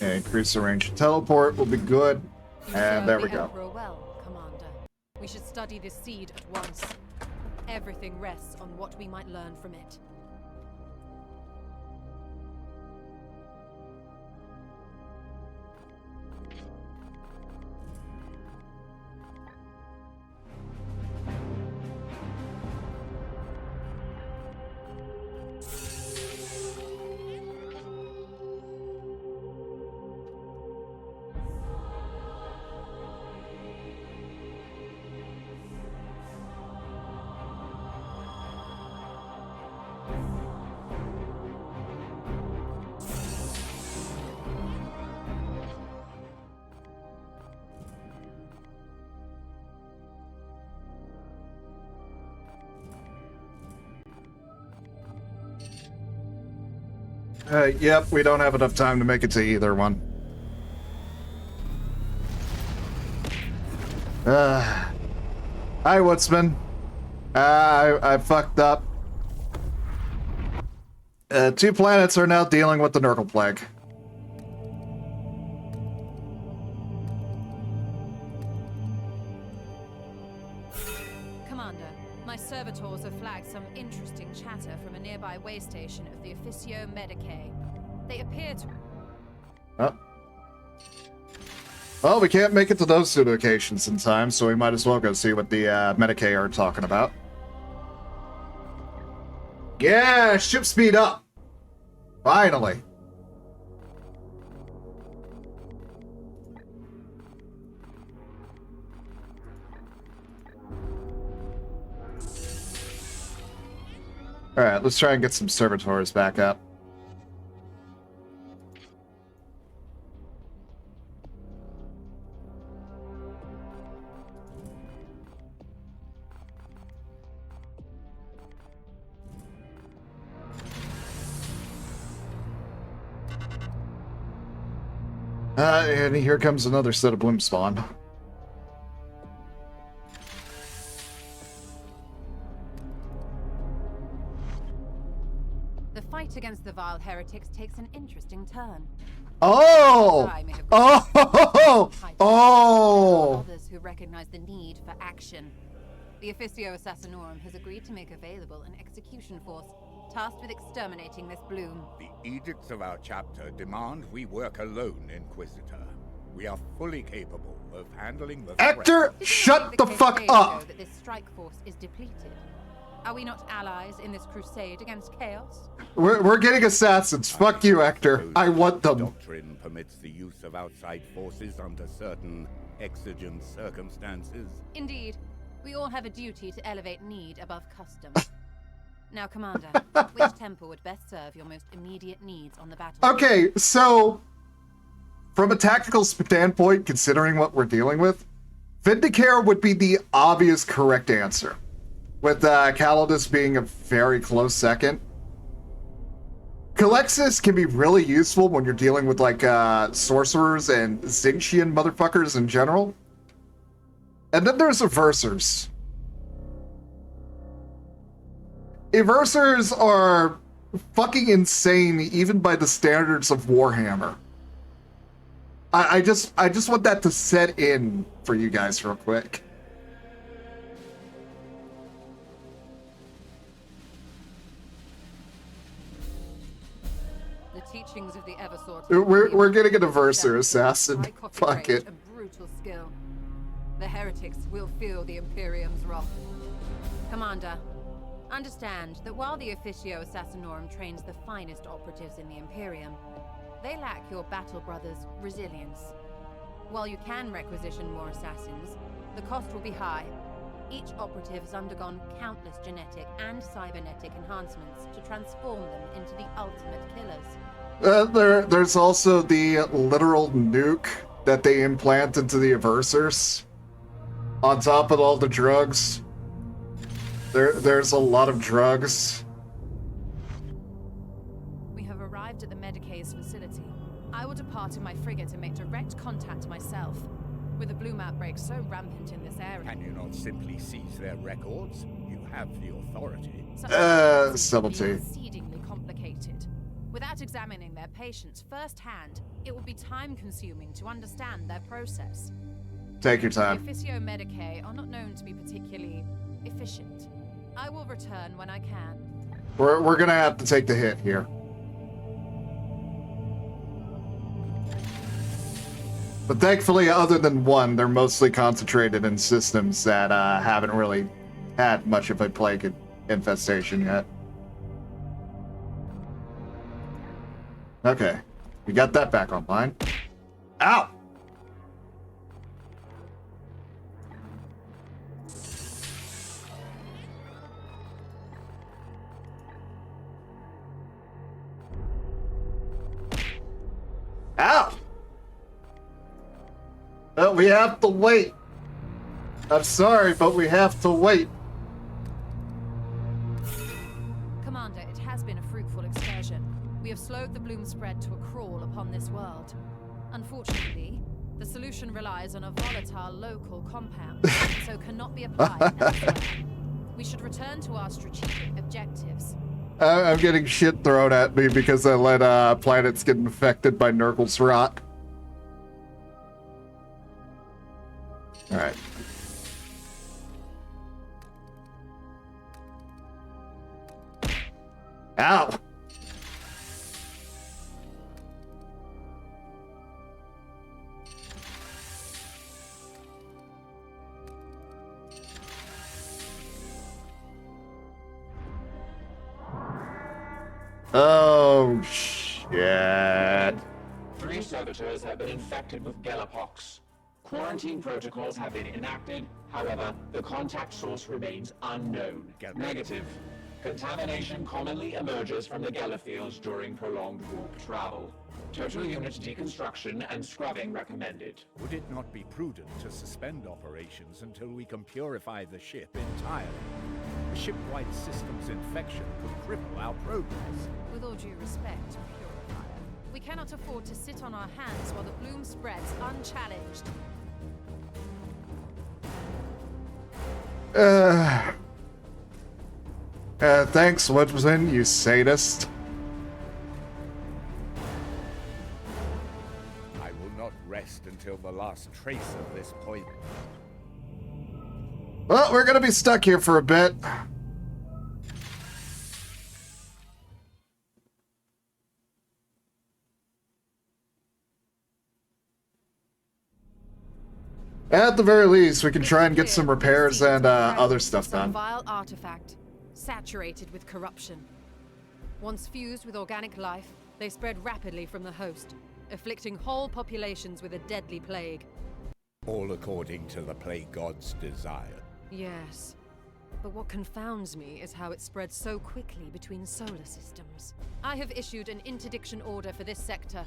S1: Okay, increase the range. Teleport will be good. And there we go.
S9: Emperor well, Commander. We should study this seed at once. Everything rests on what we might learn from it.
S1: Yep, we don't have enough time to make it to either one. Hi, Woodsman. I fucked up. 2 planets are now dealing with the Nurgle plague.
S9: Commander, my servitors have flagged some interesting chatter from a nearby way station of the Officio Medicae. They appear to...
S1: Oh. Well, we can't make it to those 2 locations in time, so we might as well go see what the Medicae are talking about. Yeah, ship speed up! Finally! Alright, let's try and get some servitors back up. And here comes another set of bloom spawn.
S10: The fight against the vile heretics takes an interesting turn.
S1: Oh! Oh! Oh!
S10: Others who recognize the need for action. The Officio Assassinorum has agreed to make available an execution force tasked with exterminating this bloom.
S4: The edicts of our chapter demand we work alone, Inquisitor. We are fully capable of handling the
S1: Actor, shut the fuck up!
S10: That this strike force is depleted. Are we not allies in this crusade against chaos?
S1: We're getting assassins. Fuck you, Actor. I want them.
S4: Doctrine permits the use of outside forces under certain exigent circumstances.
S10: Indeed. We all have a duty to elevate need above custom. Now, Commander, which temple would best serve your most immediate needs on the battlefield?
S1: Okay, so from a tactical standpoint, considering what we're dealing with, Vindicare would be the obvious correct answer, with Calidus being a very close second. Calexis can be really useful when you're dealing with like sorcerers and Zinxian motherfuckers in general. And then there's Eversers. Eversers are fucking insane even by the standards of Warhammer. I just want that to set in for you guys real quick.
S10: The teachings of the Eversort.
S1: We're getting an Everser assassin. Fuck it.
S10: A brutal skill. The heretics will feel the Imperium's wrath. Commander, understand that while the Officio Assassinorum trains the finest operatives in the Imperium, they lack your battle brothers' resilience. While you can requisition more assassins, the cost will be high. Each operative has undergone countless genetic and cybernetic enhancements to transform them into the ultimate killers.
S1: There's also the literal nuke that they implant into the Eversers. On top of all the drugs. There's a lot of drugs.
S10: We have arrived at the Medicae's facility. I will depart in my frigate and make direct contact myself. With the bloom outbreak so rampant in this area.
S4: Can you not simply seize their records? You have the authority.
S1: Subtlety.
S10: Exceedingly complicated. Without examining their patients firsthand, it will be time-consuming to understand their process.
S1: Take your
S10: The
S1: time.
S10: Officio Medicae are not known to be particularly efficient. I will return when I can.
S1: We're gonna have to take the hit here. But thankfully, other than one, they're mostly concentrated in systems that haven't really had much of a plague infestation yet. Okay, we got that back online. Ow! Ow! But we have to wait. I'm sorry, but we have to wait.
S10: Commander, it has been a fruitful excursion. We have slowed the bloom spread to a crawl upon this world. Unfortunately, the solution relies on a volatile local compound, so cannot be applied elsewhere. We should return to our strategic objectives.
S1: I'm getting shit thrown at me because I let planets get infected by Nurgle's rot. Alright. Ow! Oh, shit.
S8: 3 servitors have been infected with Galapox. Quarantine protocols have been enacted. However, the contact source remains unknown. Negative. Contamination commonly emerges from the Galafields during prolonged warp travel. Total unit deconstruction and scrubbing recommended.
S4: Would it not be prudent to suspend operations until we can purify the ship entirely? A ship-wide systems infection could cripple our progress.
S10: With all due respect, Purifier, we cannot afford to sit on our hands while the bloom spreads unchallenged.
S1: Thanks, Woodson, you sadist.
S4: I will not rest until the last trace of this poison.
S1: Well, we're gonna be stuck here for a bit. At the very least, we can try and get some repairs and other stuff done.
S10: Vile artifact, saturated with corruption. Once fused with organic life, they spread rapidly from the host, afflicting whole populations with a deadly plague.
S4: All according to the plague god's desire.
S10: Yes. But what confounds me is how it spread so quickly between solar systems. I have issued an interdiction order for this sector.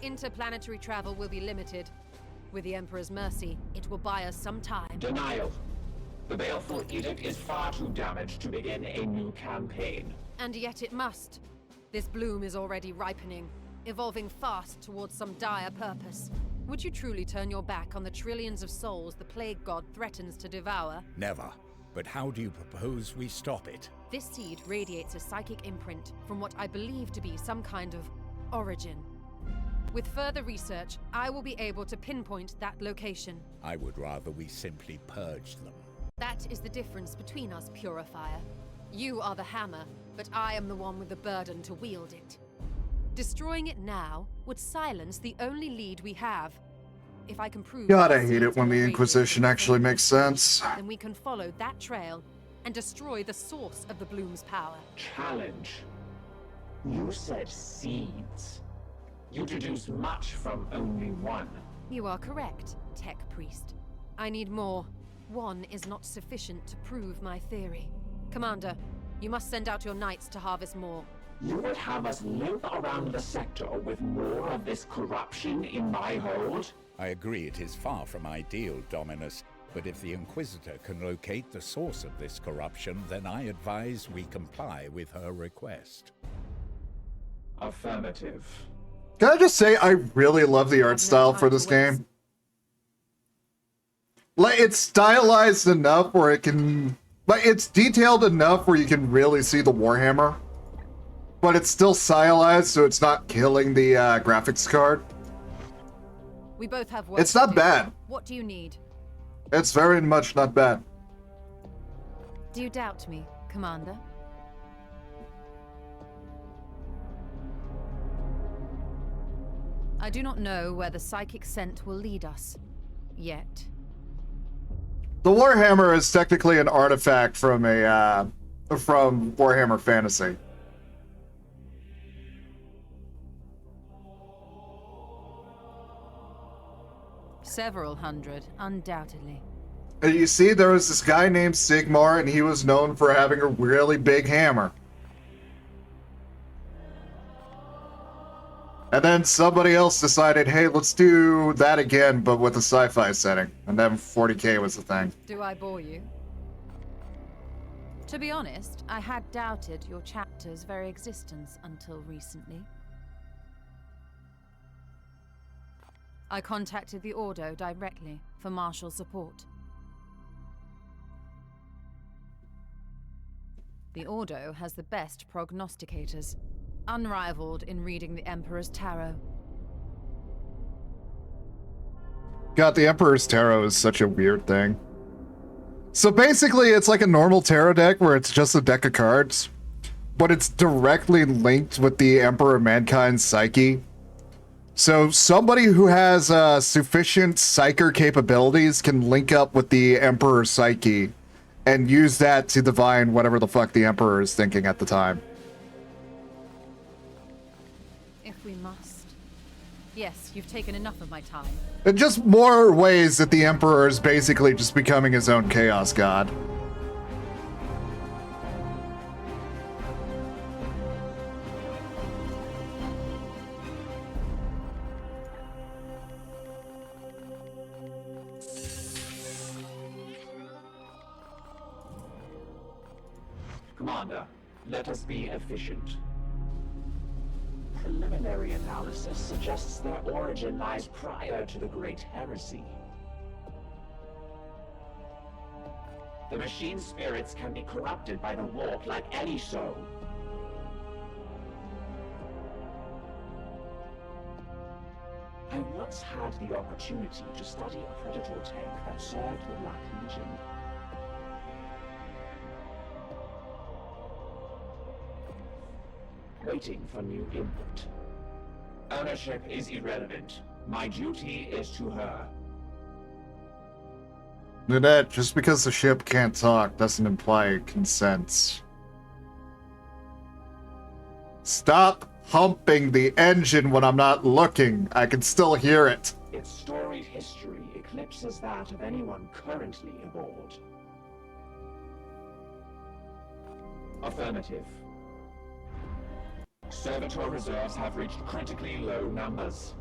S10: Interplanetary travel will be limited. With the Emperor's mercy, it will buy us some time.
S8: Denial. The baleful edict is far too damaged to begin a new campaign.
S10: And yet it must. This bloom is already ripening, evolving fast towards some dire purpose. Would you truly turn your back on the trillions of souls the Plague God threatens to devour?
S4: Never. But how do you propose we stop it?
S10: This seed radiates a psychic imprint from what I believe to be some kind of origin. With further research, I will be able to pinpoint that location.
S4: I would rather we simply purge them.
S10: That is the difference between us, Purifier. You are the hammer, but I am the one with the burden to wield it. Destroying it now would silence the only lead we have. If I can prove...
S1: God, I hate it when the Inquisition actually makes sense.
S10: Then we can follow that trail and destroy the source of the bloom's power.
S8: Challenge. You said seeds. You deduce much from only one.
S10: You are correct, Tech Priest. I need more. One is not sufficient to prove my theory. Commander, you must send out your knights to harvest more.
S8: You would have us limp around the sector with more of this corruption in my hold?
S4: I agree it is far from ideal, Dominus, but if the Inquisitor can locate the source of this corruption, then I advise we comply with her request.
S8: Affirmative.
S1: Can I just say, I really love the art style for this game. Like, it's stylized enough where it can... Like, it's detailed enough where you can really see the Warhammer. but it's still stylized, so it's not killing the graphics card.
S10: We both have work
S1: It's
S10: to
S1: not
S10: do.
S1: bad.
S10: What do you need?
S1: It's very much not bad.
S10: Do you doubt me, Commander? I do not know where the psychic scent will lead us. Yet.
S1: The Warhammer is technically an artifact from from Warhammer Fantasy.
S10: Several hundred, undoubtedly.
S1: And you see, there was this guy named Sigmar, and he was known for having a really big hammer. And then somebody else decided, hey, let's do that again, but with a sci-fi setting. And then 40k was the thing.
S10: Do I bore you? To be honest, I had doubted your chapter's very existence until recently. I contacted the Ordo directly for martial support. The Ordo has the best prognosticators, unrivaled in reading the Emperor's Tarot.
S1: God, the Emperor's Tarot is such a weird thing. So basically, it's like a normal tarot deck where it's just a deck of cards, but it's directly linked with the Emperor of Mankind's psyche. So somebody who has sufficient psyker capabilities can link up with the Emperor's psyche and use that to divine whatever the fuck the Emperor is thinking at the time.
S10: If we must. Yes, you've taken enough of my time.
S1: And just more ways that the Emperor is basically just becoming his own chaos god.
S8: Commander, let us be efficient. Preliminary analysis suggests their origin lies prior to the Great Heresy. The machine spirits can be corrupted by the warp like any soul. I once had the opportunity to study a Predator tank that served the Black Legion. Waiting for new input. Ownership is irrelevant. My duty is to her.
S1: Nanette, just because the ship can't talk doesn't imply it consents. Stop humping the engine when I'm not looking. I can still hear it.
S8: Its storied history eclipses that of anyone currently aboard. Affirmative. Servitor reserves have reached critically low numbers.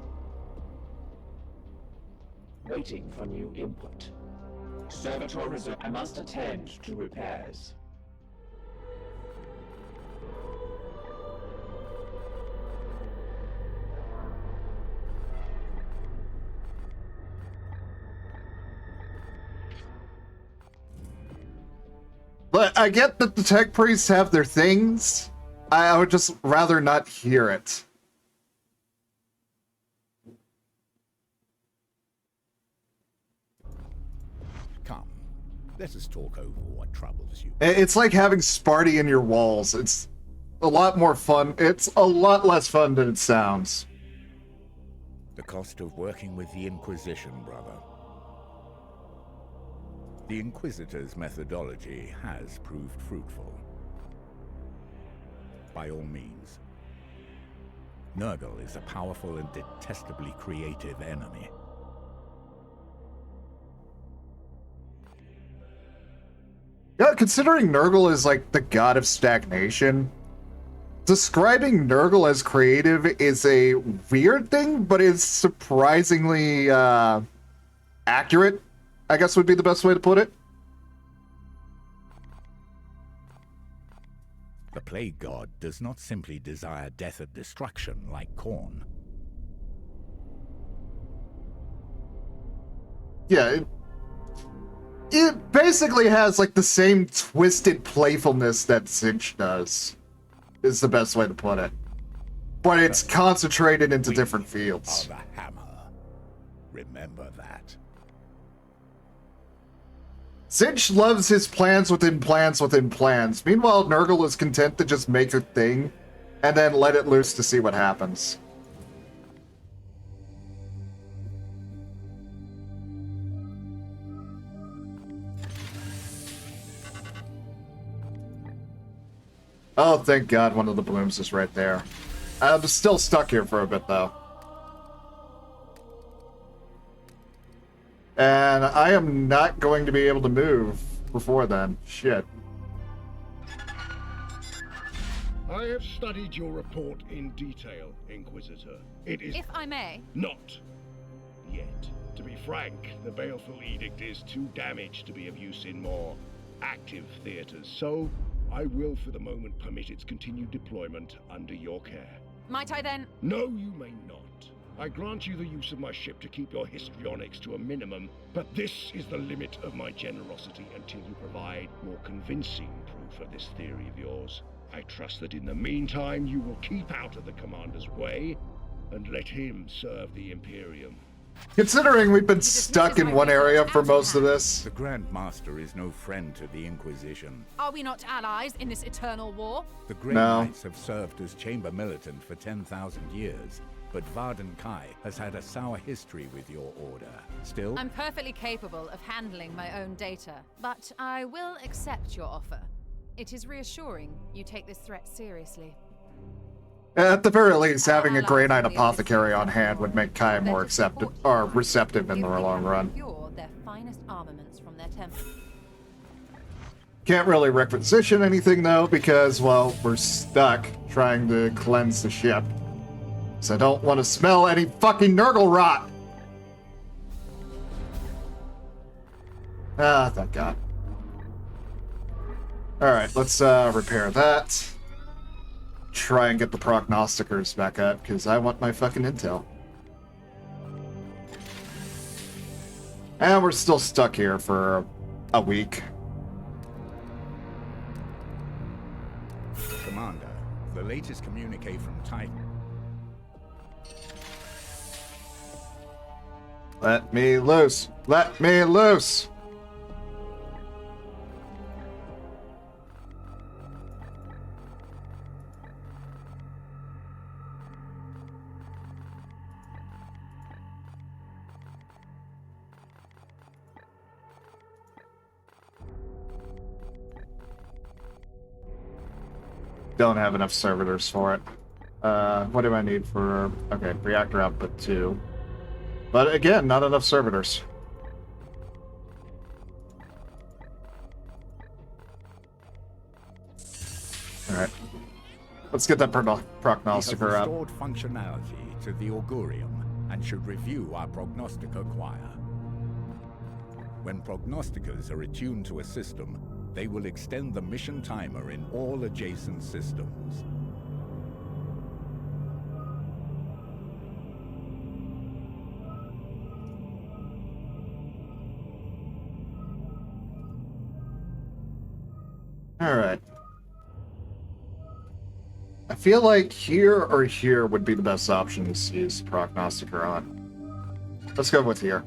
S8: Waiting for new input. Servitor reserve. I must attend to repairs.
S1: But I get that the tech priests have their things. I would just rather not hear it.
S4: Come, let us talk over what troubles you.
S1: It's like having Sparty in your walls. It's a lot more fun. It's a lot less fun than it sounds.
S4: The cost of working with the Inquisition, brother. The Inquisitor's methodology has proved fruitful. By all means. Nurgle is a powerful and detestably creative enemy.
S1: Yeah, considering Nurgle is like the god of stagnation, describing Nurgle as creative is a weird thing, but is surprisingly accurate, I guess would be the best way to put it.
S4: The Plague God does not simply desire death and destruction like Khorne.
S1: Yeah, it basically has like the same twisted playfulness that Zinch does. is the best way to put it. But it's concentrated into different fields.
S4: The hammer. Remember that.
S1: Zinch loves his plans within plans within plans. Meanwhile, Nurgle is content to just make her thing and then let it loose to see what happens. Oh, thank God one of the blooms is right there. I'm still stuck here for a bit, though. And I am not going to be able to move before then. Shit.
S6: I have studied your report in detail, Inquisitor. It is...
S10: If I may...
S6: Not yet. To be frank, the Baleful Edict is too damaged to be of use in more active theaters, so I will for the moment permit its continued deployment under your care.
S10: Might I then...
S6: No, you may not. I grant you the use of my ship to keep your histrionics to a minimum, but this is the limit of my generosity until you provide more convincing proof of this theory of yours. I trust that in the meantime you will keep out of the Commander's way and let him serve the Imperium.
S1: Considering we've been stuck in one area for most of this.
S4: The Grand Master is no friend to the Inquisition.
S10: Are we not allies in this eternal war?
S4: The Grey Knights have served as Chamber Militant for 10,000 years, but Varden Kai has had a sour history with your order. Still?
S10: I'm perfectly capable of handling my own data, but I will accept your offer. It is reassuring you take this threat seriously.
S1: At the very least, having a Grey Knight Apothecary on hand would make Kai more receptive in the long run.
S10: Their finest armaments from their temple.
S1: Can't really requisition anything though, because, well, we're stuck trying to cleanse the ship. So I don't want to smell any fucking Nurgle rot! Ah, thank God. Alright, let's repair that. Try and get the prognosticators back up, because I want my fucking intel. And we're still stuck here for a week.
S4: Commander, the latest communique from Titan.
S1: Let me loose! Let me loose! Don't have enough servitors for it. What do I need for... Okay, reactor output 2. But again, not enough servitors. Alright. Let's get that prognosticator up.
S4: We have restored functionality to the Augurium and should review our prognostica choir. When prognosticas are attuned to a system, they will extend the mission timer in all adjacent systems.
S1: Alright. I feel like here or here would be the best option to use the prognosticator on. Let's go with here.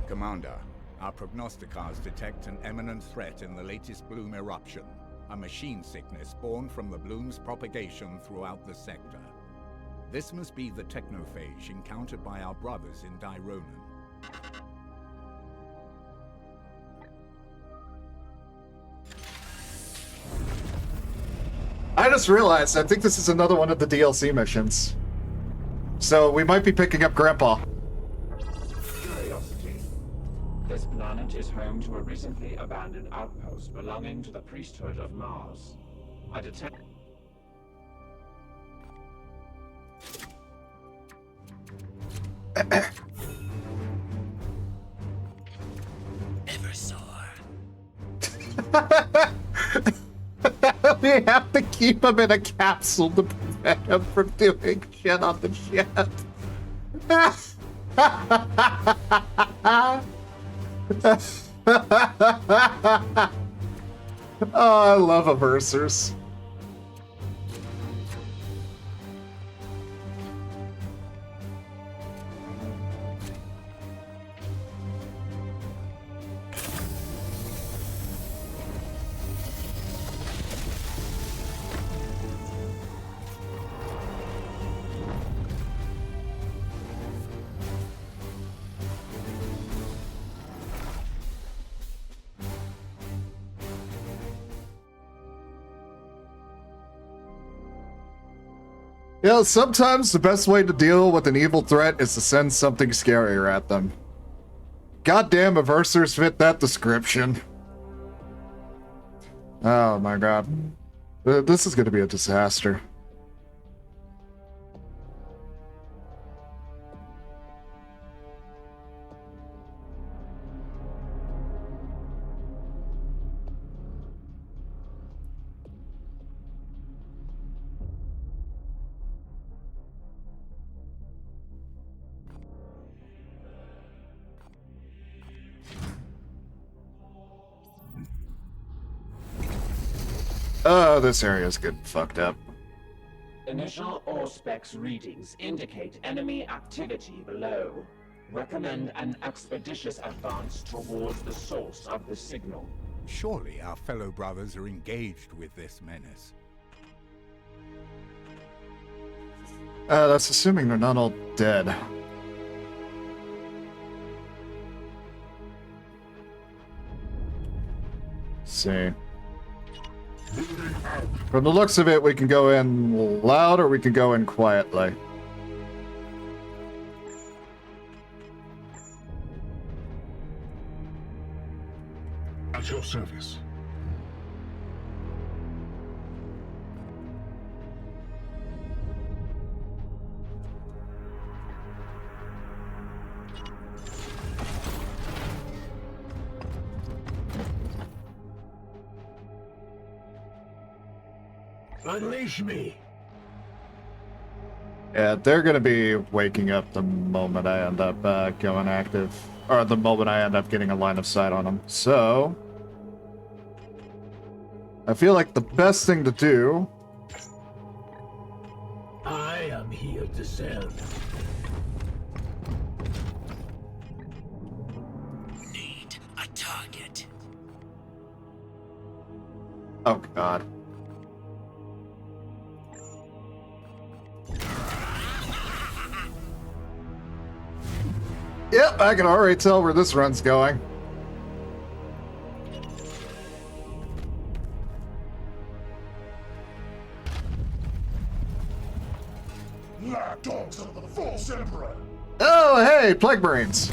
S4: Commander, our prognosticars detect an imminent threat in the latest bloom eruption, a machine sickness born from the bloom's propagation throughout the sector. This must be the technophage encountered by our brothers in Dyronan.
S1: I just realized, I think this is another one of the DLC missions. So we might be picking up Grandpa.
S8: Curiosity. This planet is home to a recently abandoned outpost belonging to the priesthood of Mars. I detect...
S1: We have to keep him in a capsule to prevent him from doing shit on the ship. Oh, I love aversirs. Yeah, sometimes the best way to deal with an evil threat is to send something scarier at them. Goddamn, aversirs fit that description. Oh my god. This is gonna be a disaster. Oh, this area's getting fucked up.
S8: Initial Auspex readings indicate enemy activity below. Recommend an expeditious advance towards the source of the signal.
S4: Surely our fellow brothers are engaged with this menace.
S1: That's assuming they're not all dead. See. From the looks of it, we can go in loud or we can go in quietly.
S7: At your service.
S5: Unleash me!
S1: Yeah, they're gonna be waking up the moment I end up going active. Or the moment I end up getting a line of sight on them. So... I feel like the best thing to do...
S5: I am here to serve. Need a target.
S1: Oh god. Yep, I can already tell where this run's going.
S7: Lapdogs of the false emperor.
S1: Oh, hey, Plague Brains.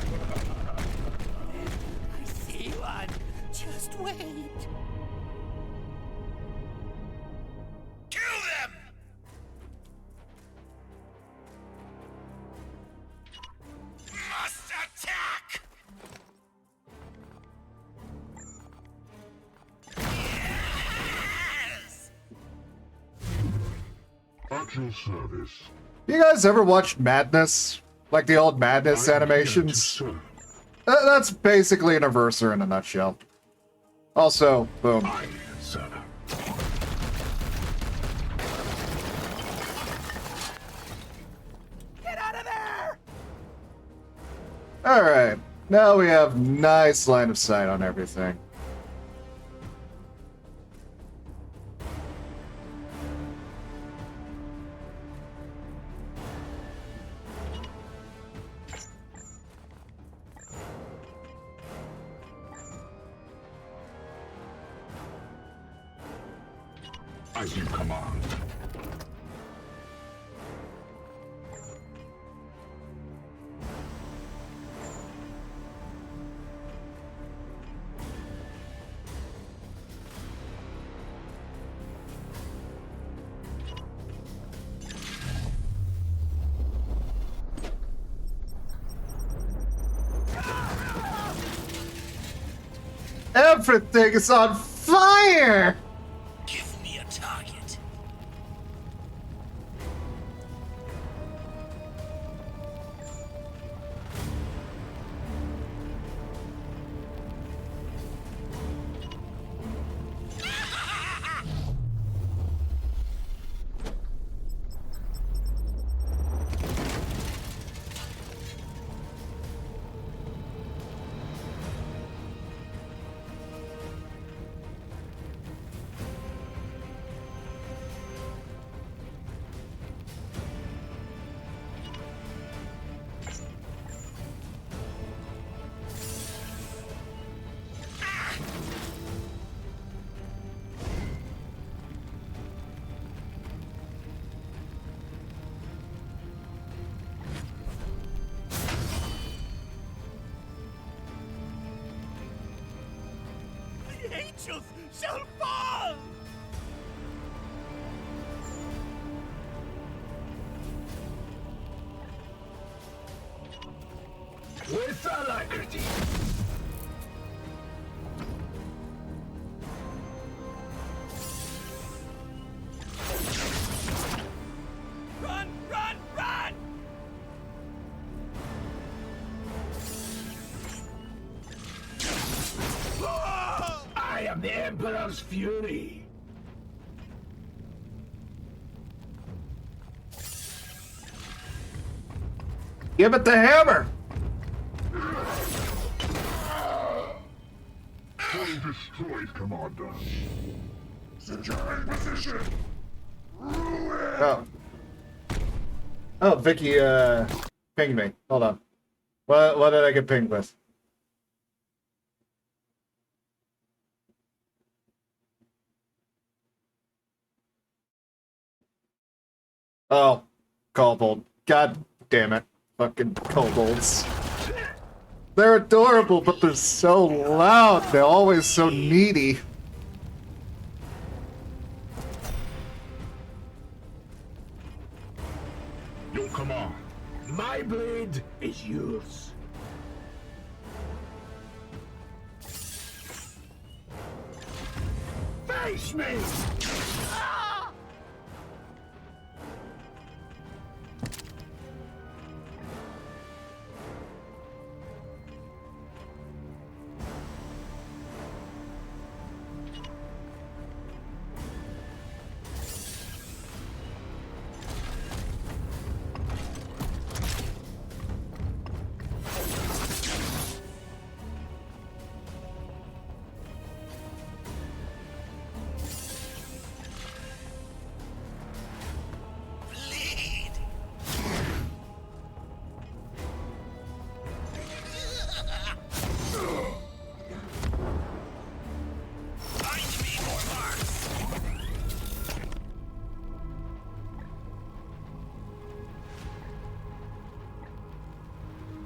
S12: I see one. Just wait. Kill them! Must attack! Yes!
S7: At your service.
S1: You guys ever watched Madness? Like the old Madness animations? That's basically an aversir in a nutshell. Also, boom.
S12: Get out of there!
S1: Alright, now we have nice line of sight on everything.
S7: As you command.
S1: Everything is on fire!
S12: Give me a target. angels shall fall!
S5: With alacrity.
S12: Run, run, run!
S5: I am the Emperor's fury.
S1: Give it the hammer!
S7: Fully destroyed, Commander. Securing position.
S1: Oh. Oh, Vicky, pinged me. Hold on. What did I get pinged with? Oh, kobold. God damn it. Fucking kobolds. They're adorable, but they're so loud. They're always so needy.
S5: Your command. My blade is yours. Face me!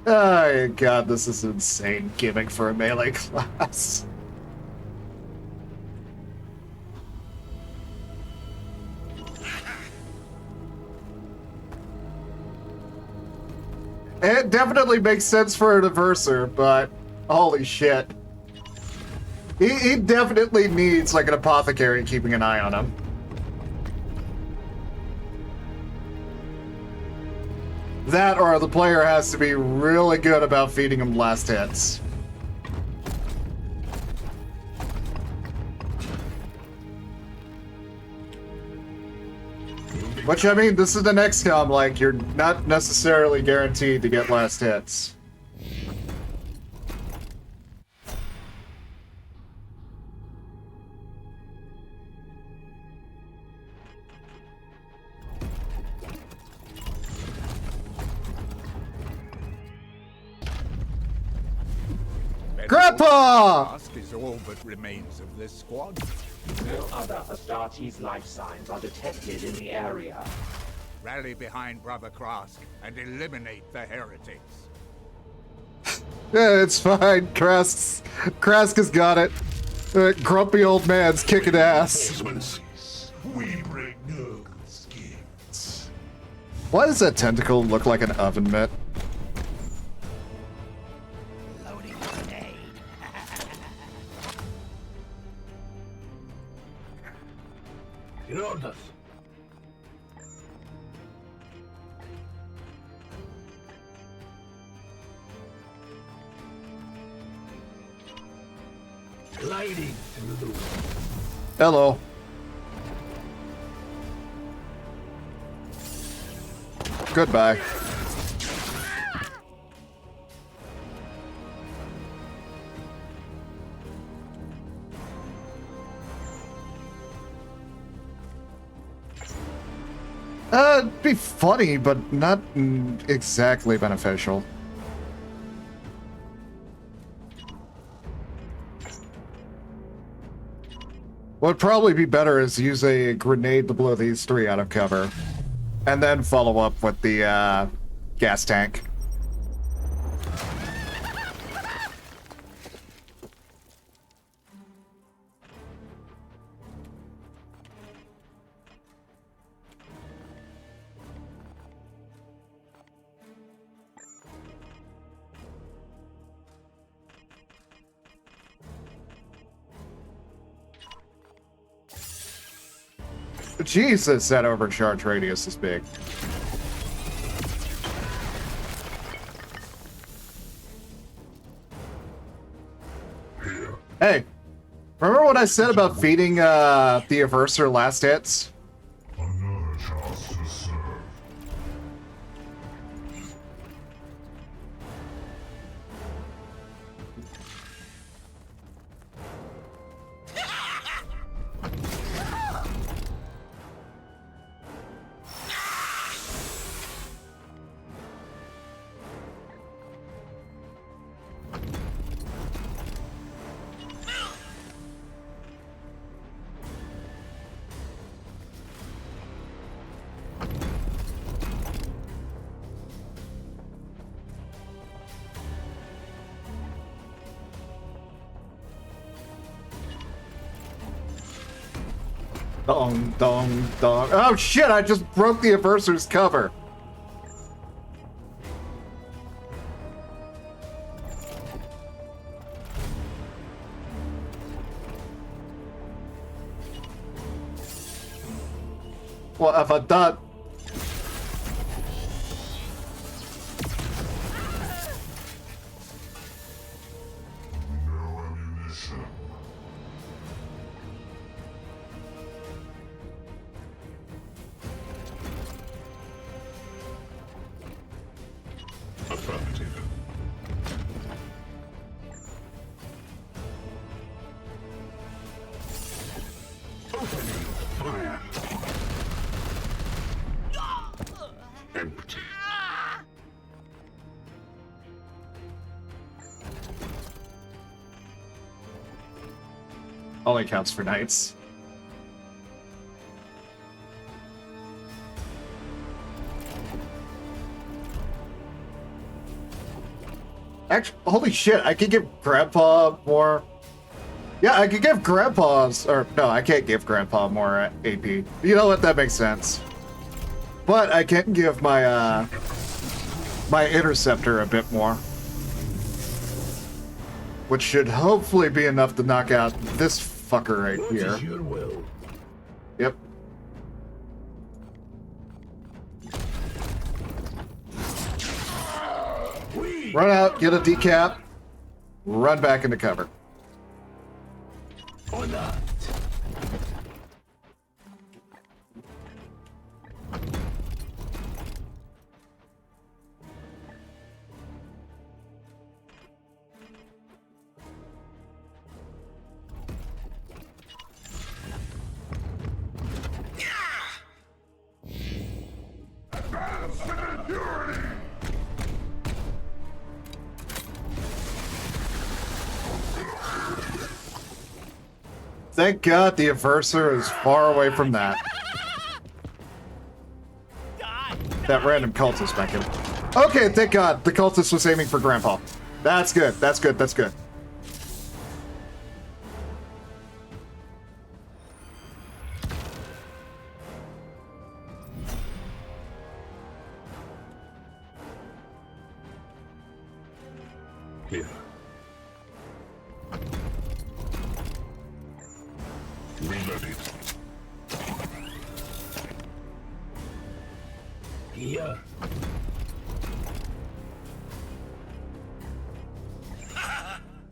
S1: Oh god, this is an insane gimmick for a melee class. It definitely makes sense for a diverser, but holy shit. He definitely needs like an apothecary keeping an eye on him. That or the player has to be really good about feeding him last hits. Which, I mean, this is an XCOM, like, you're not necessarily guaranteed to get last hits. Grandpa!
S4: Is all but remains of this squad.
S8: No other Astartes life signs are detected in the area.
S4: Rally behind Brother Krask and eliminate the heretics.
S1: Yeah, it's fine. Krask has got it. Grumpy old man's kicking ass.
S7: We bring Nurgle's gifts.
S1: Why does that tentacle look like an oven mitt?
S12: Loading grenade.
S5: In orders. Gliding through the wind.
S1: Hello. Goodbye. It'd be funny, but not exactly beneficial. What'd probably be better is use a grenade to blow these three out of cover. And then follow up with the gas tank. Jesus, that overcharge radius is big. Hey, remember what I said about feeding the Averser last hits?
S7: Another chance to serve.
S1: Dong, dong, dong. Oh shit, I just broke the Averser's cover. What have I done?
S7: No ammunition. Affirmative. Opening fire. Empty.
S1: Only counts for knights. Actually, holy shit, I could give Grandpa more... Yeah, I could give Grandpa's... Or, no, I can't give Grandpa more AP. You know what? That makes sense. But I can give my, my Interceptor a bit more. Which should hopefully be enough to knock out this fucker right here.
S7: What is your will?
S1: Yep. Run out, get a decap, run back into cover.
S7: Or not. Advance with impurity!
S1: Thank God the Averser is far away from that. That random cultist back in. Okay, thank God the cultist was aiming for Grandpa. That's good, that's good, that's good.
S7: Clear. Reloaded. Here.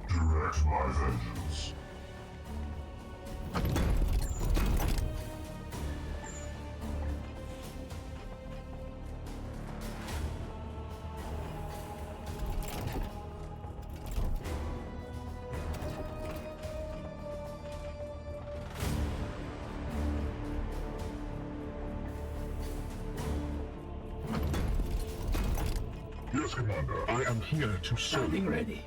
S7: Direct my vengeance. Yes, Commander. I am here to serve. Standing ready.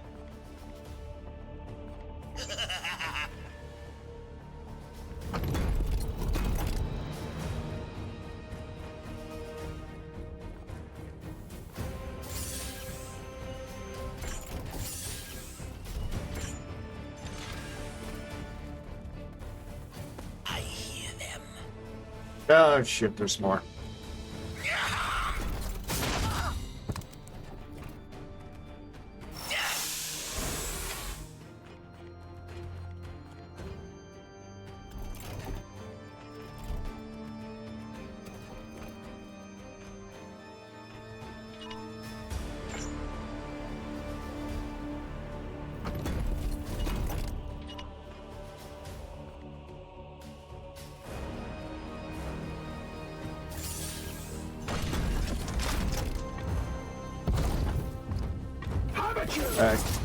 S12: I hear them.
S1: Oh shit, there's more.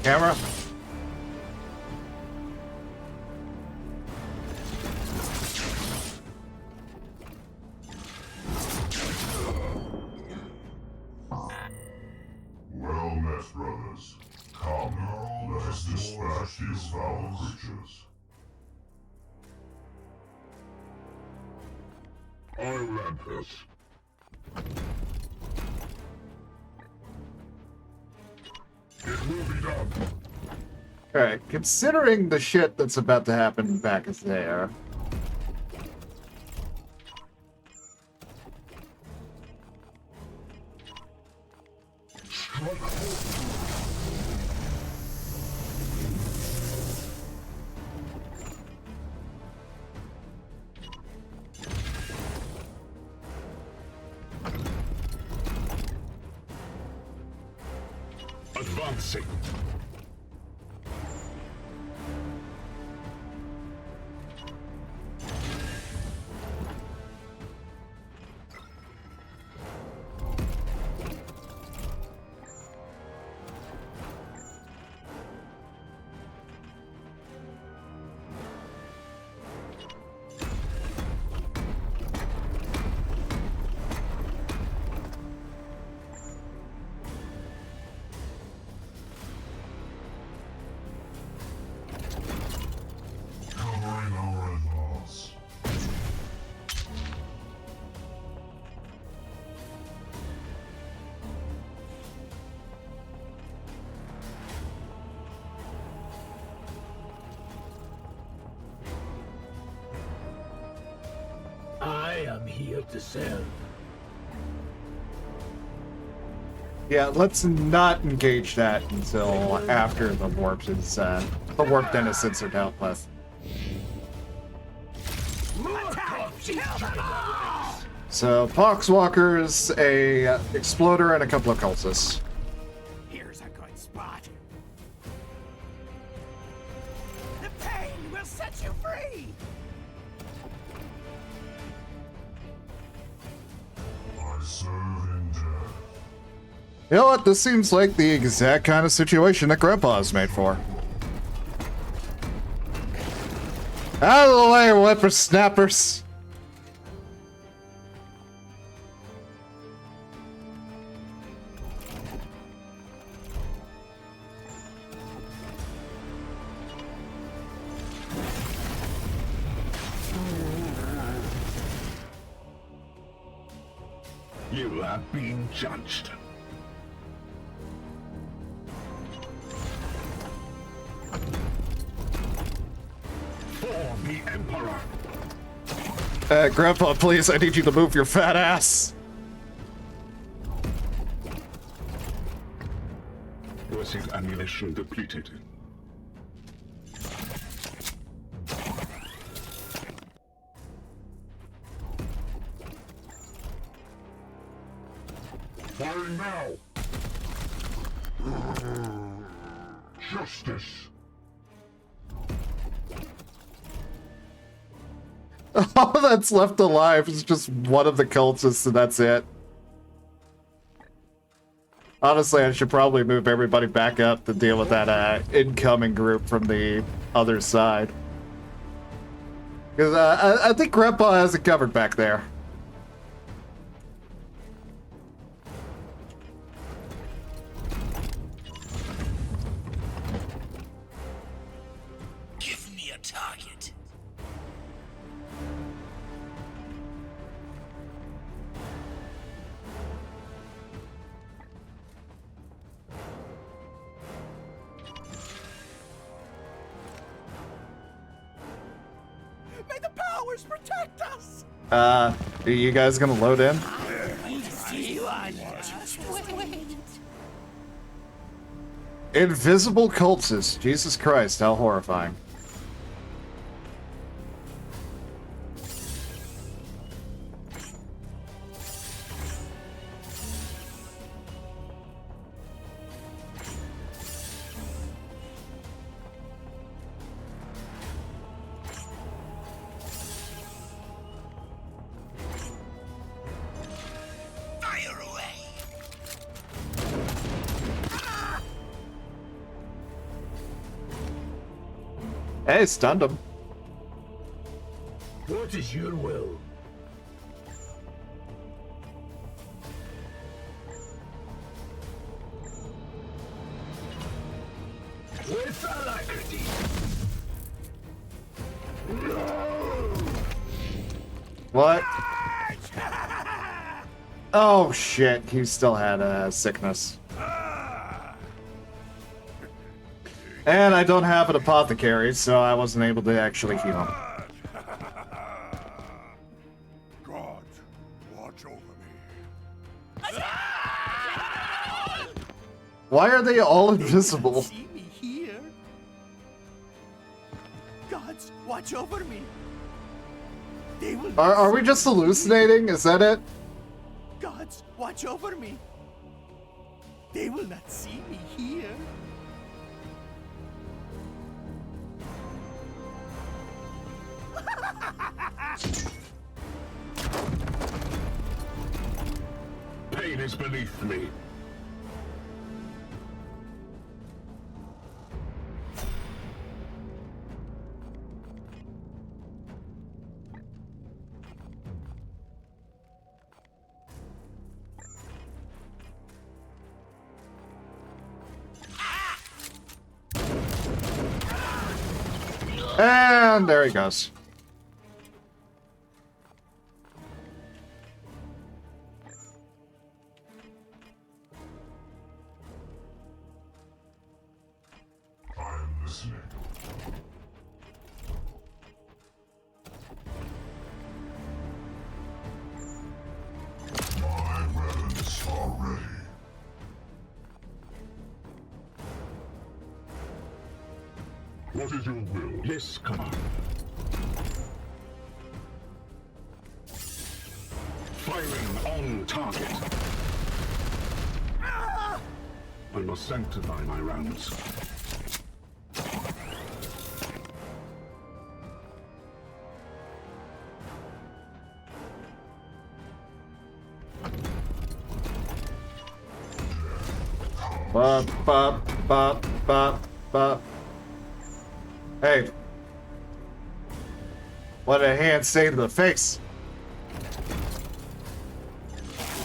S1: Camera.
S7: Well met, brothers. Come, let us dispatch these foul creatures. I'll end this. It will be done.
S1: Alright, considering the shit that's about to happen back there.
S7: Advancing. Covering our advance.
S12: I am here to serve.
S1: Yeah, let's not engage that until after the warp is the warp denizens are dealt with. So Poxwalkers, a exploder, and a couple of cultists.
S12: Here's a good spot. The pain will set you free.
S7: I serve in death.
S1: You know what? This seems like the exact kind of situation that Grandpa's made for. Out of the way, whippersnappers!
S7: You have been judged. For the Emperor.
S1: Grandpa, please, I need you to move your fat ass.
S7: Was his ammunition depleted? Firing now! Justice!
S1: All that's left alive is just one of the cultists, and that's it. Honestly, I should probably move everybody back up to deal with that incoming group from the other side. Because I think Grandpa has it covered back there.
S12: Give me a target. May the powers protect us!
S1: Are you guys gonna load in? Invisible cultists. Jesus Christ, how horrifying. Hey, stunned him.
S6: What is your will? With alacrity.
S1: What? Oh shit, he still had a sickness. And I don't have an apothecary, so I wasn't able to actually heal him.
S7: God, watch over me.
S1: Why are they all invisible?
S12: See me here. Gods, watch over me. They will
S1: Are we just hallucinating? Is that it?
S12: Gods, watch over me. They will not see me here.
S6: Pain is beneath me.
S1: And there he goes.
S7: I'm listening. My weapons are ready. What is your will?
S6: Yes, Command. Firing on target. I must sanctify my rounds.
S1: Bop, bop, bop, bop, bop. Hey. What did a hand say to the face?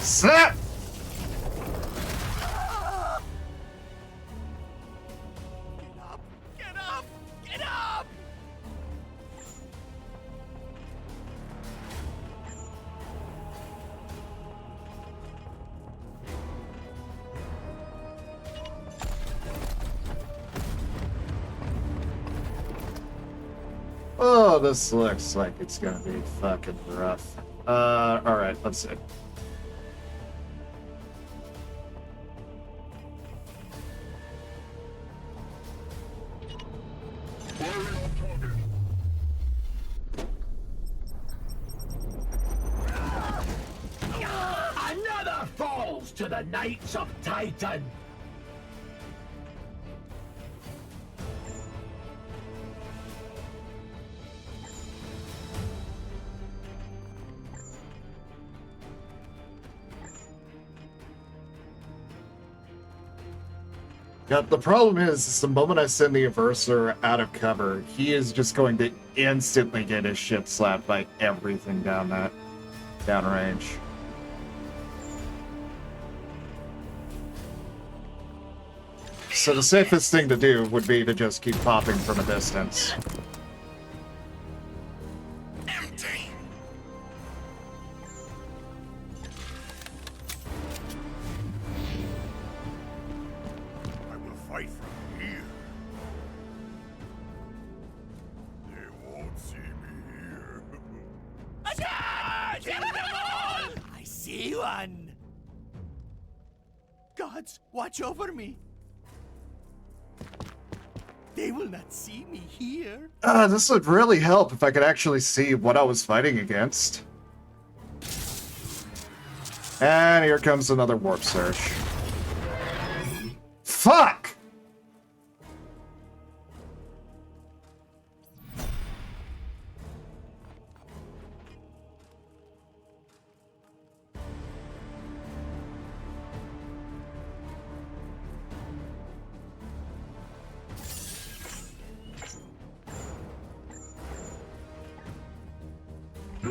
S1: Snap!
S12: Get up! Get up!
S1: Oh, this looks like it's gonna be fucking rough. Alright, let's see.
S6: Another falls to the Knights of Titan.
S1: Yeah, the problem is the moment I send the Averser out of cover, he is just going to instantly get his shit slapped by everything downrange. So the safest thing to do would be to just keep popping from a distance.
S12: Empty.
S7: I will fight from here. They won't see me here.
S12: Attack! Kill them all! I see one. Gods, watch over me. They will not see me here.
S1: This would really help if I could actually see what I was fighting against. And here comes another warp surge. Fuck!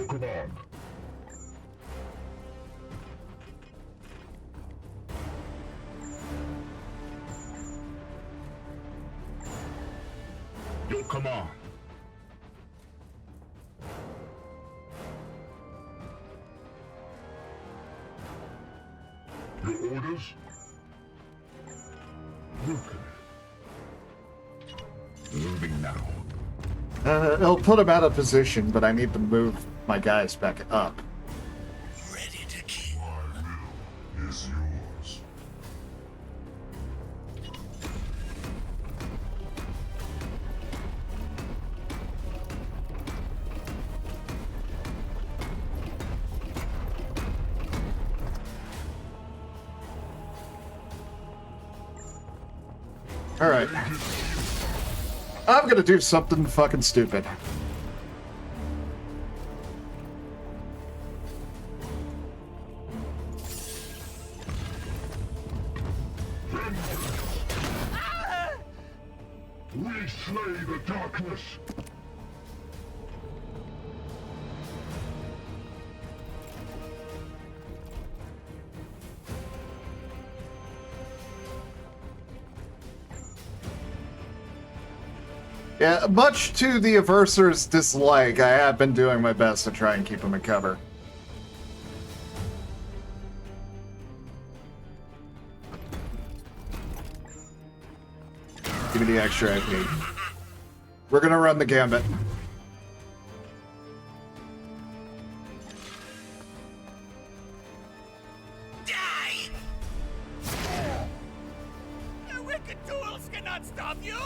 S7: your command. Your command. Your orders? Broken. Moving now.
S1: It'll put him out of position, but I need to move my guys back up.
S7: Ready to kill. My will is yours.
S1: Alright. I'm gonna do something fucking stupid.
S7: We slay the darkness.
S1: Yeah, much to the Averser's dislike, I have been doing my best to try and keep him in cover. Give me the extra IP. We're gonna run the gambit.
S12: Die! Your wicked tools cannot stop you!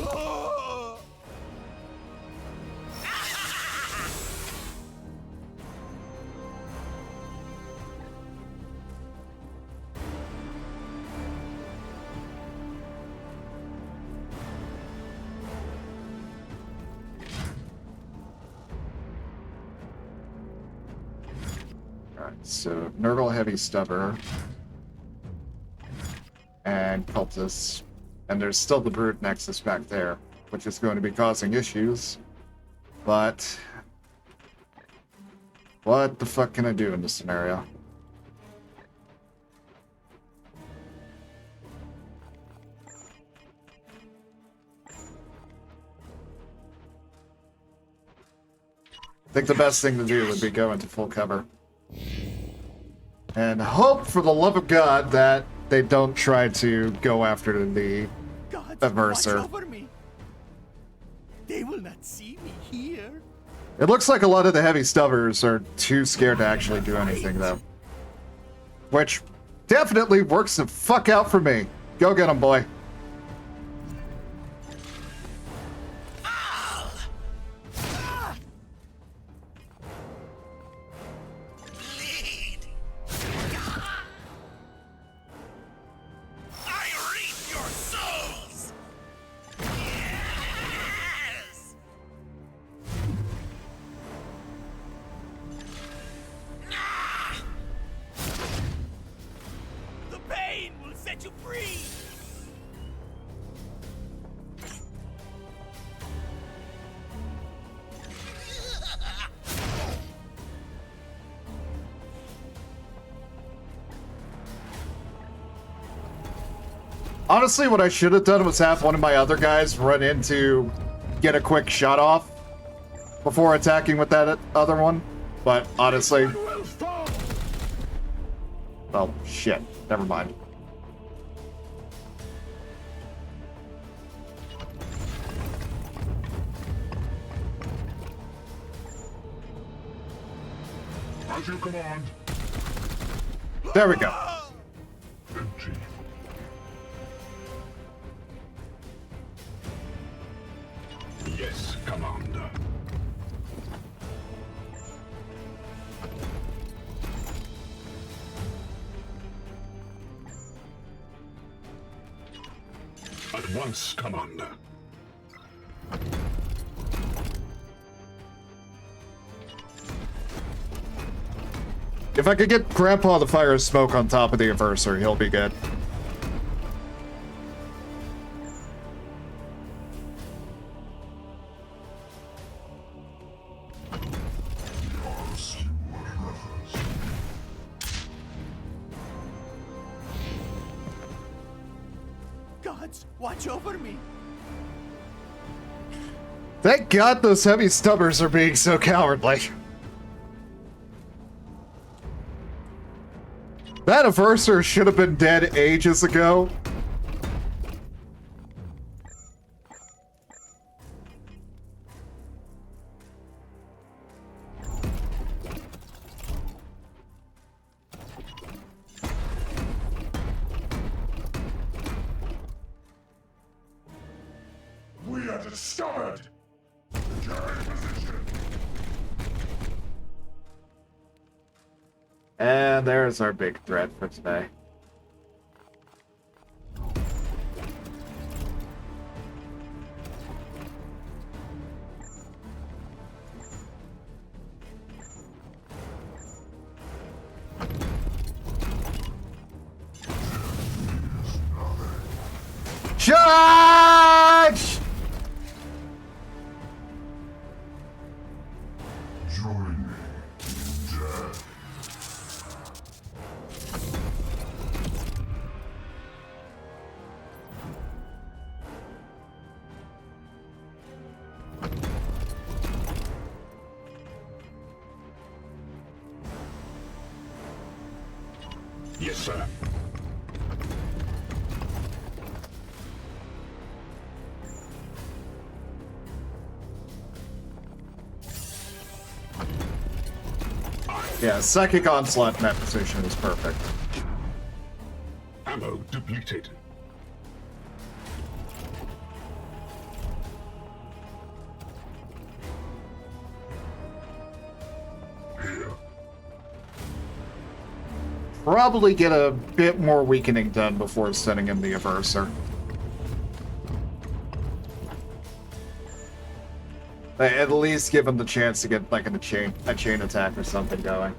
S12: Oh!
S1: Alright, so Nurgle Heavy Stubber. And Cultists. And there's still the Brute Nexus back there, which is going to be causing issues. But what the fuck can I do in this scenario? I think the best thing to do would be go into full cover. And hope for the love of God that they don't try to go after the Averser.
S12: Watch over me. They will not see me here.
S1: It looks like a lot of the heavy stubbers are too scared to actually do anything, though. Which definitely works the fuck out for me. Go get him, boy. Honestly, what I should have done was have one of my other guys run in to get a quick shot off before attacking with that other one. But honestly... Oh, shit. Never mind.
S7: As you command.
S1: There we go.
S7: Empty. Yes, Commander. At once, Commander.
S1: If I could get Grandpa the Fire Smoke on top of the Averser, he'll be good.
S12: Huts, watch over me.
S1: Thank God those heavy stubbers are being so cowardly. That Averser should have been dead ages ago.
S7: We are discovered! Secure position!
S1: And there's our big threat for today. Charge!
S7: Join me in death.
S5: Yes, sir.
S1: Yeah, Psychic Onslaught in that position is perfect.
S5: Ammo depleted. Here.
S1: Probably get a bit more weakening done before sending in the Averser. At least give him the chance to get like a chain attack or something going.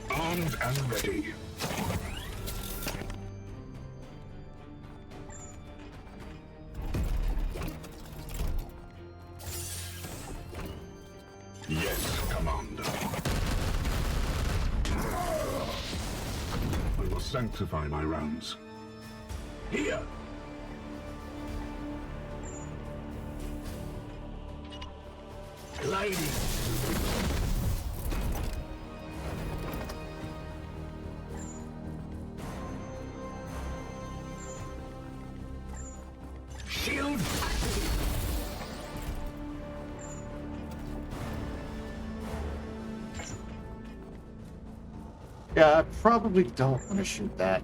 S5: Armed and ready. Yes, Commander. I must sanctify my rounds. Here! Gliding! Shield activated!
S1: Yeah, I probably don't want to shoot that.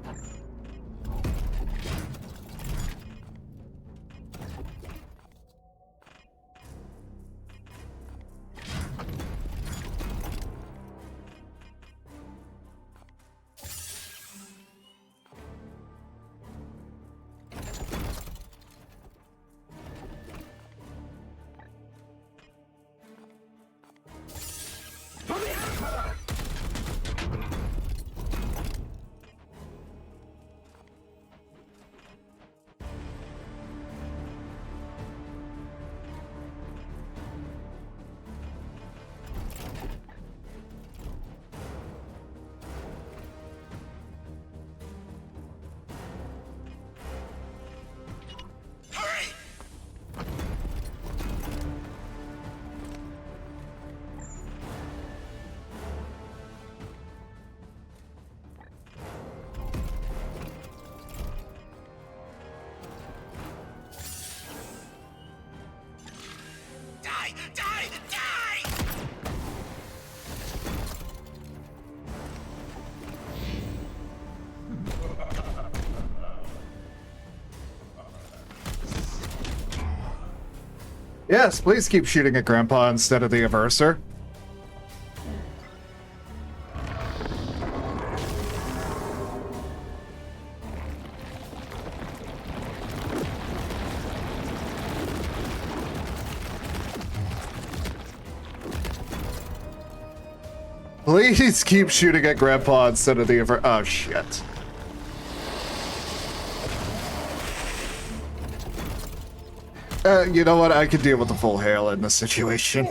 S1: Yes, please keep shooting at Grandpa instead of the Averser. Please keep shooting at Grandpa instead of the Averser. Oh, shit. You know what? I could deal with the full hail in this situation.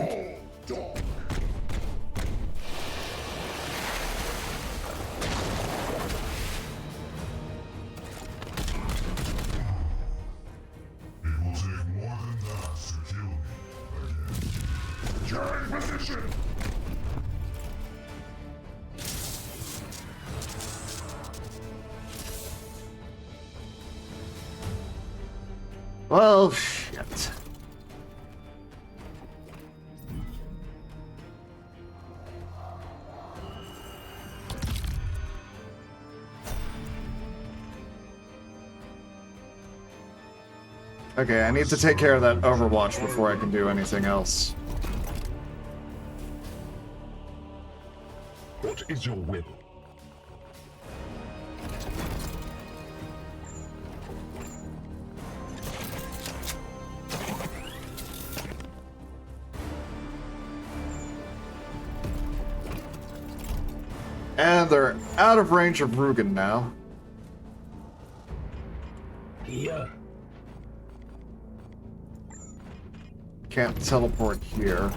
S1: Well, shit. Okay, I need to take care of that Overwatch before I can do anything else.
S6: What is your will?
S1: And they're out of range of Rugen now.
S6: Here.
S1: Can't teleport here.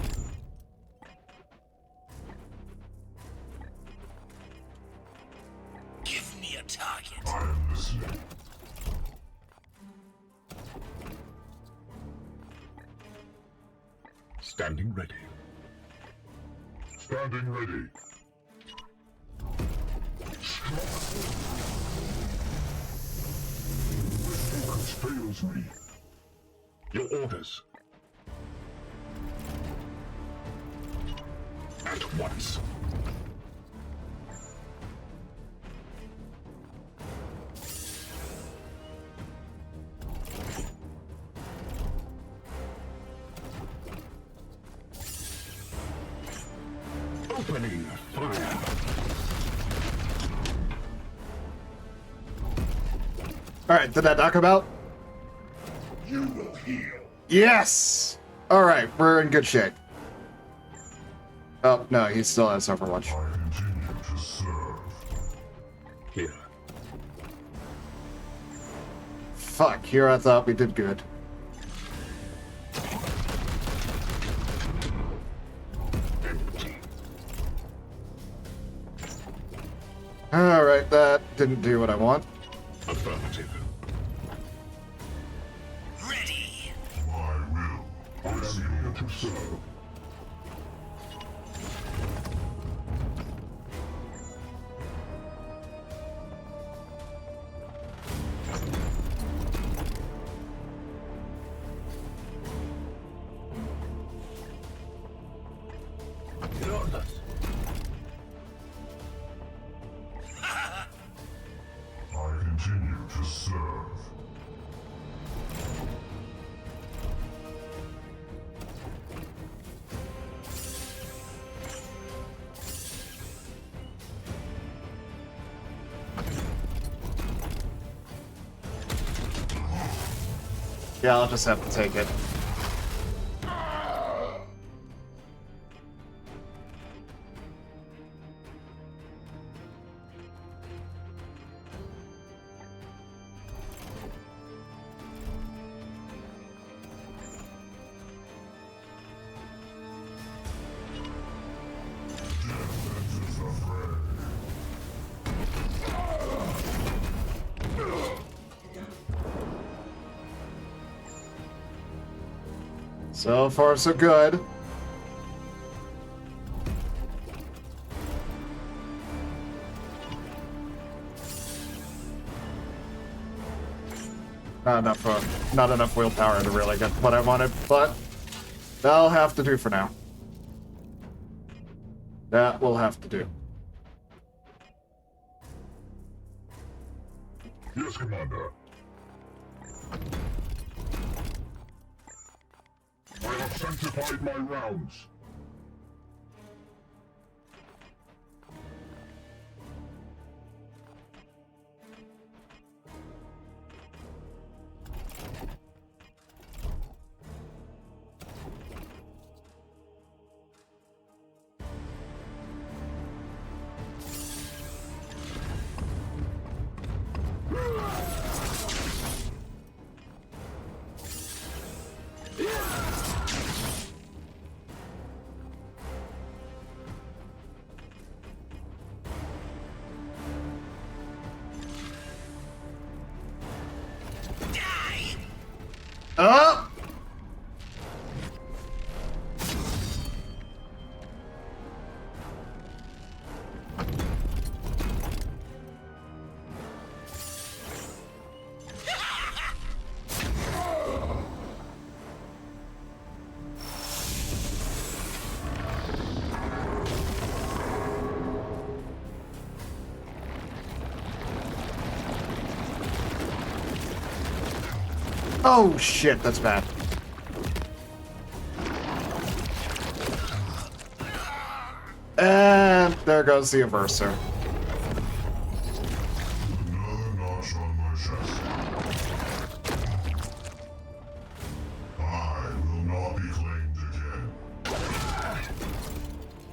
S12: Give me a target.
S7: I am listening.
S6: Standing ready.
S7: Standing ready.
S6: Focus fails me. Your orders. At once. Opening fire.
S1: Alright, did that knock him out?
S6: You will heal.
S1: Yes! Alright, we're in good shape. Oh, no, he still has Overwatch.
S7: I continue to serve.
S6: Here.
S1: Fuck, here I thought we did good.
S6: Empty.
S1: Alright, that didn't do what I want.
S6: Affirmative.
S12: Ready.
S7: My will.
S6: I am here to serve. Your orders.
S7: I continue to serve.
S1: Yeah, I'll just have to take it. So far, so good. Not enough willpower to really get what I wanted, but that'll have to do for now. That will have to do.
S7: Yes, Commander.
S6: I have sanctified my rounds.
S1: Oh shit, that's bad. And there goes the Averser.
S7: Another notch on my chest. I will not be claimed again.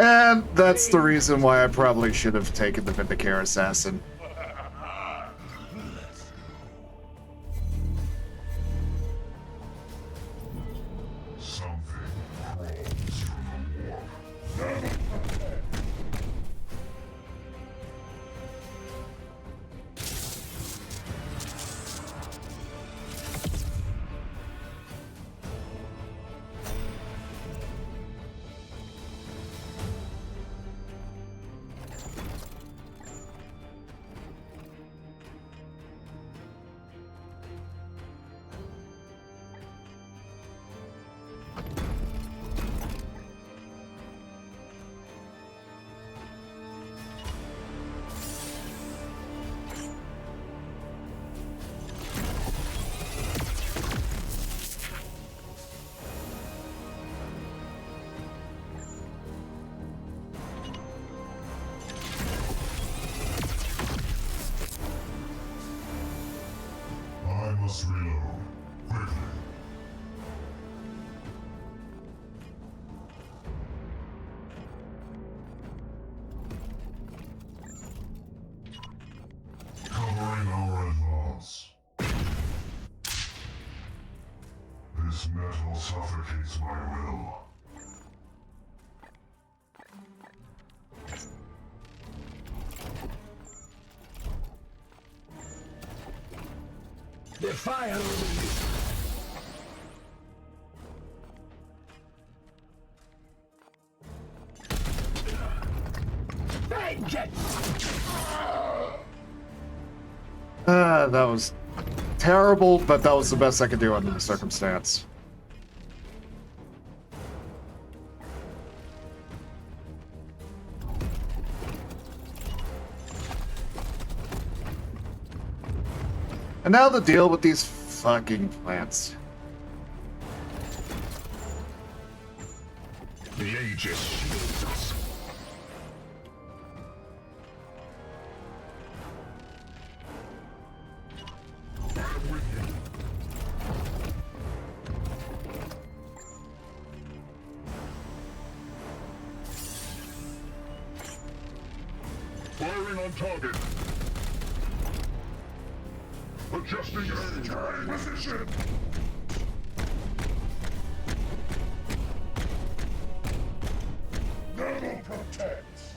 S1: And that's the reason why I probably should have taken the Vindicare Assassin.
S7: Something crawls from the warp. I must reload. Quickly. Covering our advance. This metal suffocates my will.
S5: The fire release.
S1: That was terrible, but that was the best I could do under the circumstance. And now the deal with these fucking plants.
S5: The Aegis shields us.
S7: Firing on target. Adjusting securing position. Nurgle protects.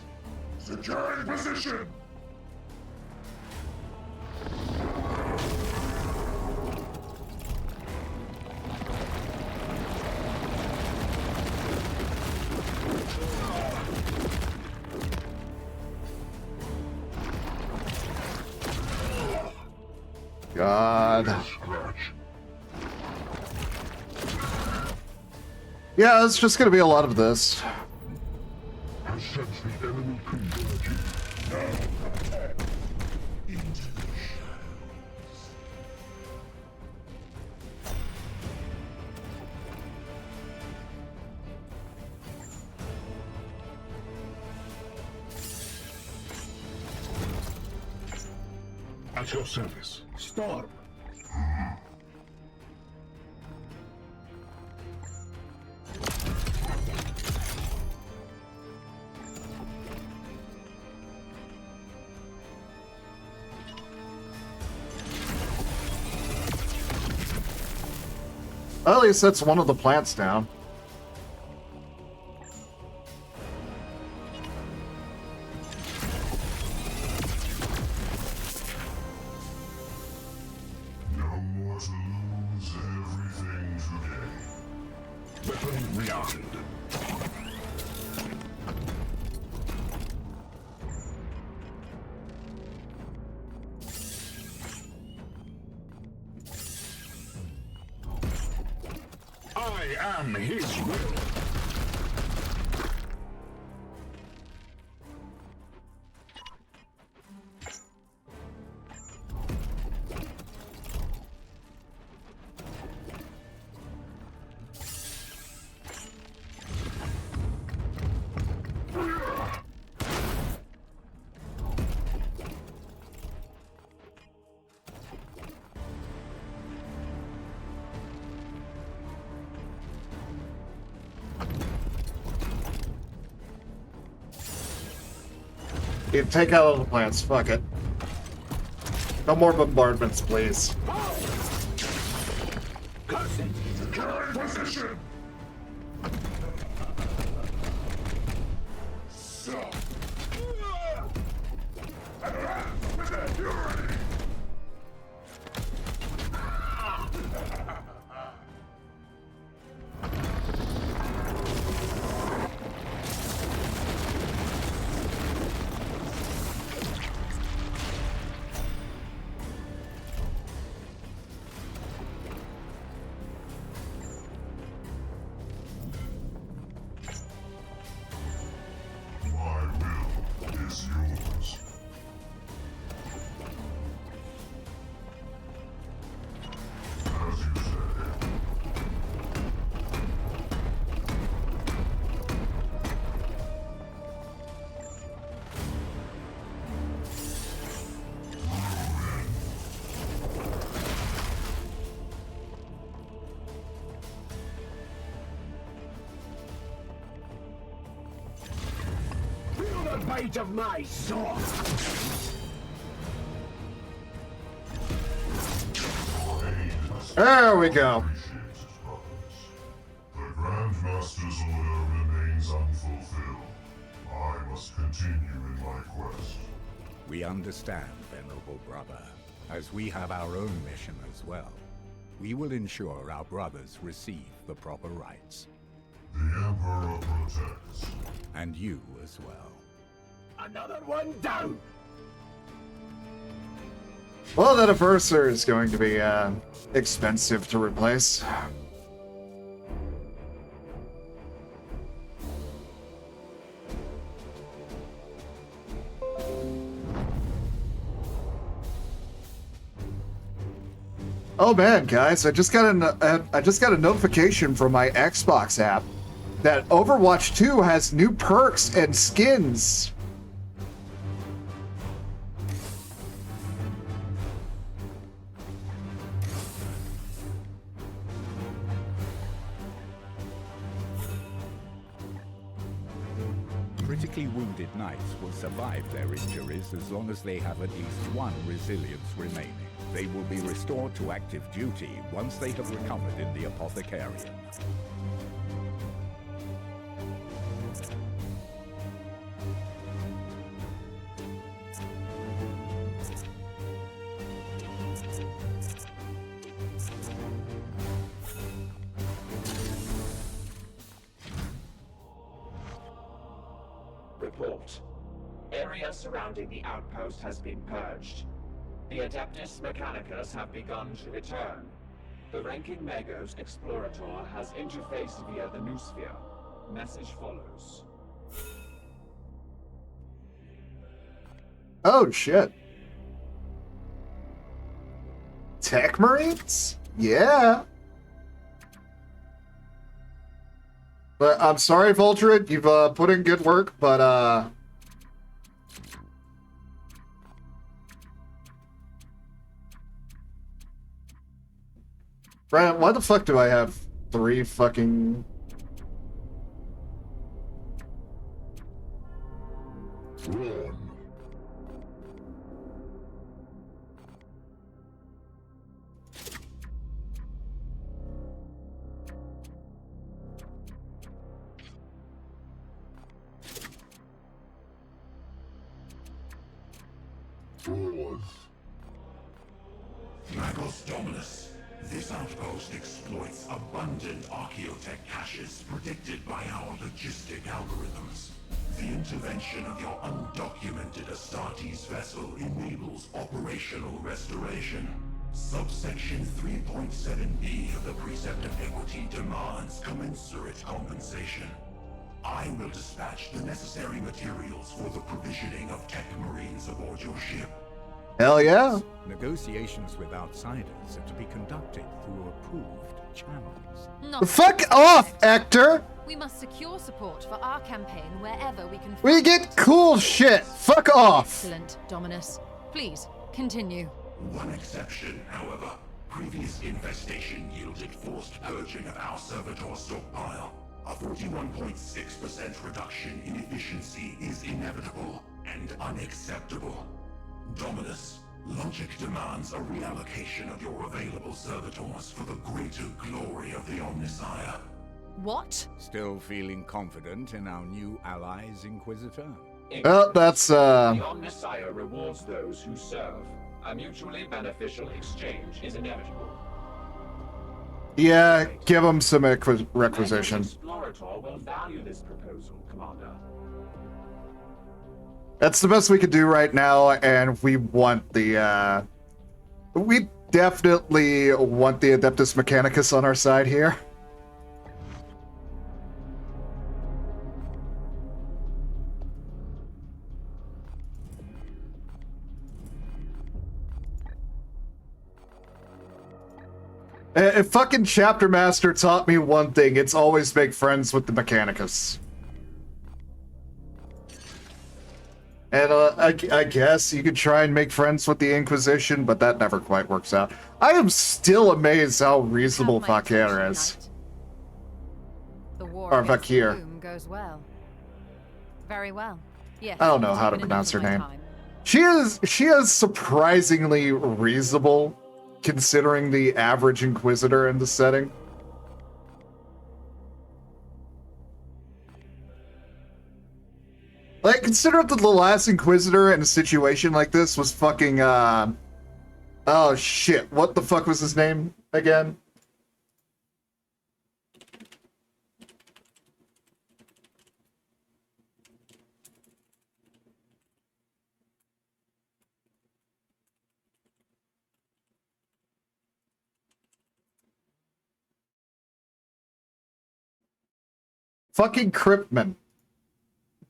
S7: Securing position.
S1: God. Yeah, it's just gonna be a lot of this.
S7: I sense the enemy converging. Now attack. Into the shadows.
S5: At your service.
S7: Storm.
S1: At least that's one of the plants down.
S7: No more to lose everything today.
S5: Weapon rearmed. I am his will.
S1: Yeah, take out all the plants. Fuck it. No more bombardments, please.
S7: Securing position! So. Advance with their fury! My will is yours. As you say.
S8: Feel the bite of my sword!
S1: There we go.
S7: The Grandmaster's order remains unfulfilled. I must continue in my quest.
S4: We understand, venerable brother, as we have our own mission as well. We will ensure our brothers receive the proper rights.
S7: The Emperor protects.
S4: And you as well.
S8: Another one down!
S1: Well, that Averser is going to be expensive to replace. Oh man, guys, I just got a notification from my Xbox app that Overwatch 2 has new perks and skins.
S4: Critically wounded knights will survive their injuries as long as they have at least one resilience remaining. They will be restored to active duty once they have recovered in the Apothecarium.
S8: Report. Area surrounding the outpost has been purged. The Adeptus Mechanicus have begun to return. The ranking Magos Explorator has interfaced via the Noosphere. Message follows.
S1: Oh shit. Tech Marines? Yeah. But I'm sorry, Voltred, you've put in good work, but Brian, why the fuck do I have 3 fucking...
S7: Run. Pause.
S5: Magos Dominus. This outpost exploits abundant archaeotech caches predicted by our logistic algorithms. The intervention of your undocumented Astartes vessel enables operational restoration. Subsection 3.7b of the Precept of Equity demands commensurate compensation. I will dispatch the necessary materials for the provisioning of tech marines aboard your ship.
S1: Hell yeah.
S4: Negotiations with outsiders are to be conducted through approved channels.
S10: Not
S1: Fuck off, Hector!
S10: We must secure support for our campaign wherever we can.
S1: We get cool shit! Fuck off!
S10: Excellent, Dominus. Please, continue.
S5: One exception, however. Previous infestation yielded forced purging of our servitor stockpile. A 41.6% reduction in efficiency is inevitable, and unacceptable. Dominus, logic demands a reallocation of your available servitors for the greater glory of the Omnissiah.
S10: What?
S4: Still feeling confident in our new allies, Inquisitor?
S1: Well, that's,
S8: The Omnissiah rewards those who serve. A mutually beneficial exchange is inevitable.
S1: yeah, give them some requisition.
S8: Explorator will value this proposal, Commander.
S1: That's the best we could do right now, and we want the, we definitely want the Adeptus Mechanicus on our side here. If fucking Chapter Master taught me one thing, it's always make friends with the Mechanicus. And I guess you could try and make friends with the Inquisition, but that never quite works out. I am still amazed how reasonable Vakir is.
S10: The war
S1: Or
S10: against the
S1: Vakir.
S10: Gloom goes well. Very well. Yes.
S1: I don't know how to
S10: taken
S1: pronounce her
S10: enough of
S1: name.
S10: my time.
S1: She is surprisingly reasonable, considering the average Inquisitor in the setting. Like, consider that the last Inquisitor in a situation like this was fucking, oh shit, what the fuck was his name again? Fucking Cryptman.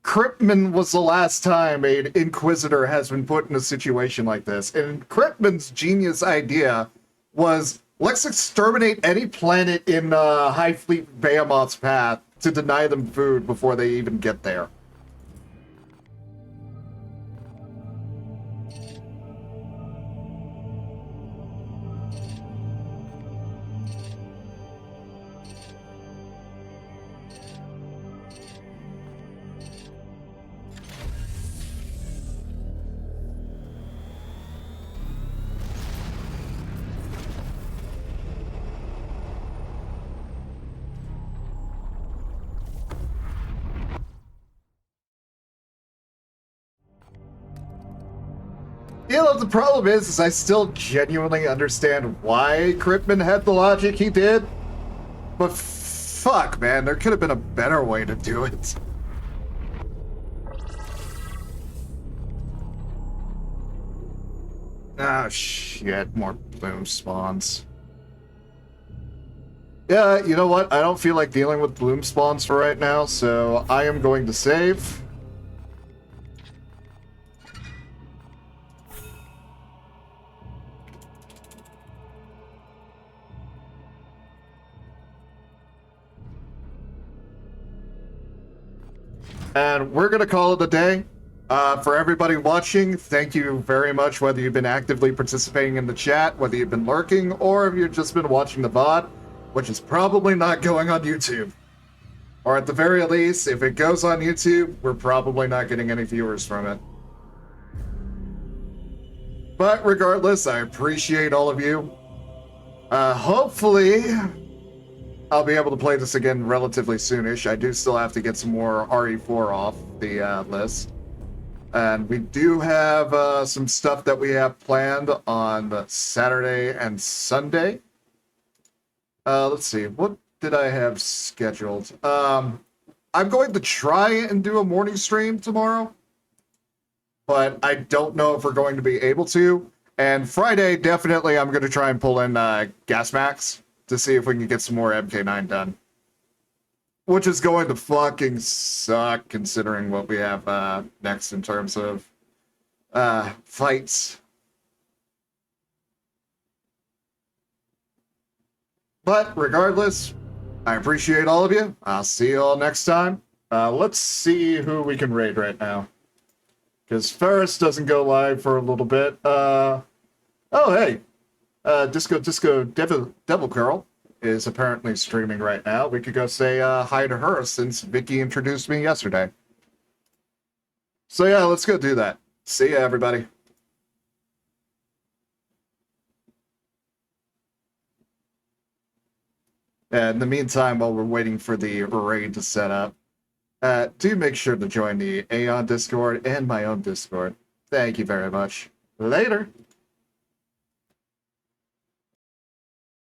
S1: Cryptman was the last time an Inquisitor has been put in a situation like this. And Cryptman's genius idea was, let's exterminate any planet in High Fleet Behemoth's path to deny them food before they even get there. You know, the problem is I still genuinely understand why Cryptman had the logic he did. But fuck, man, there could have been a better way to do it. Ah, shit, more bloom spawns. Yeah, you know what? I don't feel like dealing with bloom spawns for right now, so I am going to save. And we're going to call it a day. For everybody watching, thank you very much, whether you've been actively participating in the chat, whether you've been lurking, or if you've just been watching the VOD, which is probably not going on YouTube. Or at the very least, if it goes on YouTube, we're probably not getting any viewers from it. But regardless, I appreciate all of you. Hopefully, I'll be able to play this again relatively soonish. I do still have to get some more RE4 off the list. And we do have some stuff that we have planned on Saturday and Sunday. Let's see, what did I have scheduled? I'm going to try and do a morning stream tomorrow, but I don't know if we're going to be able to. And Friday, definitely I'm going to try and pull in Gasmax to see if we can get some more MK9 done. Which is going to fucking suck, considering what we have next in terms of fights. But regardless, I appreciate all of you. I'll see you all next time. Let's see who we can raid right now. Because Ferris doesn't go live for a little bit. Oh, hey. Disco Devil Girl is apparently streaming right now. We could go say hi to her since Vicky introduced me yesterday. So yeah, let's go do that. See ya, everybody. And in the meantime, while we're waiting for the raid to set up, do make sure to join the Aeon Discord and my own Discord. Thank you very much. Later!